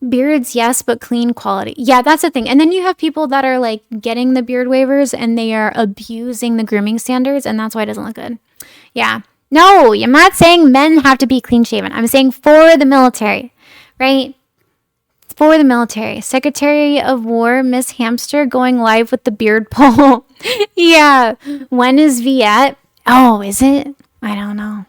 Beards, yes, but clean quality. Yeah, that's the thing. And then you have people that are like getting the beard waivers and they are abusing the grooming standards, and that's why it doesn't look good. Yeah. No, I'm not saying men have to be clean shaven. I'm saying for the military, right? For the military. Secretary of War, Miss Hamster, going live with the beard poll. Yeah. When is Viet? Oh, is it? I don't know.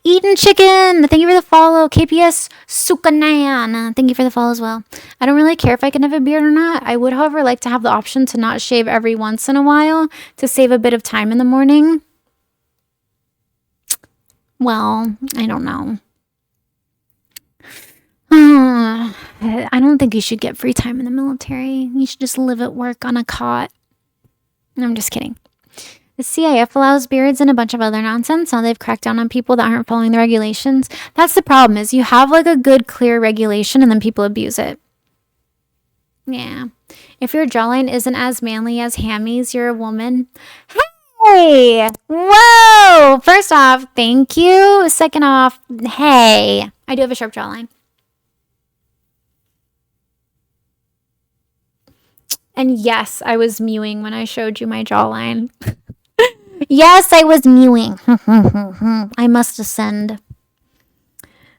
Eating chicken. Thank you for the follow. KPS Sukanan. Thank you for the follow as well. I don't really care if I can have a beard or not. I would, however, like to have the option to not shave every once in a while to save a bit of time in the morning. Well, I don't know. I don't think you should get free time in the military. You should just live at work on a cot. I'm just kidding. The CIF allows beards and a bunch of other nonsense. Now they've cracked down on people that aren't following the regulations. That's the problem, is you have like a good, clear regulation and then people abuse it. Yeah. If your jawline isn't as manly as Hammy's, you're a woman. Hey! Whoa! First off, thank you. Second off, hey. I do have a sharp jawline. And yes, I was mewing when I showed you my jawline. Yes, I was mewing. I must ascend.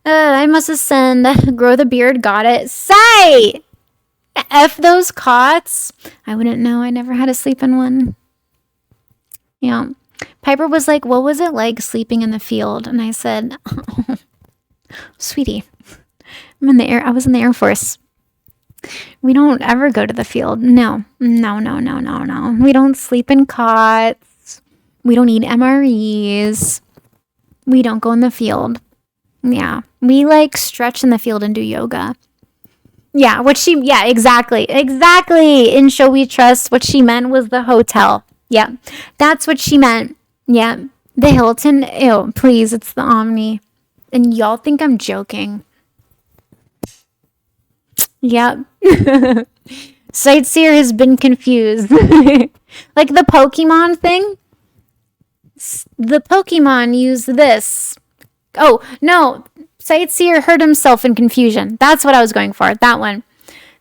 I must ascend. Grow the beard. Got it. Say! F those cots. I wouldn't know. I never had to sleep in one. Yeah. Piper was like, what was it like sleeping in the field? And I said, oh, sweetie, I was in the Air Force. We don't ever go to the field. No. We don't sleep in cots. We don't eat MREs. We don't go in the field. Yeah. We like stretch in the field and do yoga. Yeah, exactly. Exactly. In Show We Trust, what she meant was the hotel. Yeah. That's what she meant. Yeah. The Hilton. Ew, please, it's the Omni. And y'all think I'm joking. Yep. Sightseer has been confused. Like the Pokemon thing. The Pokemon use this. Oh, no. Sightseer hurt himself in confusion. That's what I was going for. That one.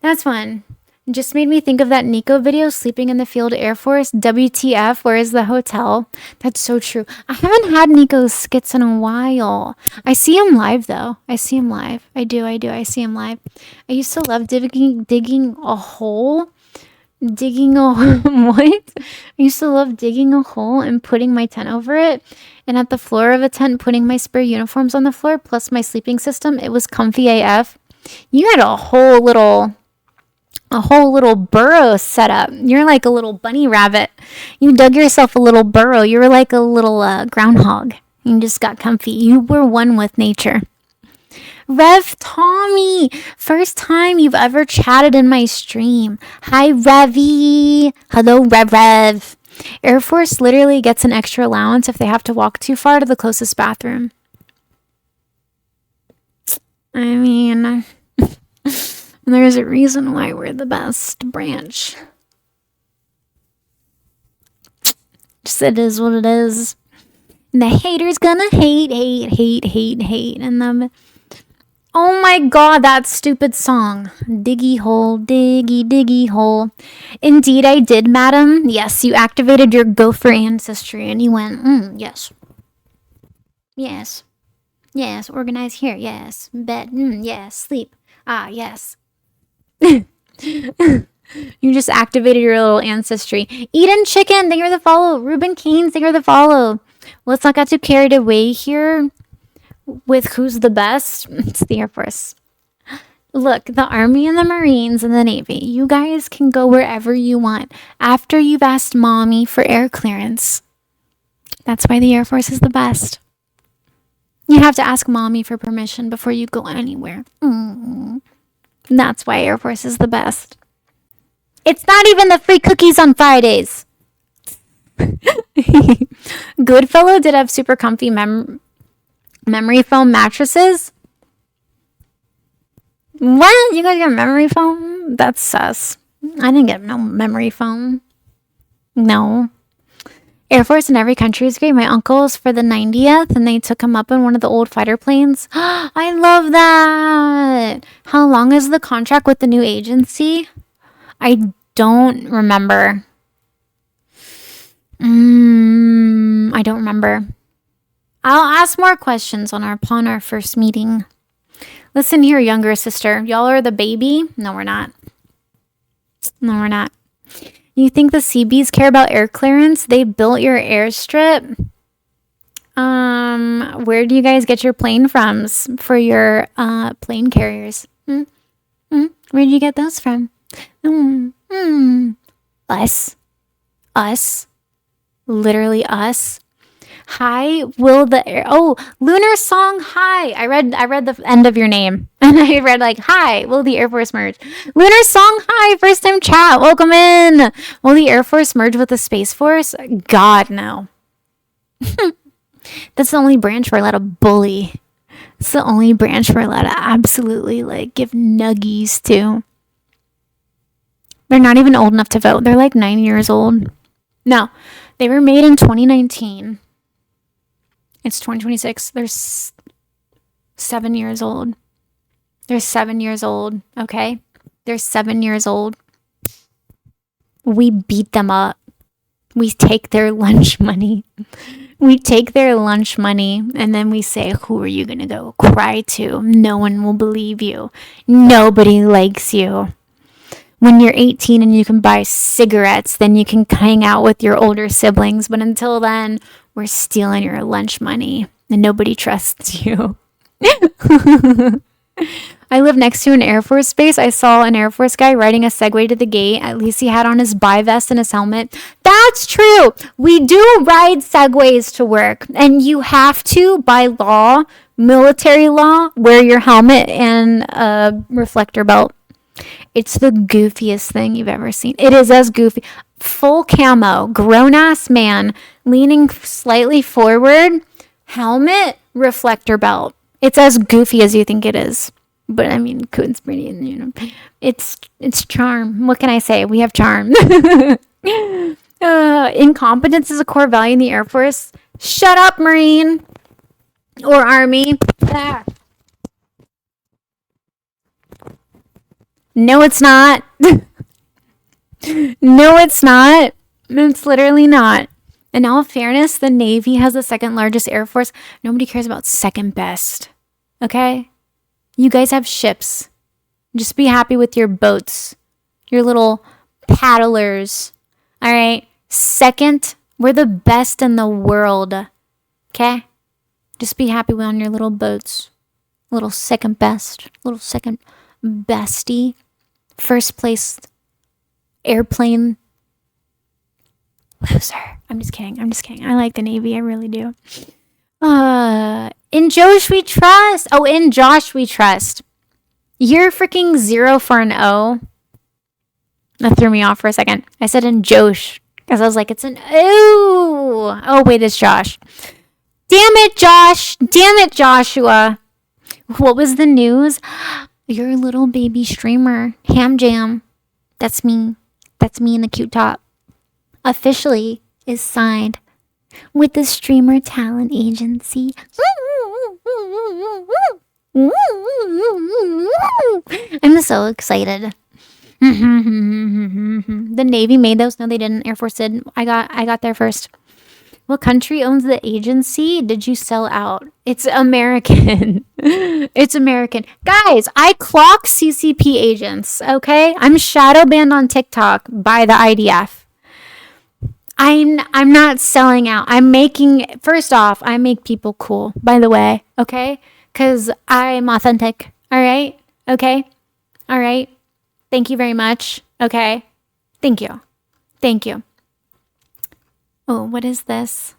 That's one. It just made me think of that Nico video, Sleeping in the Field Air Force. WTF, where is the hotel? That's so true. I haven't had Nico's skits in a while. I see him live, though. I see him live. I do. I see him live. I used to love digging a hole. What? I used to love digging a hole and putting my tent over it. And at the floor of a tent, putting my spare uniforms on the floor, plus my sleeping system. It was comfy AF. You had a whole little burrow set up. You're like a little bunny rabbit. You dug yourself a little burrow. You were like a little groundhog. You just got comfy. You were one with nature. Rev Tommy, first time you've ever chatted in my stream. Hi, Revy. Hello, Rev. Air Force literally gets an extra allowance if they have to walk too far to the closest bathroom. I mean, there's a reason why we're the best branch. Just it is what it is. And the haters gonna hate. And the... Oh my god, that stupid song. Diggy hole, diggy hole. Indeed I did, madam. Yes, you activated your gopher ancestry and you went, yes. Yes. Yes, organize here, yes. Bed, yes. Sleep. Ah, yes. You just activated your little ancestry. Eden Chicken, thank you for the follow. Ruben Kane, thank you for the follow. Let's not get too carried away here with who's the best. It's the Air Force. Look, the Army and the Marines and the Navy, you guys can go wherever you want after you've asked mommy for air clearance. That's why the Air Force is the best. You have to ask mommy for permission before you go anywhere. That's why Air Force is the best. It's not even the free cookies on Fridays. Goodfellow did have super comfy memory foam mattresses. What? You guys got memory foam? That's sus. I didn't get no memory foam. No. Air Force in every country is great. My uncle's for the 90th and they took him up in one of the old fighter planes. I love that. How long is the contract with the new agency? I don't remember. I don't remember. I'll ask more questions upon our first meeting. Listen here, younger sister. Y'all are the baby? No, we're not. No, we're not. You think the CBs care about air clearance? They built your airstrip? Where do you guys get your plane from for your plane carriers? Where did you get those from? Us. Literally us. Hi, will the air... Oh, Lunar Song, hi. I read the end of your name. And I read like, hi, will the Air Force merge? Lunar Song, hi, first time chat. Welcome in. Will the Air Force merge with the Space Force? God, no. That's the only branch we're allowed to bully. It's the only branch we're allowed to absolutely like give nuggies to. They're not even old enough to vote. They're like 9 years old. No, they were made in 2019. It's 2026. They're 7 years old. They're 7 years old, okay? They're 7 years old. We beat them up. We take their lunch money. We take their lunch money and then we say, who are you going to go cry to? No one will believe you. Nobody likes you. When you're 18 and you can buy cigarettes, then you can hang out with your older siblings. But until then, we're stealing your lunch money and nobody trusts you. I live next to an Air Force base. I saw an Air Force guy riding a Segway to the gate. At least he had on his bi-vest and his helmet. That's true. We do ride Segways to work. And you have to, by law, Military law, wear your helmet and a reflector belt. It's the goofiest thing you've ever seen. It is as goofy. Full camo, grown ass man, leaning slightly forward, helmet, reflector belt. It's as goofy as you think it is. But I mean, Coon's pretty, you know. It's charm. What can I say? We have charm. Incompetence is a core value in the Air Force. Shut up, Marine or Army. Ah. No, it's not. No, it's not. It's literally not. In all fairness, the Navy has the second largest Air Force. Nobody cares about second best. Okay? You guys have ships. Just be happy with your boats. Your little paddlers. All right? Second, we're the best in the world. Okay? Just be happy on your little boats. Little second best. Little second bestie. First place airplane loser. I'm just kidding. I like the Navy. I really do. In Josh we trust. Oh, in Josh we trust. You're freaking 0 for an O. That threw me off for a second. I said in Josh because I was like, it's an O. Oh, wait, it's Josh. Damn it, Josh. Damn it, Joshua. What was the news? Your little baby streamer, Ham Jam. That's me. That's me in the cute top. Officially is signed with the Streamer Talent Agency. I'm so excited. The Navy made those. No, they didn't. Air Force did. I got there first. What country owns the agency? Did you sell out? It's American. It's American. Guys, I clock CCP agents, okay? I'm shadow banned on TikTok by the IDF. I'm not selling out. First off, I make people cool, by the way, okay? Because I'm authentic, all right? Okay? All right? Thank you very much, okay? Thank you. Thank you. Oh, what is this?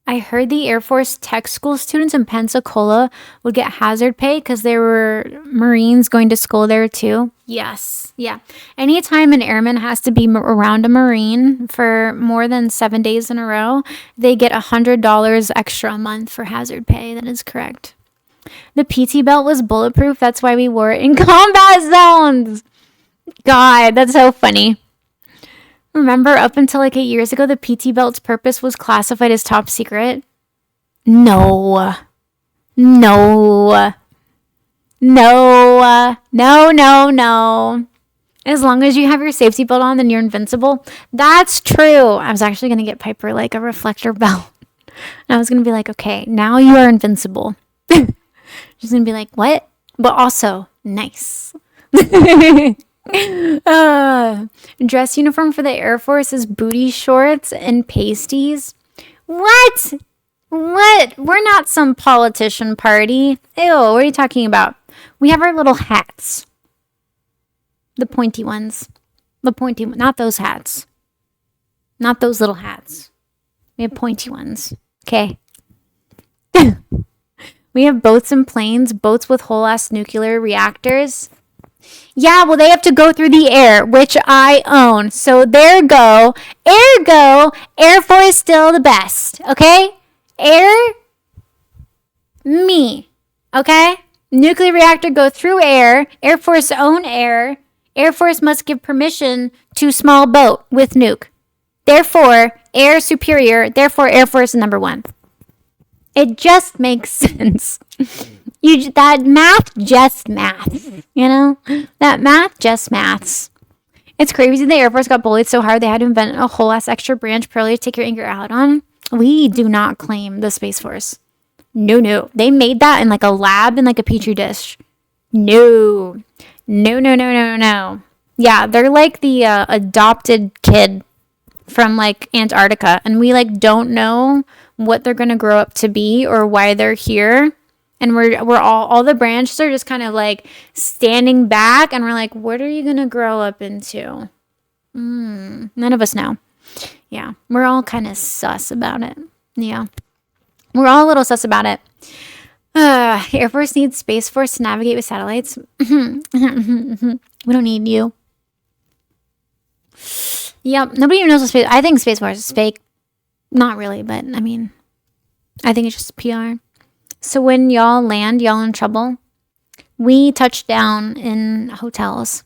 I heard the Air Force tech school students in Pensacola would get hazard pay because there were Marines going to school there too. Yes. Yeah. Anytime an airman has to be around a Marine for more than 7 days in a row, they get $100 extra a month for hazard pay. That is correct. The PT belt was bulletproof. That's why we wore it in combat zones. God, that's so funny. Remember, up until like 8 years ago, the PT belt's purpose was classified as top secret? No. As long as you have your safety belt on, then you're invincible. That's true. I was actually going to get Piper like a reflector belt. And I was going to be like, okay, now you are invincible. She's going to be like, what? But also, nice. Dress uniform for the Air Force is booty shorts and pasties. What? We're not some politician party. Ew, what are you talking about? We have our little hats. The pointy ones. Not those hats. Not those little hats. We have pointy ones. Okay. We have boats and planes, boats with whole-ass nuclear reactors. Yeah, well, they have to go through the air, which I own. So there go. Ergo, Air Force still the best. Okay? Me. Okay? Nuclear reactor go through air. Air Force own air. Air Force must give permission to small boat with nuke. Therefore, air superior. Therefore, Air Force is number one. It just makes sense. That math just maths, you know? That math just maths. It's crazy the Air Force got bullied so hard they had to invent a whole ass extra branch purely to take your anger out on. We do not claim the Space Force. No. They made that in like a lab in like a petri dish. No. Yeah, they're like the adopted kid from like Antarctica. And we like don't know what they're going to grow up to be or why they're here. And we're all the branches are just kind of like standing back and we're like, what are you going to grow up into? None of us know. Yeah, we're all kind of sus about it. Yeah, we're all a little sus about it. Air Force needs Space Force to navigate with satellites. We don't need you. Yep, nobody even knows what Space... I think Space Force is fake. Not really, but I mean, I think it's just PR. So when y'all land, y'all in trouble. We touch down in hotels.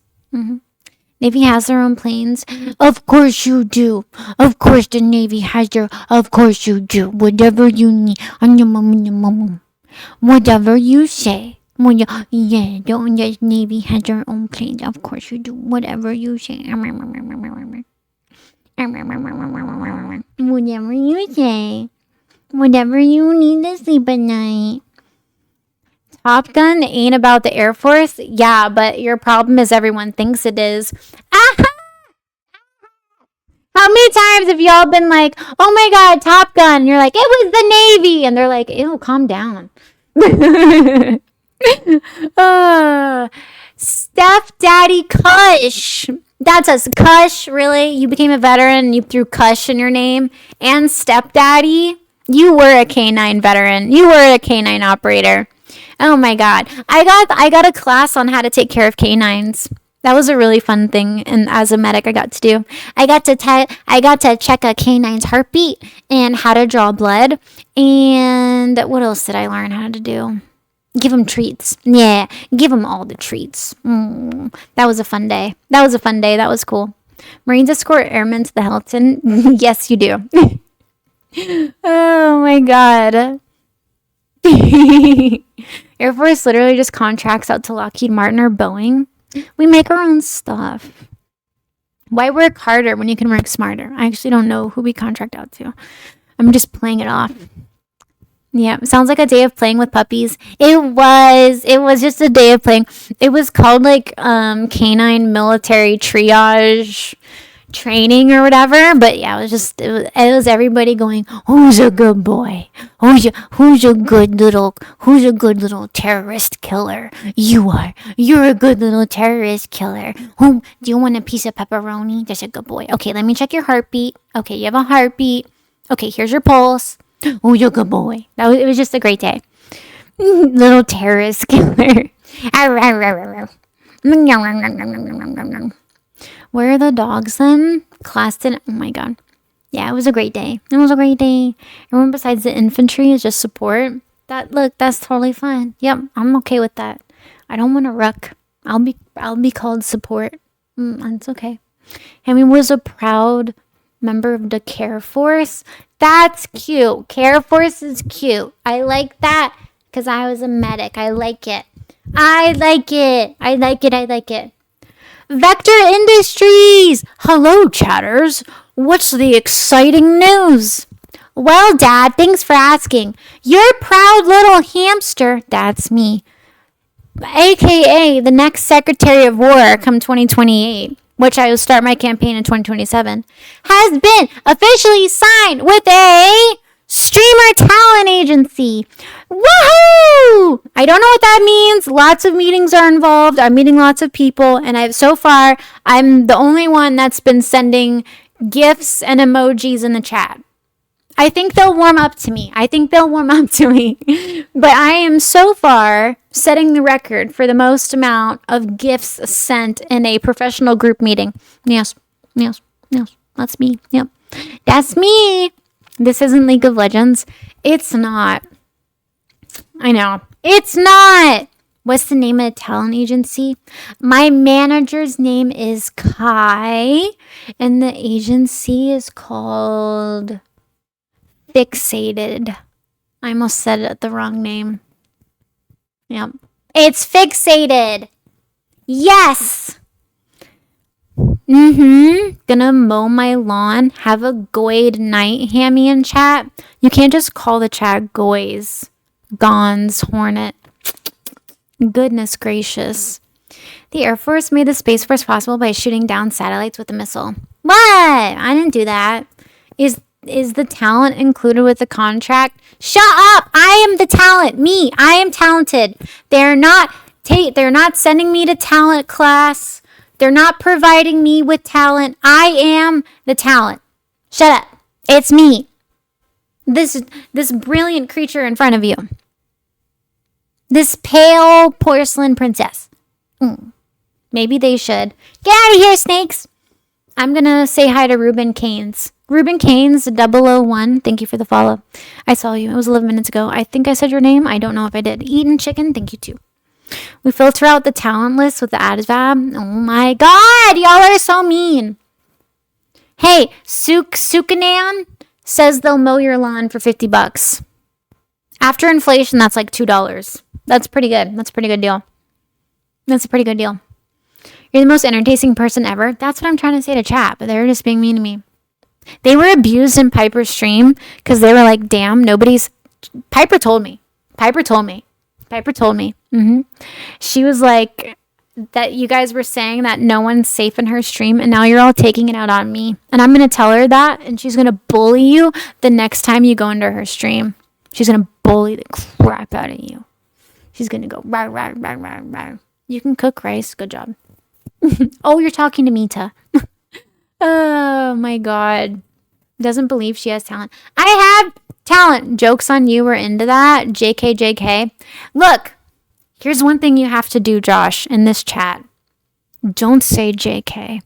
Navy has their own planes. Of course you do. Of course the Navy has their... Of course you do. Whatever you need. Whatever you say. Yeah, the Navy has their own planes. Of course you do. Whatever you say. Whatever you say. Whatever you need to sleep at night. Top Gun ain't about the Air Force? Yeah, but your problem is everyone thinks it is. Aha! How many times have y'all been like, oh my god, Top Gun? You're like, it was the Navy. And they're like, ew, calm down. Stepdaddy Kush. That's us. Kush, really? You became a veteran and you threw Kush in your name? And Stepdaddy? You were a K9 veteran. You were a K9 operator. Oh my god. I got a class on how to take care of canines. That was a really fun thing, and as a medic I got to do. I got to check a canine's heartbeat and how to draw blood. And what else did I learn how to do? Give them treats. Yeah, give them all the treats. That was a fun day. That was cool. Marines escort airmen to the Hilton. Yes, you do. Oh my god. Air Force literally just contracts out to Lockheed Martin or Boeing. We make our own stuff. Why work harder when you can work smarter? I actually don't know who we contract out to. I'm just playing it off. Yeah, sounds like a day of playing with puppies. It was just a day of playing. It was called like canine military triage training or whatever, but yeah, it was everybody going, who's a good boy, who's a good little terrorist killer? You're a good little terrorist killer. Do you want a piece of pepperoni? That's a good boy. Okay, let me check your heartbeat. Okay, you have a heartbeat. Okay, here's your pulse. You're a good boy. It was just a great day. Little terrorist killer. Where are the dogs then? Class didn't... Oh my god. Yeah, it was a great day. Everyone besides the infantry is just support. That's totally fine. Yep, I'm okay with that. I don't want to ruck. I'll be called support. That's okay. Hammy was a proud member of the Care Force. That's cute. Care Force is cute. I like that because I was a medic. I like it. Vector Industries! Hello, chatters. What's the exciting news? Well, Dad, thanks for asking. Your proud little hamster, that's me, aka the next Secretary of War come 2028, which I will start my campaign in 2027, has been officially signed with a streamer talent agency. Woohoo! I don't know what that means. Lots of meetings are involved. I'm meeting lots of people, and I'm the only one that's been sending gifs and emojis in the chat. I think they'll warm up to me. But I am so far setting the record for the most amount of gifts sent in a professional group meeting. Yes. That's me. Yep. That's me. This isn't League of Legends. It's not. I know. It's not. What's the name of the talent agency? My manager's name is Kai, and the agency is called Fixated. I almost said it the wrong name. Yep. It's Fixated. Yes. Gonna mow my lawn. Have a goid night, Hammy in chat. You can't just call the chat goys. Gons, Hornet. Goodness gracious. The Air Force made the Space Force possible by shooting down satellites with a missile. What? I didn't do that. Is the talent included with the contract? Shut up! I am the talent. Me. I am talented. They're not sending me to talent class. They're not providing me with talent. I am the talent. Shut up. It's me. This brilliant creature in front of you. This pale porcelain princess. Maybe they should. Get out of here, snakes. I'm going to say hi to Ruben Canes. Ruben Canes, 001. Thank you for the follow. I saw you. It was 11 minutes ago. I think I said your name. I don't know if I did. Eaten Chicken. Thank you, too. We filter out the talent list with the adverb. Oh, my God. Y'all are so mean. Hey, Sukanan says they'll mow your lawn for $50. After inflation, that's like $2. That's pretty good. That's a pretty good deal. That's a pretty good deal. You're the most entertaining person ever. That's what I'm trying to say to chat, but they're just being mean to me. They were abused in Piper's stream because they were like, damn, nobody's... Piper told me. She was like, that you guys were saying that no one's safe in her stream, and now you're all taking it out on me. And I'm going to tell her that, and she's going to bully you the next time you go into her stream. She's going to bully the crap out of you. She's going to go, rah, rah, rah, rah, rah. You can cook rice. Good job. Oh, you're talking to Mita. Oh, my God. Doesn't believe she has talent. I have talent. Joke's on you. We're into that. JK. Look, here's one thing you have to do, Josh, in this chat. Don't say JK.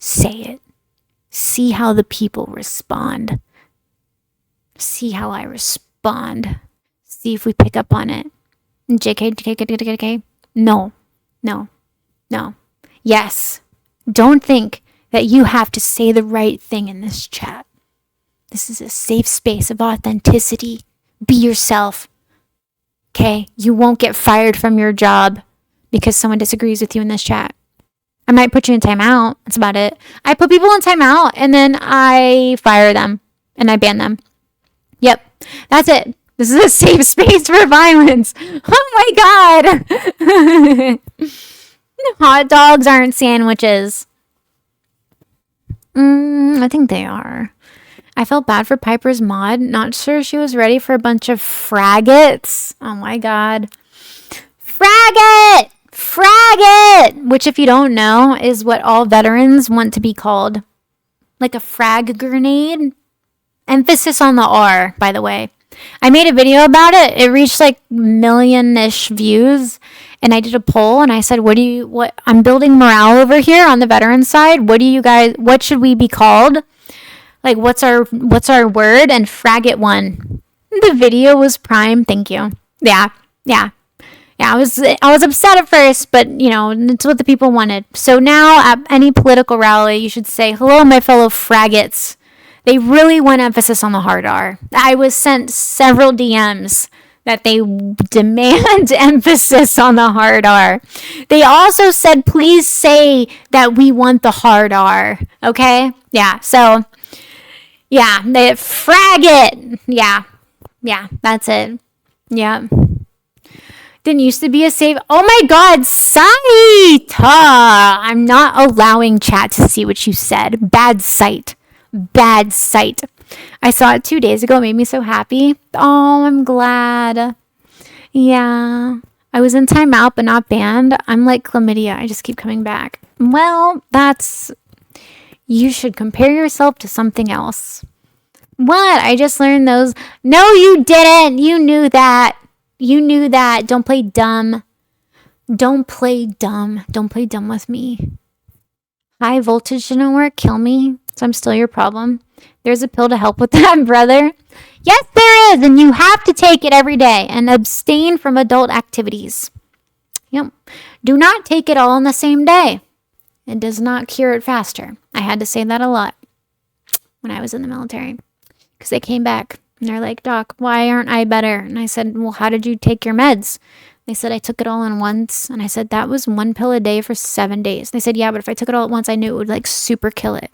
Say it. See how the people respond. See how I respond. See if we pick up on it. JK. No. Yes. Don't think that you have to say the right thing in this chat. This is a safe space of authenticity. Be yourself. Okay? You won't get fired from your job because someone disagrees with you in this chat. I might put you in timeout. That's about it. I put people in timeout and then I fire them and I ban them. Yep. That's it. This is a safe space for violence. Oh my God. Hot dogs aren't sandwiches. I think they are. I felt bad for Piper's mod. Not sure she was ready for a bunch of fraggots. Oh my God. Fraggot! Which, if you don't know, is what all veterans want to be called. Like a frag grenade. Emphasis on the R, by the way. I made a video about it. It reached like million-ish views. And I did a poll and I said, I'm building morale over here on the veteran side. What should we be called? Like, what's our word? And fraggot won. The video was prime. Thank you. Yeah. I was upset at first, but it's what the people wanted. So now at any political rally, you should say, hello, my fellow fraggots. They really want emphasis on the hard R. I was sent several DMs that they demand emphasis on the hard R. They also said, please say that we want the hard R. Okay? Yeah. So, yeah. The fraggot. Yeah, that's it. Yeah. Didn't used to be a save. Oh my God, Saita! I'm not allowing chat to see what you said. Bad sight. I saw it 2 days ago. It made me so happy. Oh, I'm glad. Yeah. I was in timeout, but not banned. I'm like chlamydia. I just keep coming back. Well, you should compare yourself to something else. What? I just learned those. No, you didn't. You knew that. Don't play dumb. Don't play dumb with me. High voltage didn't work. Kill me. So I'm still your problem. There's a pill to help with that, brother. Yes, there is. And you have to take it every day and abstain from adult activities. Yep. Do not take it all on the same day. It does not cure it faster. I had to say that a lot when I was in the military. Because they came back and they're like, Doc, why aren't I better? And I said, well, how did you take your meds? They said, I took it all in once. And I said, that was 1 pill a day for 7 days. They said, yeah, but if I took it all at once, I knew it would like super kill it.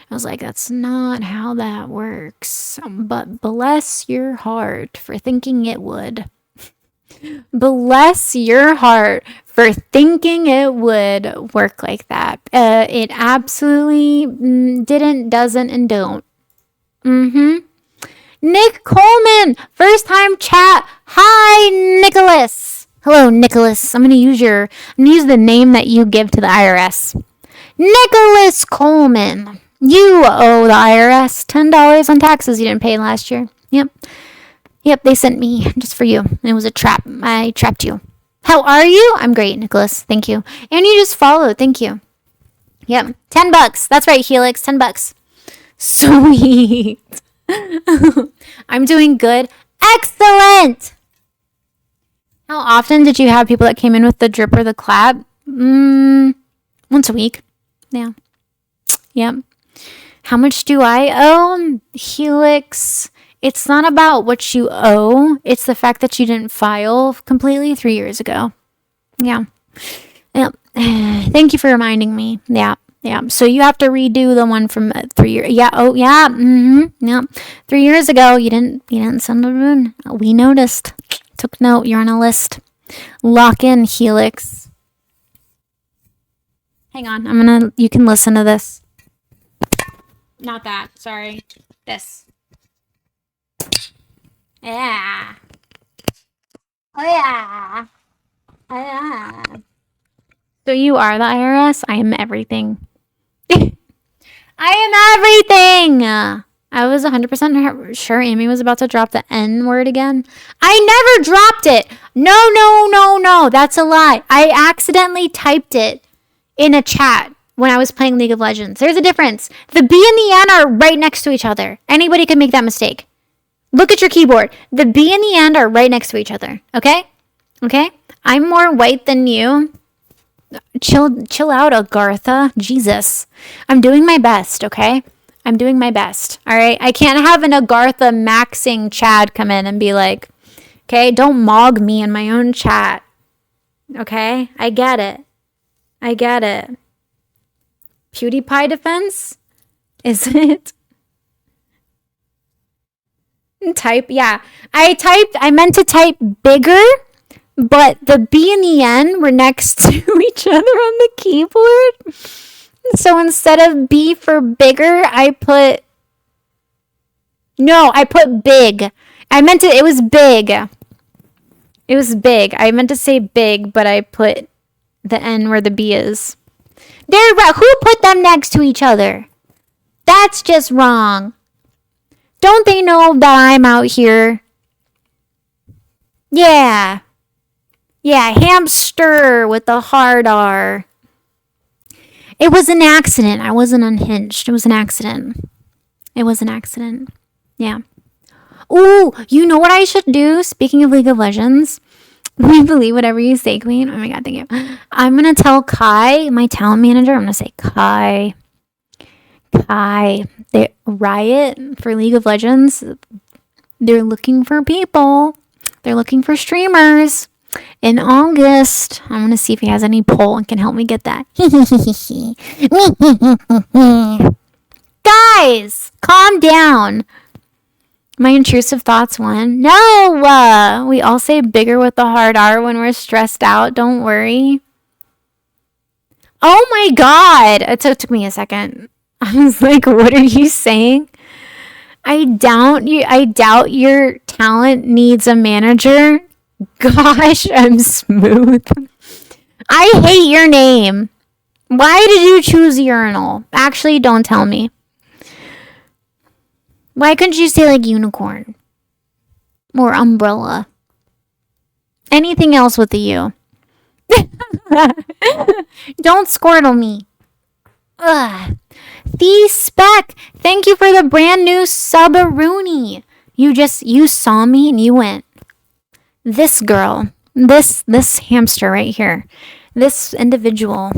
I was like, that's not how that works. But bless your heart for thinking it would. Bless your heart for thinking it would work like that. It absolutely didn't, doesn't, and don't. Nick Coleman, first time chat. Hi, Nicholas. Hello, Nicholas. I'm gonna use the name that you give to the IRS. Nicholas Coleman. You owe the IRS $10 on taxes you didn't pay last year. Yep. Yep, they sent me just for you. It was a trap. I trapped you. How are you? I'm great, Nicholas. Thank you. And you just followed. Thank you. Yep. $10. That's right, Helix. $10. Sweet. I'm doing good. Excellent. How often did you have people that came in with the drip or the clap? Once a week. Yeah. Yep. How much do I owe? Helix. It's not about what you owe. It's the fact that you didn't file completely 3 years ago. Yeah. Yep. Thank you for reminding me. Yeah. Yeah. So you have to redo the one from 3 years. Yeah. Oh, yeah. Yeah. 3 years ago, you didn't send it in. We noticed. Took note. You're on a list. Lock in, Helix. Hang on. You can listen to this. Not that. Sorry. This. Yeah. Oh, yeah. Oh, yeah. So you are the IRS? I am everything. I am everything! I was 100% sure Amy was about to drop the N word again. I never dropped it! No. That's a lie. I accidentally typed it in a chat when I was playing League of Legends. There's a difference. The B and the N are right next to each other. Anybody could make that mistake. Look at your keyboard. The B and the N are right next to each other. Okay? Okay? I'm more white than you. Chill out, Agartha. Jesus. I'm doing my best, okay? I'm doing my best. All right? I can't have an Agartha maxing Chad come in and be like, okay, don't mog me in my own chat. Okay? I get it. PewDiePie defense? Is it? Yeah. I meant to type bigger, but the B and the N were next to each other on the keyboard. So instead of B for bigger, I put big. It was big. It was big. I meant to say big, but I put the N where the B is. Who put them next to each other? That's just wrong. Don't they know that I'm out here? Yeah. Yeah, hamster with the hard R. It was an accident. I wasn't unhinged. It was an accident. Yeah. Ooh, you know what I should do? Speaking of League of Legends, we believe whatever you say, Queen. Oh my God, thank you. I'm going to tell Kai, my talent manager, I'm going to say, Kai, they Riot for League of Legends, they're looking for people. They're looking for streamers. In August, I'm going to see if he has any poll and can help me get that. Guys, calm down. My intrusive thoughts won. No, we all say bigger with the hard R when we're stressed out. Don't worry. Oh my God. It took me a second. I was like, what are you saying? I doubt your talent needs a manager. Gosh, I'm smooth. I hate your name. Why did you choose urinal? Actually, don't tell me. Why couldn't you say like unicorn? Or umbrella? Anything else with the U. Don't squirtle me. Ugh. The Spec, thank you for the brand new Subaroonie. You saw me and you went, this girl, this hamster right here, this individual,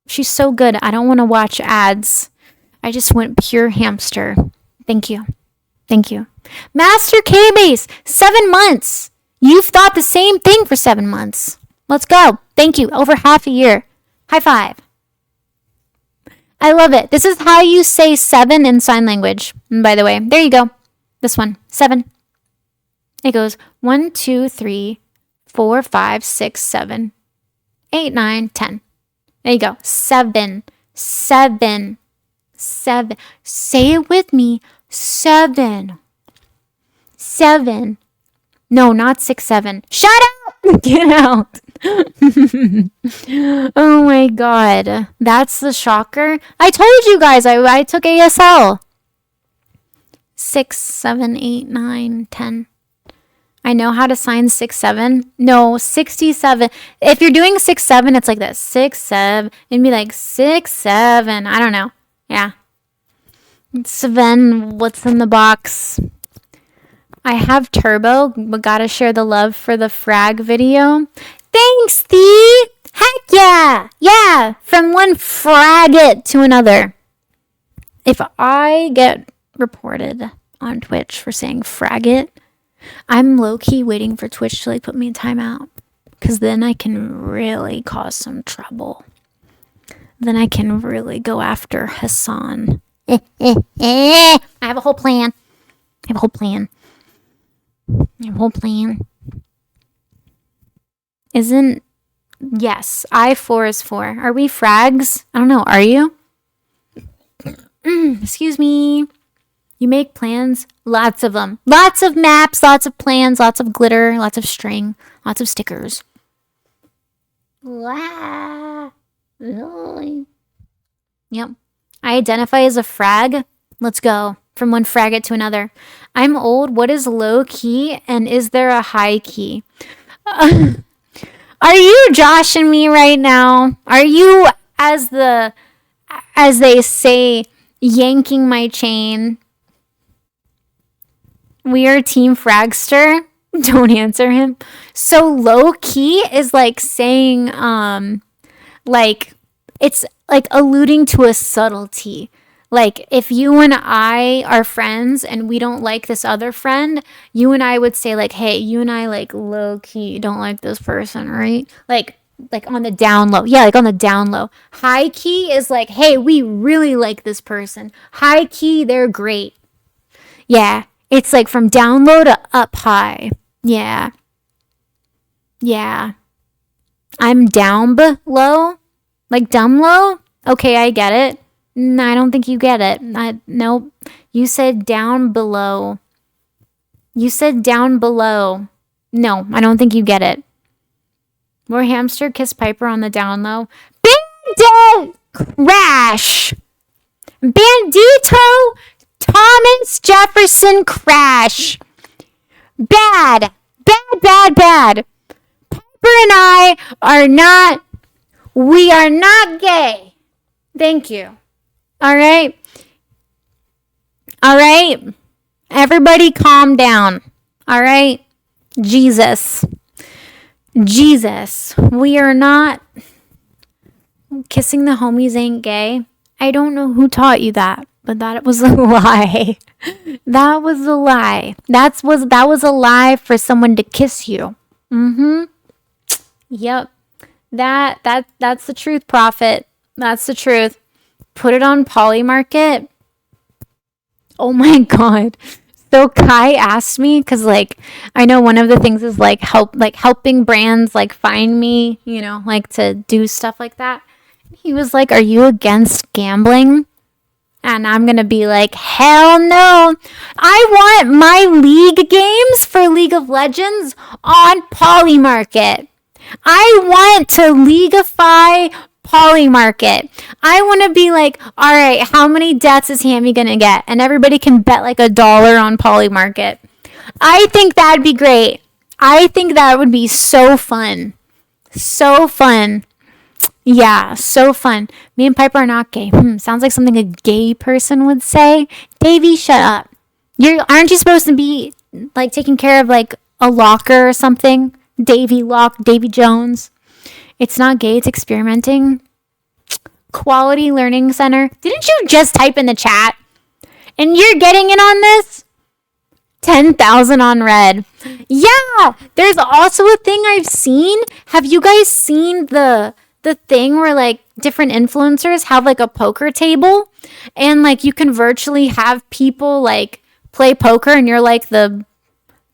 she's so good. I don't want to watch ads. I just went pure hamster. Thank you. Master K-Base, 7 months. You've thought the same thing for 7 months. Let's go. Thank you. Over half a year. High five. I love it. This is how you say 7 in sign language. And by the way, there you go. This one, 7. It goes 1, 2, 3, 4, 5, 6, 7, 8, 9, 10. There you go. 7. Say it with me. 7. No, not 6, 7. Shut up! Get out. Oh my god. That's the shocker. I told you guys I took ASL. 6, 7, 8, 9, 10. I know how to sign 6, 7. No, 67. If you're doing 6, 7, it's like this. 6, 7. It'd be like 6, 7. I don't know. Yeah. Sven, what's in the box? I have turbo, but gotta share the love for the frag video. Thanks, Thee! Heck yeah! Yeah! From one fraggot to another. If I get reported on Twitch for saying fraggot, I'm low-key waiting for Twitch to put me in timeout. Because then I can really cause some trouble. Then I can really go after Hassan. I have a whole plan. Yes, I4 is 4. Are we frags? I don't know. Are you? Excuse me. You make plans? Lots of them. Lots of maps, lots of plans, lots of glitter, lots of string, lots of stickers. Wow. Yep. I identify as a frag. Let's go. From one fraggot to another. I'm old. What is low key? And is there a high key? Are you joshing me right now? Are you, as they say, yanking my chain? We are Team Fragster. Don't answer him. So low key is saying, it's alluding to a subtlety. If you and I are friends and we don't like this other friend, you and I would say hey, you and I low key don't like this person, right? On the down low. Yeah, on the down low. High key is hey, we really like this person. High key, they're great. Yeah, it's from down low to up high. Yeah. Yeah. I'm down low? Dumb low? Okay, I get it. No, I don't think you get it. Nope. You said down below. No, I don't think you get it. More hamster kiss Piper on the down low. Bandit crash. Bandito Thomas Jefferson crash. Bad. Piper and I we are not gay. Thank you. All right. Everybody calm down. All right. Jesus. We are not. Kissing the homies ain't gay. I don't know who taught you that, but that was a lie. That was a lie. That was a lie for someone to kiss you. Yep. That's the truth, prophet. That's the truth. Put it on Polymarket. Oh my god. So Kai asked me, because I know one of the things is helping brands find me, to do stuff like that. He was are you against gambling? And I'm gonna be hell no. I want my League games for League of Legends on Polymarket. I want to Leagueify Polymarket. I want to be all right, how many deaths is Hammy gonna get? And everybody can bet $1 on Polymarket. I think that'd be great. I think that would be so fun. So fun. Yeah, so fun. Me and Piper are not gay. Sounds like something a gay person would say. Davey, shut up. Aren't you supposed to be taking care of a locker or something? Davy Jones. It's not gay, it's experimenting. Quality Learning Center. Didn't you just type in the chat? And you're getting in on this? 10,000 on red. Yeah, there's also a thing I've seen. Have you guys seen the thing where different influencers have a poker table and you can virtually have people play poker and you're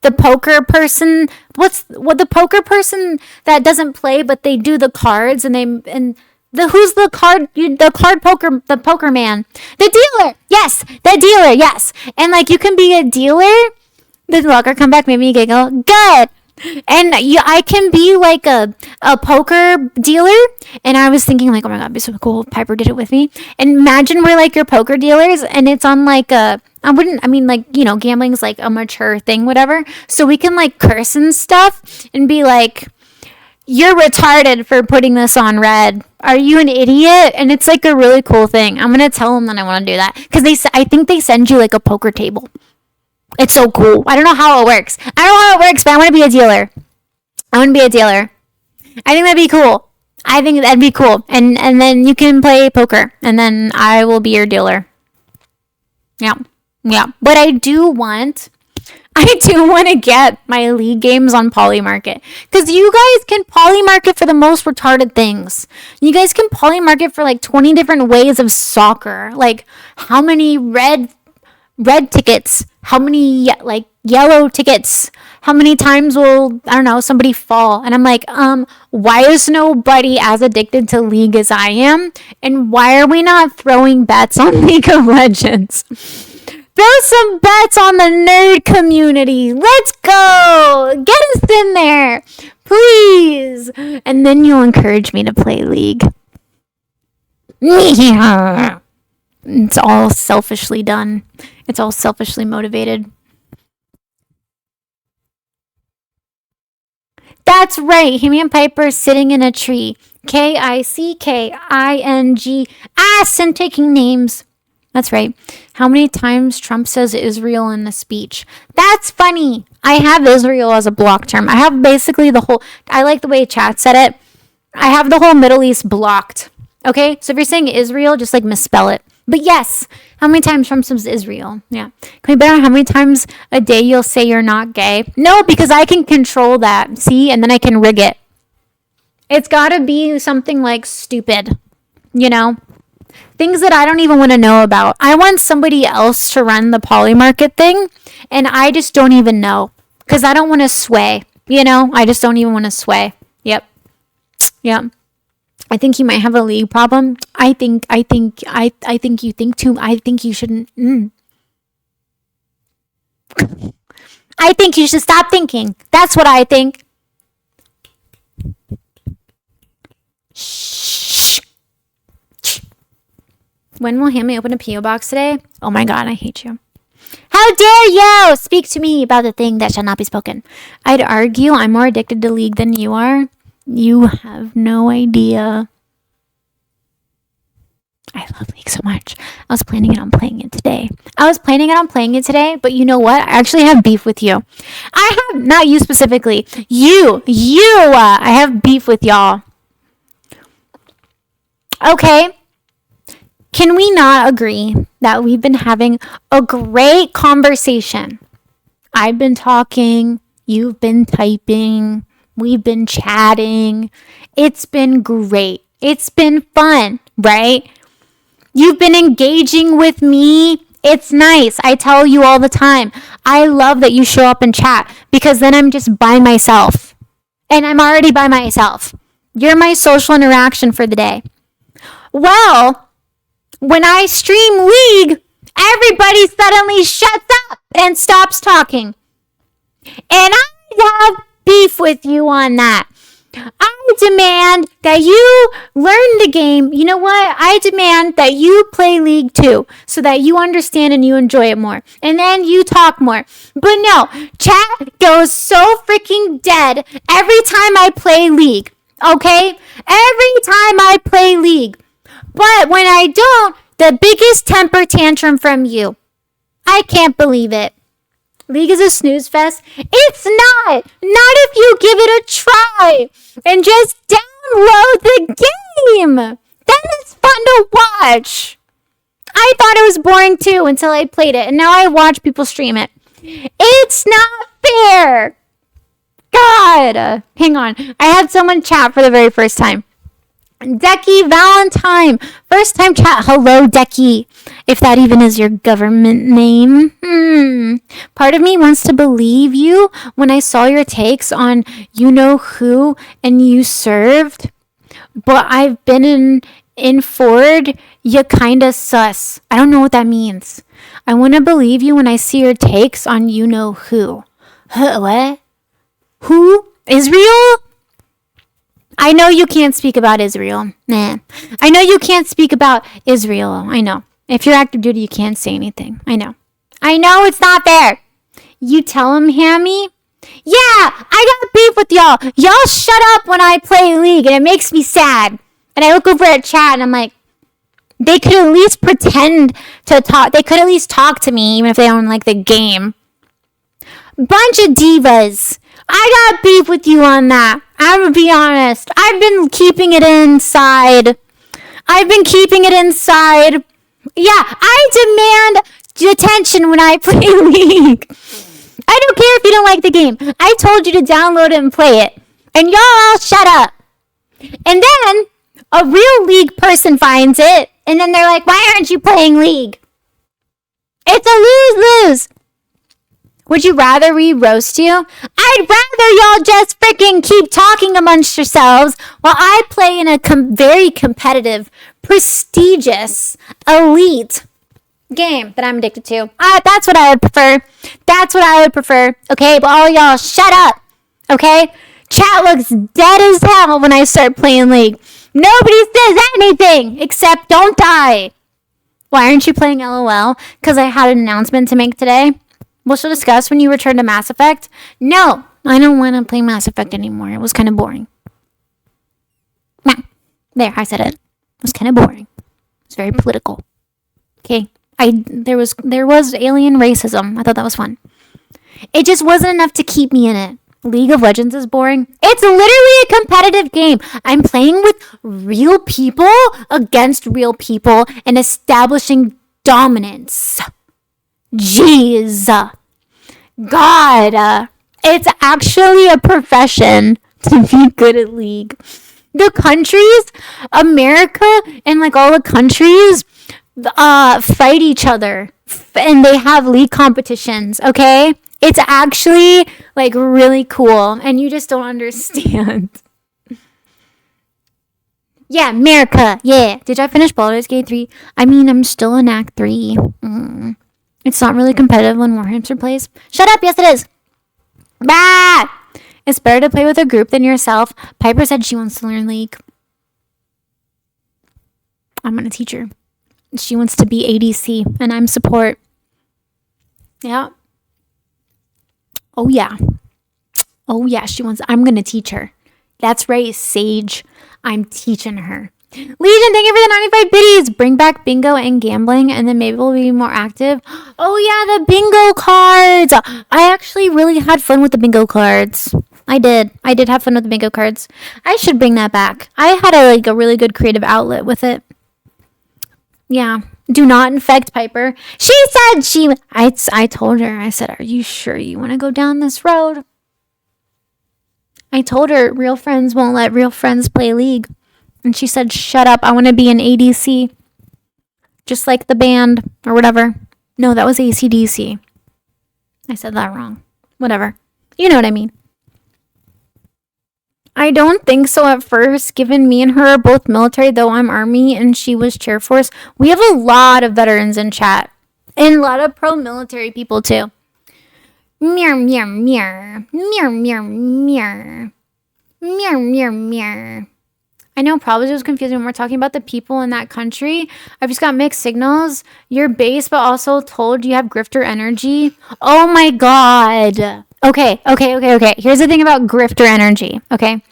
the poker person. What the poker person that doesn't play but they do the cards who's the poker man? The dealer. Yes, the dealer. Yes. And you can be a dealer. Did Walker come back? Made me giggle. Good. And I can be like a poker dealer. And I was thinking like, oh my God, it'd be so cool if Piper did it with me. And imagine we're like your poker dealers and it's on like gambling's like a mature thing, whatever. So we can like curse and stuff and be like, you're retarded for putting this on red. Are you an idiot? And it's like a really cool thing. I'm going to tell them that I want to do that. Because I think they send you like a poker table. It's so cool. I don't know how it works. I don't know how it works, but I want to be a dealer. I want to be a dealer. I think that'd be cool. I think that'd be cool. And then you can play poker. And then I will be your dealer. Yeah. Yeah. But I do want to get my league games on Polymarket. Because you guys can Polymarket for the most retarded things. You guys can Polymarket for like 20 different ways of soccer. Like how many red tickets, how many like yellow tickets, how many times will, I don't know, somebody fall? And I'm like, why is nobody as addicted to League as I am? And why are we not throwing bets on League of Legends? Throw some bets on the nerd community. Let's go. Get us in there, please. And then you'll encourage me to play League. Yeah. It's all selfishly done. It's all selfishly motivated. That's right. Him and Piper sitting in a tree. Kicking. And taking names. That's right. How many times Trump says Israel in the speech? That's funny. I have Israel as a block term. I have basically I like the way chat said it. I have the whole Middle East blocked. Okay? So if you're saying Israel, just like misspell it. But yes, how many times Trump says Israel? Yeah. Can we bet on how many times a day you'll say you're not gay? No, because I can control that. See? And then I can rig it. It's got to be something like stupid. You know? Things that I don't even want to know about. I want somebody else to run the Polymarket thing, and I just don't even know because I don't want to sway. You know, I just don't even want to sway. Yep. I think you might have a league problem. I think you think too. I think you shouldn't. I think you should stop thinking. That's what I think. Shh. When will Hammy open a P.O. box today? Oh my God, I hate you. How dare you speak to me about the thing that shall not be spoken? I'd argue I'm more addicted to League than you are. You have no idea. I love League so much. I was planning on playing it today. But you know what? I actually have beef with you. I have, not you specifically. I have beef with y'all. Okay. Can we not agree that we've been having a great conversation? I've been talking, you've been typing, we've been chatting. It's been great. It's been fun, right? You've been engaging with me. It's nice. I tell you all the time. I love that you show up and chat because then I'm just by myself. And I'm already by myself. You're my social interaction for the day. Well, when I stream League, everybody suddenly shuts up and stops talking. And I have beef with you on that. I demand that you learn the game. You know what? I demand that you play League too, so that you understand and you enjoy it more. And then you talk more. But no, chat goes so freaking dead every time I play League. Okay? Every time I play League. But when I don't, the biggest temper tantrum from you. I can't believe it. League is a snooze fest. It's not. Not if you give it a try and just download the game. Then it's fun to watch. I thought it was boring too until I played it, and now I watch people stream it. It's not fair. God. Hang on. I had someone chat for the very first time. Decky Valentine. First time chat. Hello, Decky. If that even is your government name. Part of me wants to believe you when I saw your takes on you know who and you served. But I've been in Ford. You kinda sus. I don't know what that means. I want to believe you when I see your takes on you know who. What? Who? Israel? I know you can't speak about Israel. Nah. I know you can't speak about Israel. I know. If you're active duty, you can't say anything. I know. I know it's not there. You tell him, Hammy. Yeah, I got beef with y'all. Y'all shut up when I play League, and it makes me sad. And I look over at chat, and I'm like, they could at least pretend to talk. They could at least talk to me, even if they don't like the game. Bunch of divas. I got beef with you on that. I'm gonna be honest. I've been keeping it inside. Yeah, I demand attention when I play League. I don't care if you don't like the game. I told you to download it and play it. And y'all all shut up. And then a real League person finds it. And then they're like, why aren't you playing League? It's a lose-lose. Would you rather we roast you? I'd rather y'all just freaking keep talking amongst yourselves while I play in a very competitive, prestigious, elite game that I'm addicted to. That's what I would prefer. Okay, but all y'all shut up. Okay? Chat looks dead as hell when I start playing League. Nobody says anything except don't die. Why aren't you playing LOL? Because I had an announcement to make today. We'll discuss when you return to Mass Effect. No, I don't want to play Mass Effect anymore. It was kind of boring. There, I said it. It was kind of boring. It's very political. Okay. There was alien racism. I thought that was fun. It just wasn't enough to keep me in it. League of Legends is boring. It's literally a competitive game. I'm playing with real people against real people and establishing dominance. Jeez. God. It's actually a profession to be good at League. The countries, America and like all the countries fight each other and they have League competitions, okay? It's actually like really cool and you just don't understand. Yeah, America. Yeah. Did I finish Baldur's Gate 3? I mean, I'm still in Act 3. It's not really competitive when Warhamster plays. Shut up. Yes, it is. Bah! It's better to play with a group than yourself. Piper said she wants to learn League. I'm going to teach her. She wants to be ADC, and I'm support. Yeah. Oh, yeah. She wants... I'm going to teach her. That's right, Sage. I'm teaching her. Legion, thank you for the 95 biddies. Bring back bingo and gambling, and then maybe we'll be more active. Oh, yeah, the bingo cards. I actually really had fun with the bingo cards. I did have fun with the bingo cards. I should bring that back. I had a really good creative outlet with it. Yeah. Do not infect Piper. She said I told her, I said, are you sure you want to go down this road? I told her real friends won't let real friends play League. And she said, shut up. I want to be an ADC. Just like the band or whatever. No, that was AC/DC. I said that wrong. Whatever. You know what I mean. I don't think so at first, given me and her are both military, though I'm Army and she was Chair Force. We have a lot of veterans in chat. And a lot of pro-military people, too. Meow, meow, meow. Meow, meow, meow. Meow, meow, meow. I know probably it was confusing when we're talking about the people in that country. I've just got mixed signals. You're base, but also told you have grifter energy. Oh my god. Okay. Here's the thing about grifter energy, okay?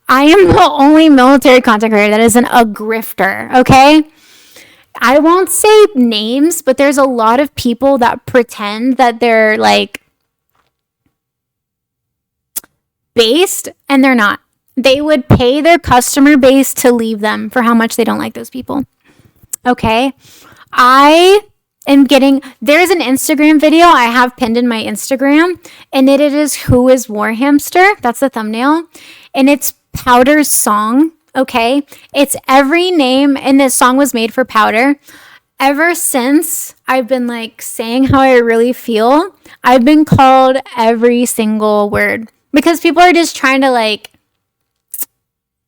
I am the only military content creator that isn't a grifter, okay? I won't say names, but there's a lot of people that pretend that they're like based and they're not. They would pay their customer base to leave them for how much they don't like those people. Okay? There's an Instagram video I have pinned in my Instagram, and it is Who is Warhamster? That's the thumbnail. And it's Powder's song, okay? It's every name, and this song was made for Powder. Ever since I've been like saying how I really feel, I've been called every single word. Because people are just trying to like,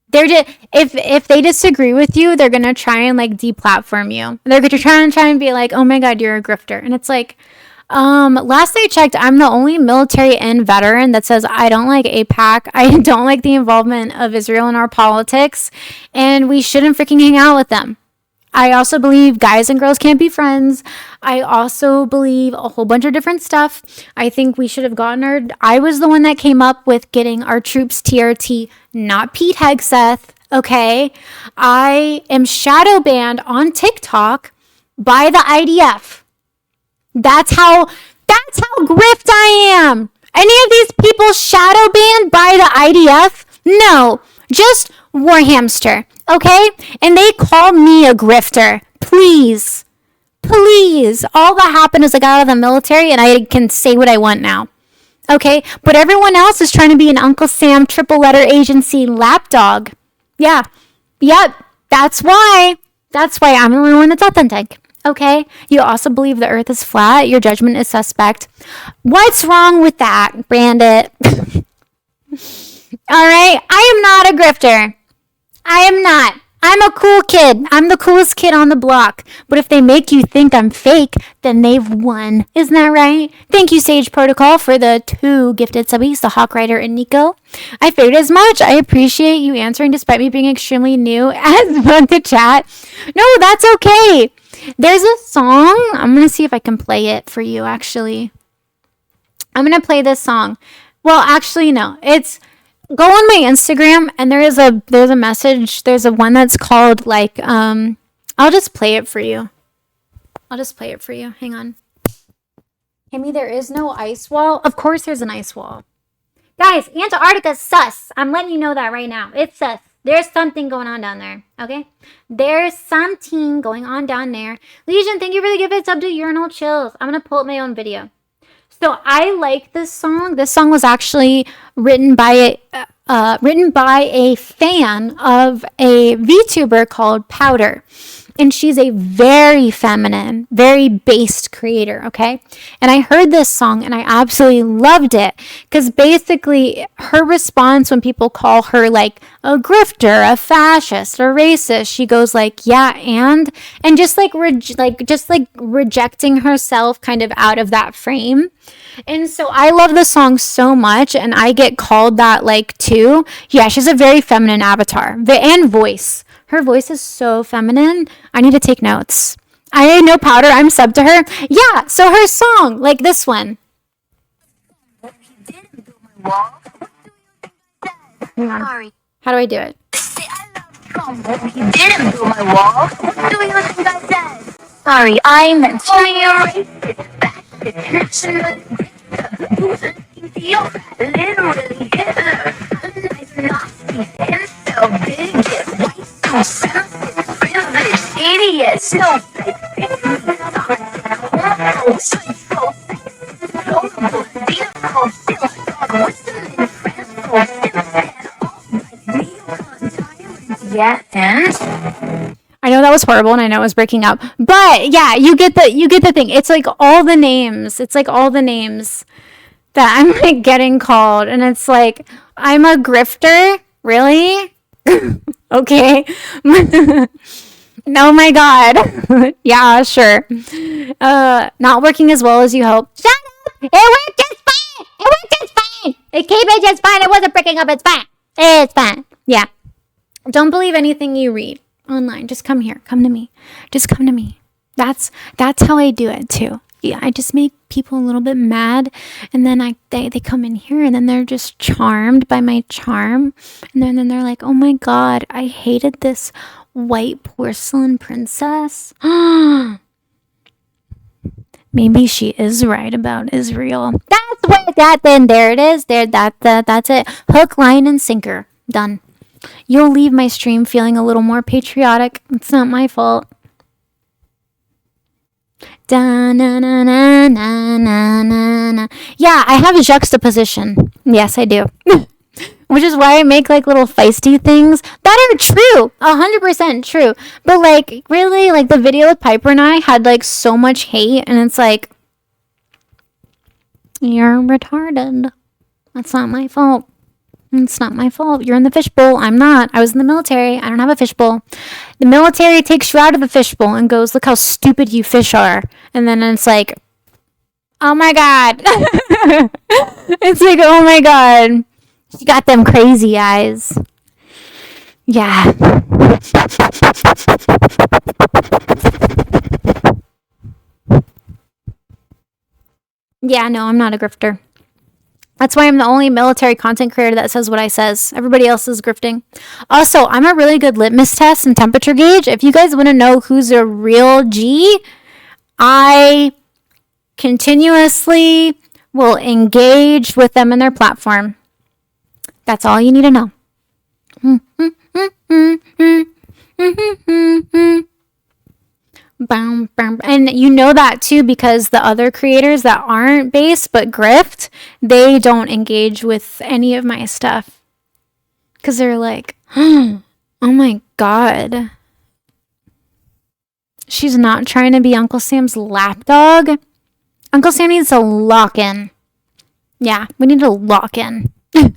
they're just, if they disagree with you, they're gonna try and like deplatform you. They're gonna try and be like, oh my god, you're a grifter. And it's like, Last I checked, I'm the only military and veteran that says I don't like AIPAC. I don't like the involvement of Israel in our politics, and we shouldn't freaking hang out with them. I also believe guys and girls can't be friends. I also believe a whole bunch of different stuff. I think we should have gotten I was the one that came up with getting our troops TRT, not Pete Hegseth. Okay. I am shadow banned on TikTok by the IDF. That's how grift I am. Any of these people shadow banned by the IDF? No, just Warhamster, okay? And they call me a grifter. Please. All that happened is I got out of the military and I can say what I want now. Okay? But everyone else is trying to be an Uncle Sam triple letter agency lapdog. Yeah. Yep. That's why I'm the only one that's authentic. Okay? You also believe the earth is flat. Your judgment is suspect. What's wrong with that, Brandit? All right? I am not a grifter. I am not. I'm a cool kid. I'm the coolest kid on the block. But if they make you think I'm fake, then they've won. Isn't that right? Thank you, Sage Protocol, for the 2 gifted subbies, the Hawk Rider and Nico. I figured as much. I appreciate you answering despite me being extremely new as fun to chat. No, that's okay. There's a song. I'm going to see if I can play it for you, actually. I'm going to play this song. Well, actually, no. It's... Go on my Instagram and there's a message. There's a one that's called like, I'll just play it for you. Hang on. Kimmy, there is no ice wall. Of course there's an ice wall. Guys, Antarctica's sus. I'm letting you know that right now. It's sus. There's something going on down there. Okay? There's something going on down there. Legion, thank you for the gift sub to Urinal Chills. I'm going to pull up my own video. So I like this song. This song was actually written by a fan of a VTuber called Powder. And she's a very feminine, very based creator, okay? And I heard this song and I absolutely loved it. Because basically her response when people call her like a grifter, a fascist, a racist, she goes like, yeah, and just like rejecting herself kind of out of that frame. And so I love the song so much and I get called that like too. Yeah, she's a very feminine avatar and voice. Her voice is so feminine. I need to take notes. I know Powder. I'm sub to her. Yeah, so her song, like this one. Hang on. Sorry. How do I do it? He didn't build my wall. What do you think I said? Sorry, I meant to literally Hitler. Nice Nazi and so big it's white so sensitive, privileged idiot, so fake, yeah, and I know that was horrible and I know it was breaking up. But yeah, you get the thing. It's like all the names. It's like all the names that I'm like getting called and it's like I'm a grifter? Really? Okay. Oh my god. Yeah, sure. Not working as well as you hope. Shut up! It worked just fine! It worked just fine! It came in just fine. It wasn't breaking up. It's fine. It's fine. Yeah. Don't believe anything you read online. Just come here. Come to me. Just come to me. That's how I do it too. Yeah, I just make people a little bit mad and then they come in here and then they're just charmed by my charm and then they're like, oh my god, I hated this white porcelain princess. Maybe she is right about Israel. That's what there it is. That's it. Hook, line, and sinker. Done. You'll leave my stream feeling a little more patriotic. It's not my fault. Da, na, na, na, na, na, na, na. Yeah, I have a juxtaposition. Yes, I do. Which is why I make like little feisty things that are true. 100% true. But like, really, like the video with Piper and I had like so much hate. And it's like, you're retarded. That's not my fault. It's not my fault. You're in the fishbowl. I'm not. I was in the military. I don't have a fishbowl. The military takes you out of the fishbowl and goes, look how stupid you fish are. And then it's like, Oh my God. It's like, oh my God. She got them crazy eyes. Yeah. Yeah, no, I'm not a grifter. That's why I'm the only military content creator that says what I says. Everybody else is grifting. Also, I'm a really good litmus test and temperature gauge. If you guys want to know who's a real G, I continuously will engage with them in their platform. That's all you need to know. And you know that too because the other creators that aren't base but grift, they don't engage with any of my stuff. Because they're like, oh my God. She's not trying to be Uncle Sam's lapdog. Uncle Sam needs to lock in. Yeah, we need to lock in. We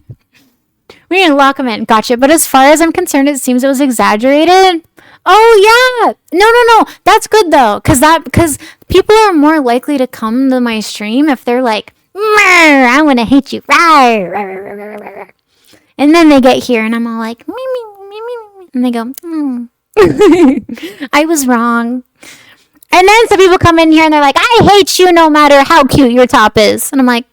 need to lock him in. Gotcha. But as far as I'm concerned, it seems it was exaggerated. Oh yeah. No. That's good though, because people are more likely to come to my stream if they're like, I want to hate you, and then they get here and I'm all like, and they go, I was wrong. And then some people come in here and they're like, I hate you no matter how cute your top is, and I'm like,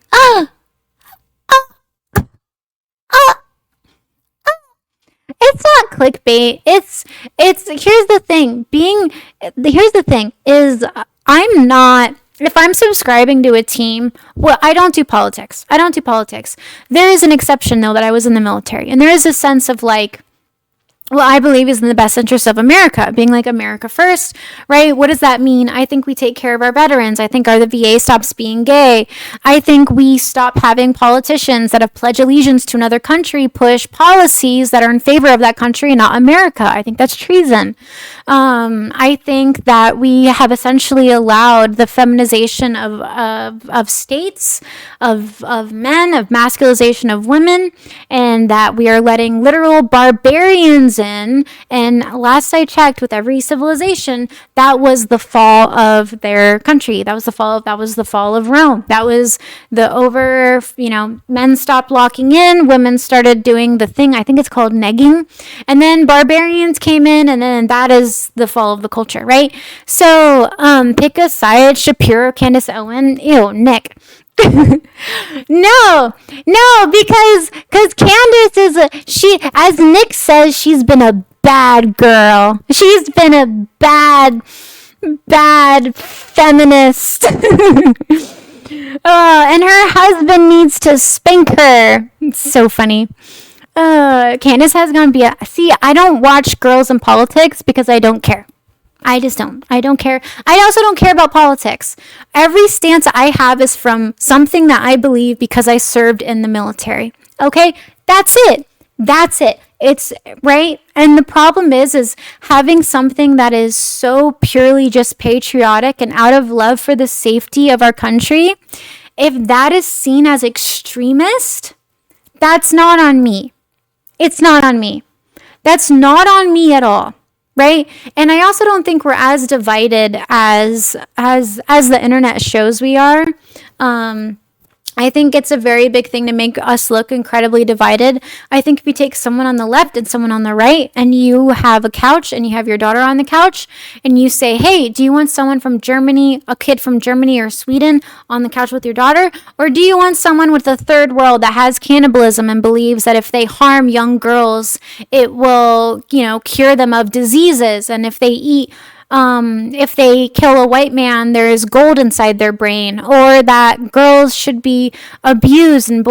it's not clickbait. It's here's the thing. Here's the thing is I'm not, if I'm subscribing to a team, well, I don't do politics. There is an exception though, that I was in the military, and there is a sense of like, well, I believe is in the best interest of America, being like America first, right? What does that mean? I think we take care of our veterans. I think the VA stops being gay. I think we stop having politicians that have pledged allegiance to another country push policies that are in favor of that country and not America. I think that's treason. I think that we have essentially allowed the feminization of states, of men, of masculization of women, and that we are letting literal barbarians in. And last I checked, with every civilization, that was the fall of their country. That was the fall of Rome. That was men stopped locking in, women started doing the thing, I think it's called negging, and then barbarians came in, and then that is the fall of the culture, right? So pick a side. Shapiro, Candace Owen, ew, Nick. no, because Candace she, as Nick says, she's been a bad girl. She's been a bad feminist. And her husband needs to spank her. It's so funny. Candace has gone see, I don't watch girls in politics because I don't care. I just don't. I don't care. I also don't care about politics. Every stance I have is from something that I believe because I served in the military. Okay? That's it. It's right. And the problem is having something that is so purely just patriotic and out of love for the safety of our country. If that is seen as extremist, that's not on me. It's not on me. That's not on me at all. Right? And I also don't think we're as divided as the internet shows we are. I think it's a very big thing to make us look incredibly divided. I think if you take someone on the left and someone on the right, and you have a couch and you have your daughter on the couch, and you say, hey, do you want someone from Germany, a kid from Germany or Sweden on the couch with your daughter? Or do you want someone with the third world that has cannibalism and believes that if they harm young girls, it will, cure them of diseases? And if they kill a white man, there is gold inside their brain, or that girls should be abused and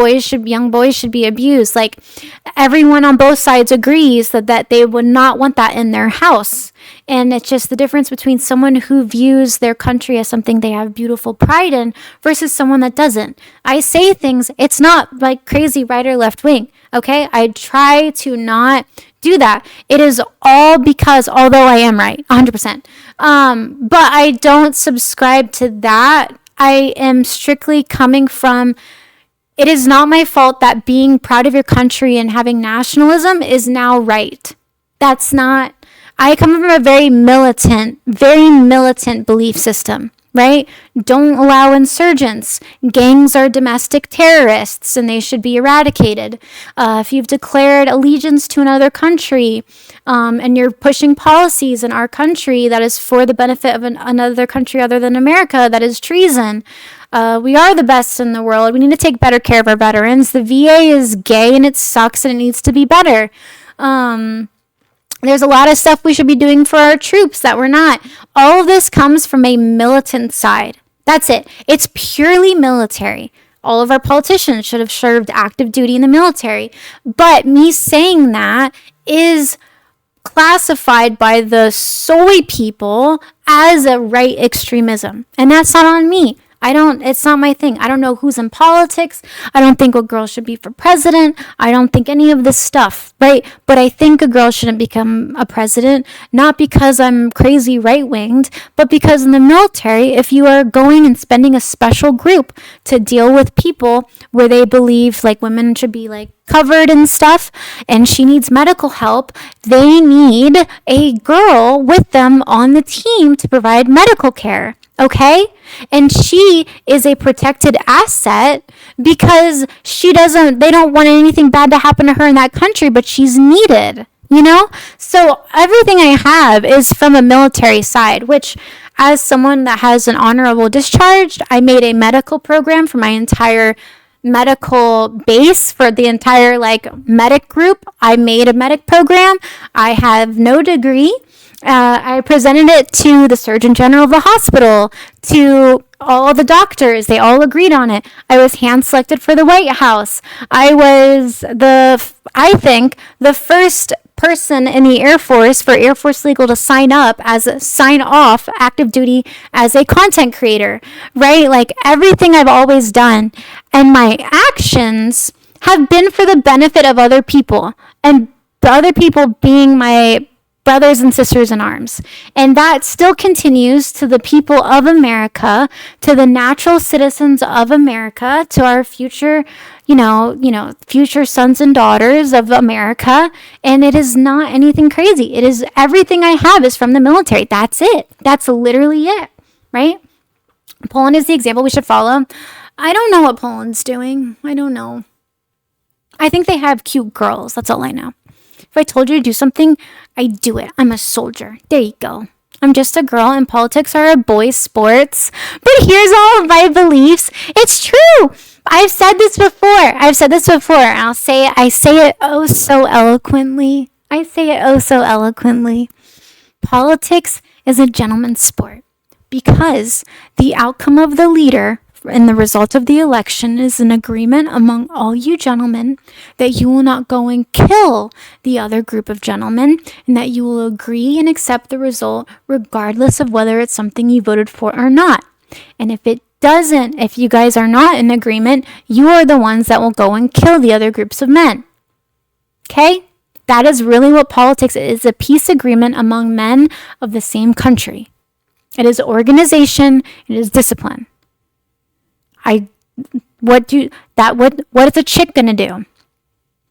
young boys should be abused. Like, everyone on both sides agrees that they would not want that in their house. And it's just the difference between someone who views their country as something they have beautiful pride in versus someone that doesn't. I say things, it's not like crazy right or left wing. Okay, I try to not do that. It is all because, although I am right, 100%, but I don't subscribe to that. I am strictly coming from, it is not my fault that being proud of your country and having nationalism is now right. That's not, I come from a very militant belief system, right? Don't allow insurgents. Gangs are domestic terrorists and they should be eradicated. If you've declared allegiance to another country and you're pushing policies in our country that is for the benefit of another country other than America, that is treason. We are the best in the world. We need to take better care of our veterans. The VA is gay and it sucks and it needs to be better. There's a lot of stuff we should be doing for our troops that we're not. All of this comes from a militant side. That's it. It's purely military. All of our politicians should have served active duty in the military. But me saying that is classified by the soy people as a right extremism. And that's not on me. It's not my thing. I don't know who's in politics. I don't think a girl should be for president. I don't think any of this stuff, right? But I think a girl shouldn't become a president, not because I'm crazy right-winged, but because in the military, if you are going and spending a special group to deal with people where they believe like women should be like covered and stuff, and she needs medical help, they need a girl with them on the team to provide medical care. Okay? And she is a protected asset because they don't want anything bad to happen to her in that country, but she's needed, you know? So everything I have is from a military side, which as someone that has an honorable discharge, I made a medical program for my entire medical base for the entire medic group. I made a medic program. I have no degree. I presented it to the Surgeon General of the hospital, to all the doctors. They all agreed on it. I was hand selected for the White House. I was I think, the first person in the Air Force for Air Force Legal to sign off active duty as a content creator, right? Like everything I've always done and my actions have been for the benefit of other people, and the other people being my brothers and sisters in arms. And that still continues to the people of America, to the natural citizens of America, to our future, future sons and daughters of America. And it is not anything crazy. It is everything I have is from the military. That's it. That's literally it, right? Poland is the example we should follow. I don't know what Poland's doing. I don't know. I think they have cute girls. That's all I know. If I told you to do something, I do it. I'm a soldier. There you go. I'm just a girl and politics are a boys' sports. But here's all of my beliefs. It's true. I've said this before. I say it oh so eloquently. Politics is a gentleman's sport because the outcome of the leader and the result of the election is an agreement among all you gentlemen that you will not go and kill the other group of gentlemen, and that you will agree and accept the result regardless of whether it's something you voted for or not. And if you guys are not in agreement, you are the ones that will go and kill the other groups of men. Okay? That is really what politics is, a peace agreement among men of the same country. It is organization, it is discipline. What is a chick gonna do?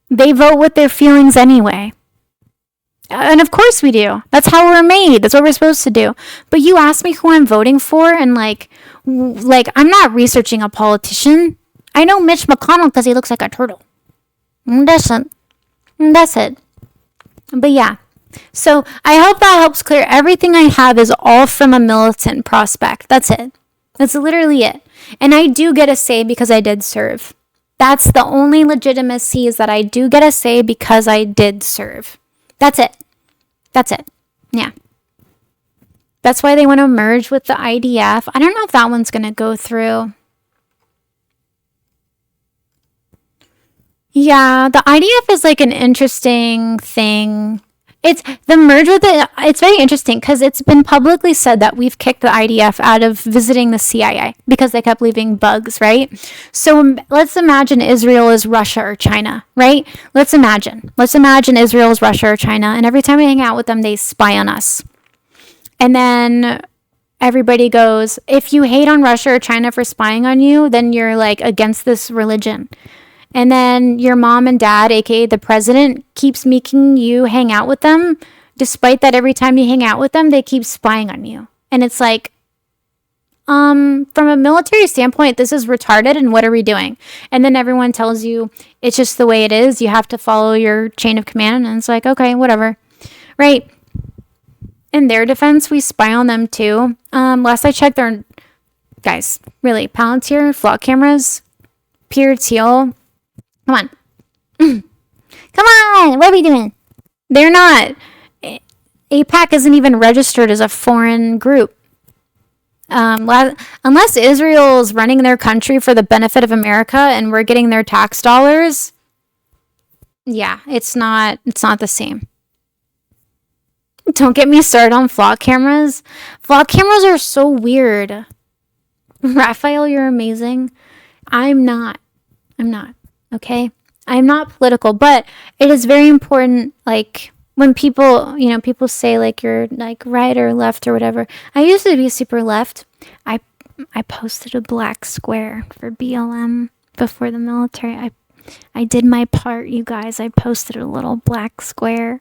They vote with their feelings anyway. And of course we do. That's how we're made. That's what we're supposed to do. But you ask me who I'm voting for, and I'm not researching a politician. I know Mitch McConnell because he looks like a turtle. That's it. But yeah. So I hope that helps clear. Everything I have is all from a militant prospect. That's it. That's literally it. And I do get a say because I did serve. That's the only legitimacy, is that I do get a say because I did serve. That's it. Yeah. That's why they want to merge with the IDF. I don't know if that one's going to go through. Yeah, the IDF is an interesting thing. It's very interesting because it's been publicly said that we've kicked the IDF out of visiting the CIA because they kept leaving bugs, right? So let's imagine Israel is Russia or China, right? Let's imagine Israel is Russia or China, and every time we hang out with them, they spy on us. And then everybody goes, if you hate on Russia or China for spying on you, then you're against this religion. And then your mom and dad, aka the president, keeps making you hang out with them, despite that every time you hang out with them, they keep spying on you. And it's from a military standpoint, this is retarded and what are we doing? And then everyone tells you it's just the way it is. You have to follow your chain of command. And it's like, okay, whatever. Right. In their defense, we spy on them too. Last I checked, guys, really, Palantir, flock cameras, pure teal. Come on. Come on. What are we doing? They're not. AIPAC isn't even registered as a foreign group. Unless Israel is running their country for the benefit of America and we're getting their tax dollars, yeah, it's not the same. Don't get me started on flock cameras. Flock cameras are so weird. Raphael, you're amazing. I'm not. Okay? I'm not political, but it is very important, like, when people say, like, you're, like, right or left or whatever. I used to be super left. I posted a black square for BLM before the military. I did my part, you guys. I posted a little black square.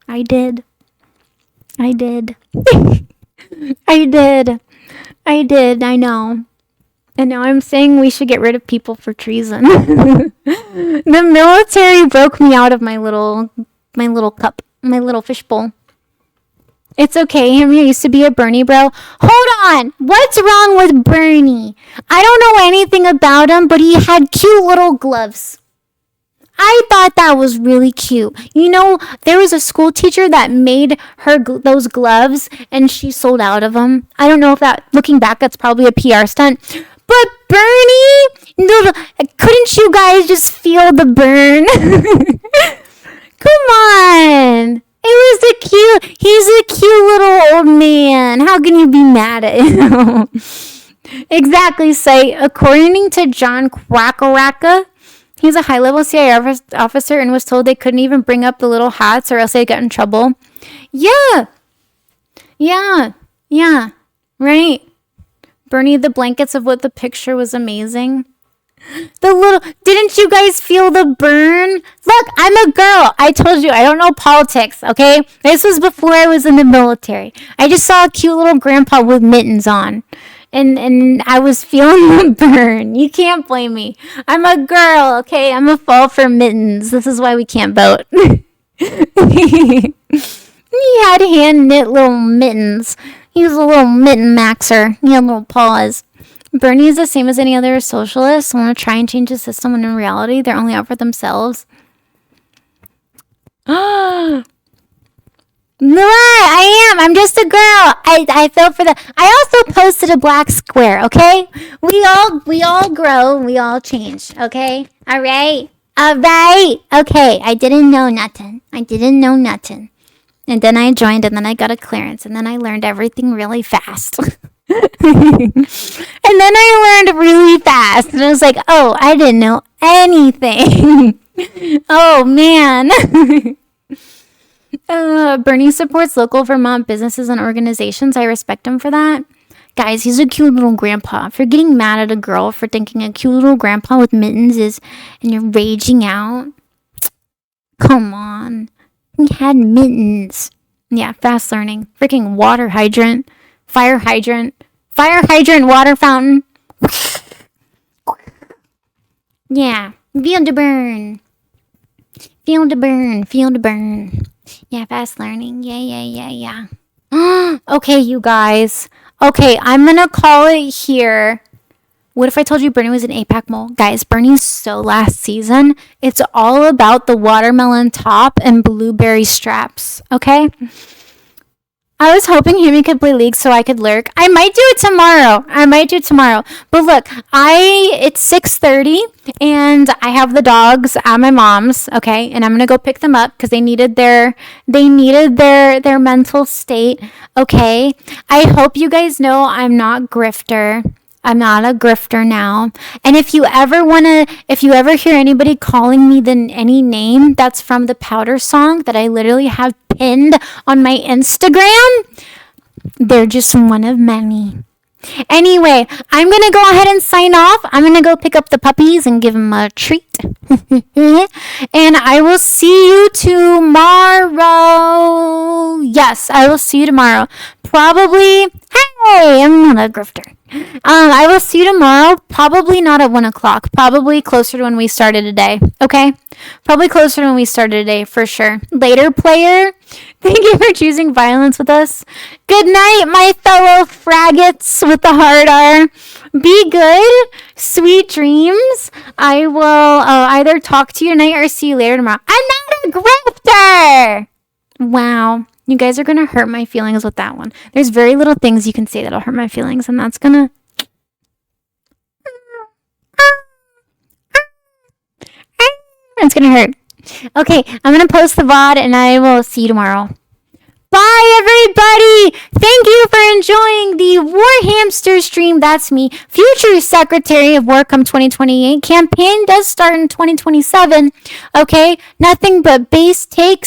I did. I know. And now I'm saying we should get rid of people for treason. The military broke me out of my little cup, my little fishbowl. It's okay. Him used to be a Bernie bro. Hold on. What's wrong with Bernie? I don't know anything about him, but he had cute little gloves. I thought that was really cute. You know, there was a school teacher that made her those gloves, and she sold out of them. I don't know if that, looking back, that's probably a PR stunt. But Bernie, no, couldn't you guys just feel the burn? Come on. He's a cute little old man. How can you be mad at him? Exactly, say, according to John Quackaracka, he's a high-level CIA officer and was told they couldn't even bring up the little hats or else they'd get in trouble. Yeah, right. Bernie, the blankets of what the picture was amazing. Didn't you guys feel the burn? Look, I'm a girl. I told you, I don't know politics, okay? This was before I was in the military. I just saw a cute little grandpa with mittens on. And I was feeling the burn. You can't blame me. I'm a girl, okay? I'm a fall for mittens. This is why we can't vote. He had hand-knit little mittens. He was a little mitten maxer. He had little paws. Bernie is the same as any other socialist. Want to try and change the system when in reality they're only out for themselves. No, I am. I'm just a girl. I fell for the. I also posted a black square. Okay, we all grow. We all change. Okay, all right. Okay, I didn't know nothing. And then I joined, and then I got a clearance, and then I learned everything really fast. And then I learned really fast, and I was like, oh, I didn't know anything. Oh, man. Bernie supports local Vermont businesses and organizations. I respect him for that. Guys, he's a cute little grandpa. For getting mad at a girl for thinking a cute little grandpa with mittens is, and you're raging out. Come on. He had mittens. Yeah, fast learning. Freaking water hydrant. Fire hydrant, water fountain. Yeah, feel the burn. Yeah, fast learning. Yeah. Okay, you guys. Okay, I'm gonna call it here. What if I told you Bernie was an AIPAC mole? Guys, Bernie's so last season. It's all about the watermelon top and blueberry straps, okay? I was hoping Himi could play League so I could lurk. I might do it tomorrow. But look, it's 6:30 and I have the dogs at my mom's, okay? And I'm going to go pick them up because they needed their mental state, okay? I hope you guys know I'm not grifter. I'm not a grifter now. And if you ever hear anybody calling me any name that's from the Powder song that I literally have pinned on my Instagram, they're just one of many. Anyway, I'm going to go ahead and sign off. I'm going to go pick up the puppies and give them a treat. And I will see you tomorrow. Yes, I will see you tomorrow. Probably. Hey, I'm not a grifter. I will see you tomorrow. Probably not at 1 o'clock. Probably closer to when we started today. Okay? Probably closer to when we started today, for sure. Later, player. Thank you for choosing violence with us. Good night, my fellow fraggots with the hard R. Be good. Sweet dreams. I will either talk to you tonight or see you later tomorrow. I'm not a grifter. Wow. You guys are going to hurt my feelings with that one. There's very little things you can say that'll hurt my feelings, and that's going to... It's going to hurt. Okay, I'm going to post the VOD, and I will see you tomorrow. Bye, everybody! Thank you for enjoying the War Hamster stream. That's me, future Secretary of War come 2028. Campaign does start in 2027. Okay, nothing but base takes.